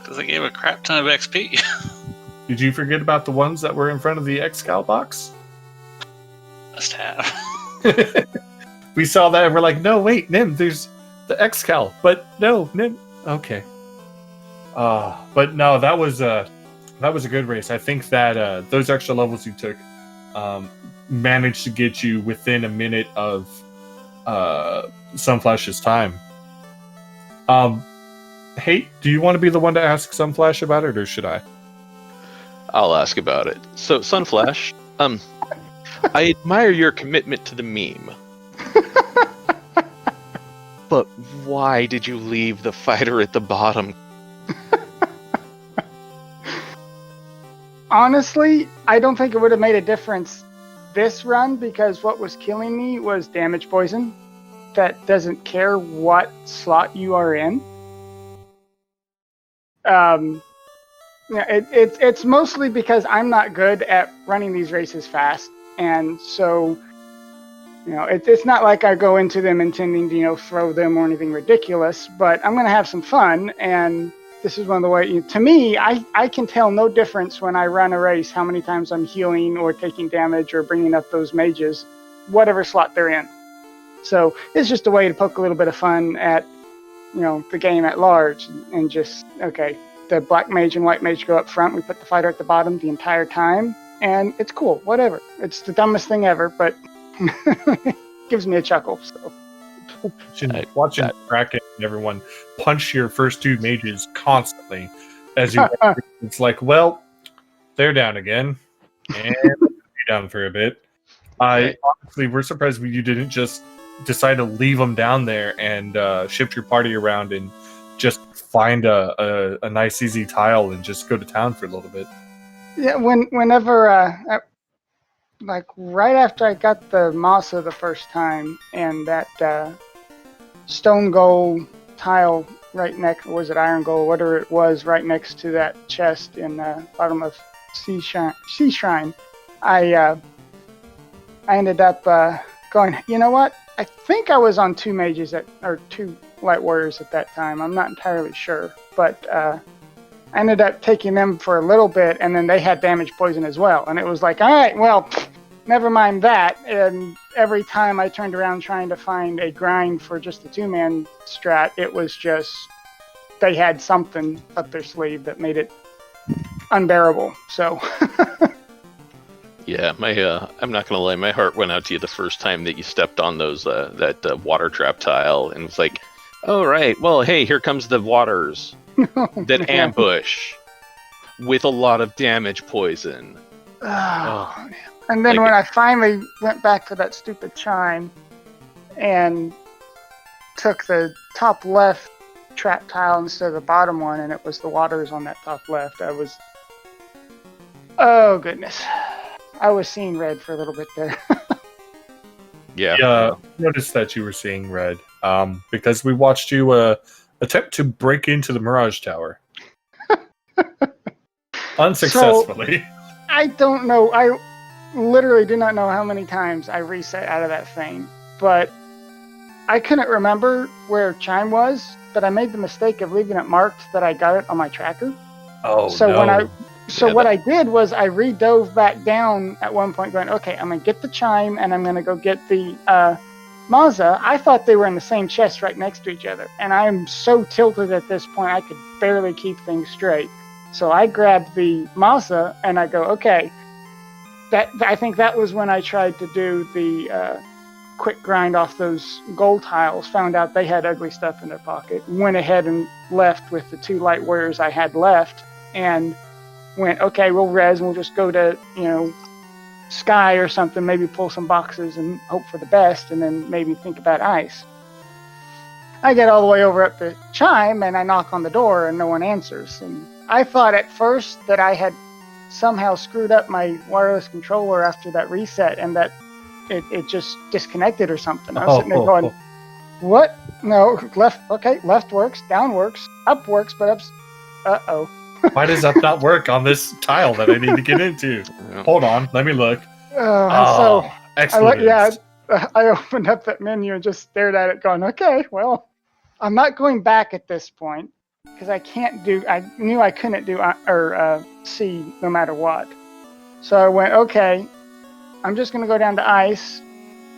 Because I gave a crap ton of XP. Did you forget about the ones that were in front of the Excal box? Must have. We saw that and we're like, no, wait, Nim, there's the Excal. But no, Nim. Okay. But no, that was a good race. I think that those extra levels you took managed to get you within a minute of Sunflash's time. Hey, do you want to be the one to ask Sunflash about it, or should I? I'll ask about it. So, Sunflash, I admire your commitment to the meme. But why did you leave the fighter at the bottom? Honestly, I don't think it would have made a difference this run, because what was killing me was damage poison that doesn't care what slot you are in. It's mostly because I'm not good at running these races fast, and so it's not like I go into them intending to throw them or anything ridiculous, but I'm going to have some fun, and this is one of the ways. To me, I can tell no difference when I run a race how many times I'm healing or taking damage or bringing up those mages, whatever slot they're in. So it's just a way to poke a little bit of fun at the game at large, and just, okay, the black mage and white mage go up front, we put the fighter at the bottom the entire time, and it's cool, whatever. It's the dumbest thing ever, but gives me a chuckle. So watching Kraken and everyone punch your first two mages constantly as you it's like, well, they're down again, and you're down for a bit. I honestly, we're surprised you didn't just decide to leave them down there and shift your party around and just find a nice easy tile and just go to town for a little bit. Yeah, whenever like right after I got the Masa the first time, and that stone goal tile right next, or was it iron goal, whatever it was, right next to that chest in the bottom of Sea Shrine, I ended up going, you know what? I think I was on two mages or two light warriors at that time. I'm not entirely sure, but I ended up taking them for a little bit, and then they had damage poison as well. And it was like, all right, well, never mind that. And every time I turned around trying to find a grind for just the two-man strat, it was just they had something up their sleeve that made it unbearable. So. Yeah, I'm not gonna lie, my heart went out to you the first time that you stepped on those that water trap tile, and it was like, oh right, well hey, here comes the waters that ambush with a lot of damage poison. Oh man. And then when I finally went back to that stupid chime and took the top left trap tile instead of the bottom one, and it was the waters on that top left, I was, oh goodness, I was seeing red for a little bit there. Yeah, noticed that you were seeing red because we watched you attempt to break into the Mirage Tower. Unsuccessfully. So, I don't know. I literally do not know how many times I reset out of that thing, but I couldn't remember where chime was, but I made the mistake of leaving it marked that I got it on my tracker. Oh, so no. What I did was I redove back down at one point going, okay, I'm going to get the chime and I'm going to go get the Mazza, I thought they were in the same chest right next to each other. And I'm so tilted at this point, I could barely keep things straight. So I grabbed the Mazza and I go, okay. I think that was when I tried to do the quick grind off those gold tiles, found out they had ugly stuff in their pocket, went ahead and left with the 2 light warriors I had left, and went, okay, we'll res and we'll just go to, Sky or something, maybe pull some boxes and hope for the best, and then maybe think about ice. I get all the way over up to Chime, and I knock on the door, and no one answers. And I thought at first that I had somehow screwed up my wireless controller after that reset, and that it just disconnected or something. I was sitting there going, what? No, left, okay, left works, down works, up works, but up's, uh-oh. Why does that not work on this tile that I need to get into? Hold on, let me look. So excellent. I opened up that menu and just stared at it going, okay, well, I'm not going back at this point because I knew I couldn't do C no matter what. So I went, okay, I'm just going to go down to ice,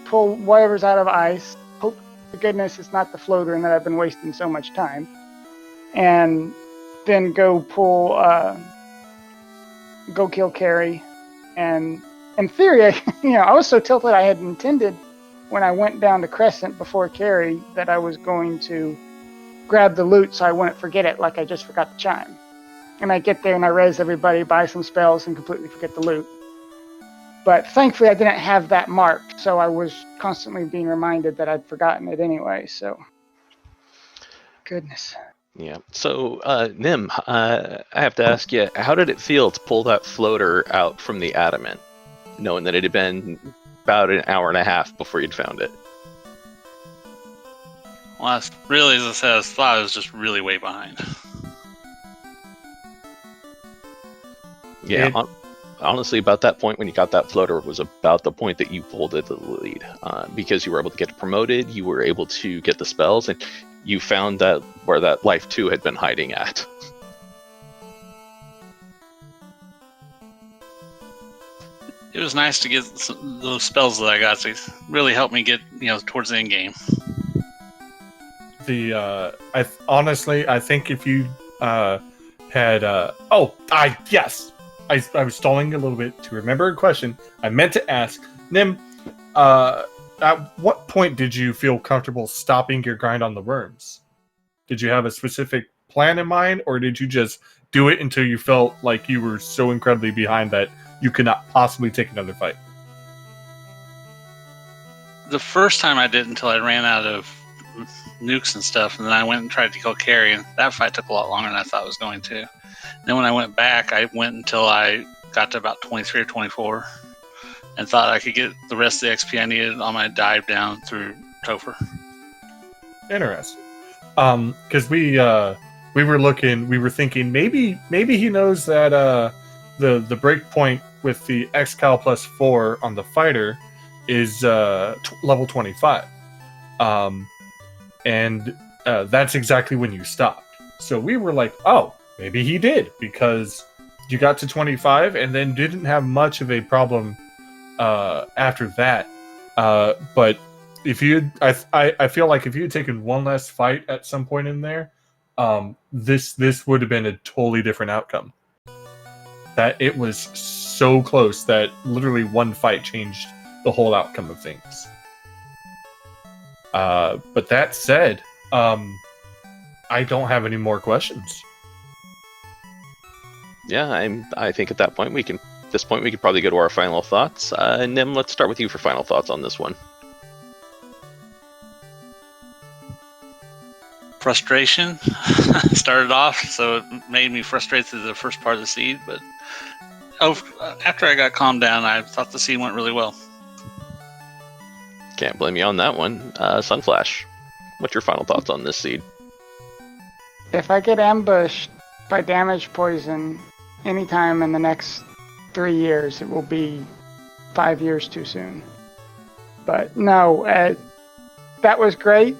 pull whatever's out of ice, hope to goodness it's not the floater and that I've been wasting so much time, and then go pull, go kill Carrie. And in theory, I was so tilted I had intended when I went down to Crescent before Carrie that I was going to grab the loot so I wouldn't forget it like I just forgot the Chime. And I get there and I res everybody, buy some spells, and completely forget the loot. But thankfully I didn't have that marked, so I was constantly being reminded that I'd forgotten it anyway, so goodness. Yeah. So, Nim, I have to ask you, how did it feel to pull that floater out from the adamant, knowing that it had been about an hour and a half before you'd found it? Well, as I said, I thought I was just really way behind. Yeah. Honestly, about that point when you got that floater was about the point that you pulled it to the lead, because you were able to get promoted, you were able to get the spells, and you found that where that Life 2 had been hiding at. It was nice to get those spells that I got to really help me get towards the end game. I think if you had yes, I was stalling a little bit to remember a question I meant to ask. Nim, at what point did you feel comfortable stopping your grind on the worms? Did you have a specific plan in mind, or did you just do it until you felt like you were so incredibly behind that you could not possibly take another fight? The first time I did until I ran out of nukes and stuff, and then I went and tried to kill Carrie, and that fight took a lot longer than I thought it was going to. Then when I went back, I went until I got to about 23 or 24 and thought I could get the rest of the XP I needed on my dive down through Topher. Interesting. Because we were thinking maybe he knows that the break point with the X-Cal plus 4 on the fighter is level 25. And that's exactly when you stopped. So we were like, oh, maybe he did, because you got to 25 and then didn't have much of a problem after that. But if you, I feel like if you had taken one less fight at some point in there, this would have been a totally different outcome. That it was so close that literally one fight changed the whole outcome of things. But that said, I don't have any more questions. Yeah, I think at that point we could probably go to our final thoughts. Nim, let's start with you for final thoughts on this one. Frustration started off, so it made me frustrated through the first part of the seed, but after I got calmed down, I thought the seed went really well. Can't blame you on that one. Sunflash, what's your final thoughts on this seed? If I get ambushed by damage poison anytime in the next 3 years, it will be 5 years too soon. But no, that was great.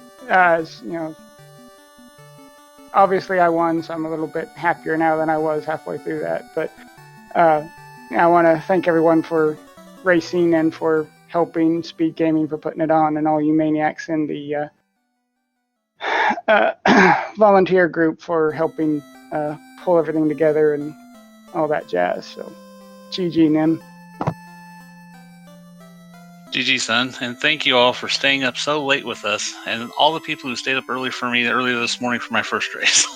Obviously I won, so I'm a little bit happier now than I was halfway through that. But I want to thank everyone for racing and for helping SpeedGaming for putting it on, and all you maniacs in the volunteer group for helping pull everything together and all that jazz. So, GG, Nim. GG, son, and thank you all for staying up so late with us, and all the people who stayed up early for me earlier this morning for my first race.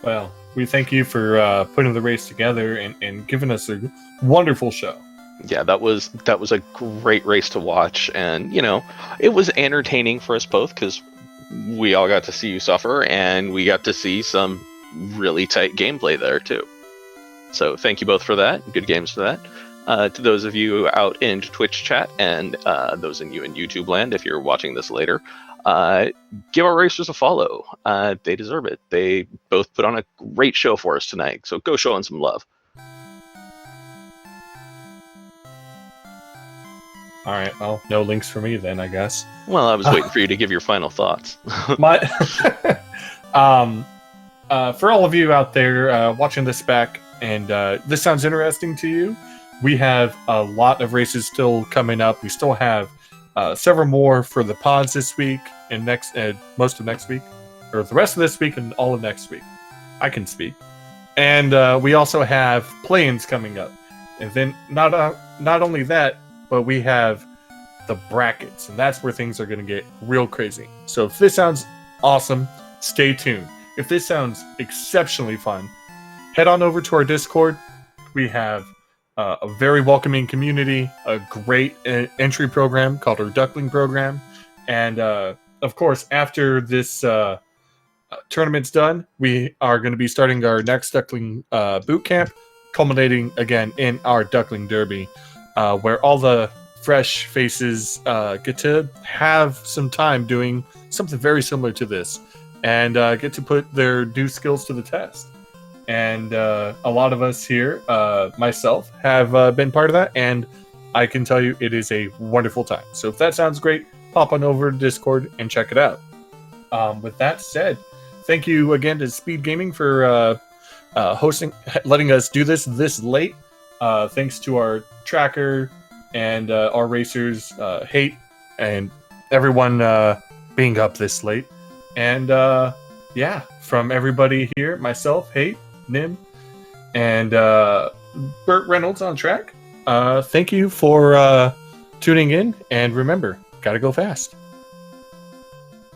Well, we thank you for putting the race together and giving us a wonderful show. Yeah, that was a great race to watch, and it was entertaining for us both because we all got to see you suffer, and we got to see some really tight gameplay there too. So thank you both for that. Good games for that. To those of you out in Twitch chat and those in YouTube land, if you're watching this later, give our racers a follow. They deserve it. They both put on a great show for us tonight. So go show them some love. All right. Well, no links for me then, I guess. Well, I was waiting for you to give your final thoughts. For all of you out there watching this back, and this sounds interesting to you, we have a lot of races still coming up. We still have several more for the pods this week and most of next week, or the rest of this week and all of next week. I can speak. And we also have play-ins coming up. And then not only that, but we have the brackets, and that's where things are going to get real crazy. So if this sounds awesome, stay tuned. If this sounds exceptionally fun, head on over to our Discord. We have a very welcoming community, a great entry program called our Duckling program, and of course, after this tournament's done, we are going to be starting our next Duckling boot camp, culminating again in our Duckling Derby, where all the fresh faces get to have some time doing something very similar to this, and get to put their new skills to the test. And a lot of us here, myself, have been part of that, and I can tell you it is a wonderful time. So if that sounds great, pop on over to Discord and check it out. With that said, thank you again to SpeedGaming for hosting, letting us do this late. Thanks to our tracker and our racers, Hate, and everyone being up this late. And yeah, from everybody here, myself, Hate, Nim, and Burt Reynolds on track, thank you for tuning in, and remember, gotta go fast.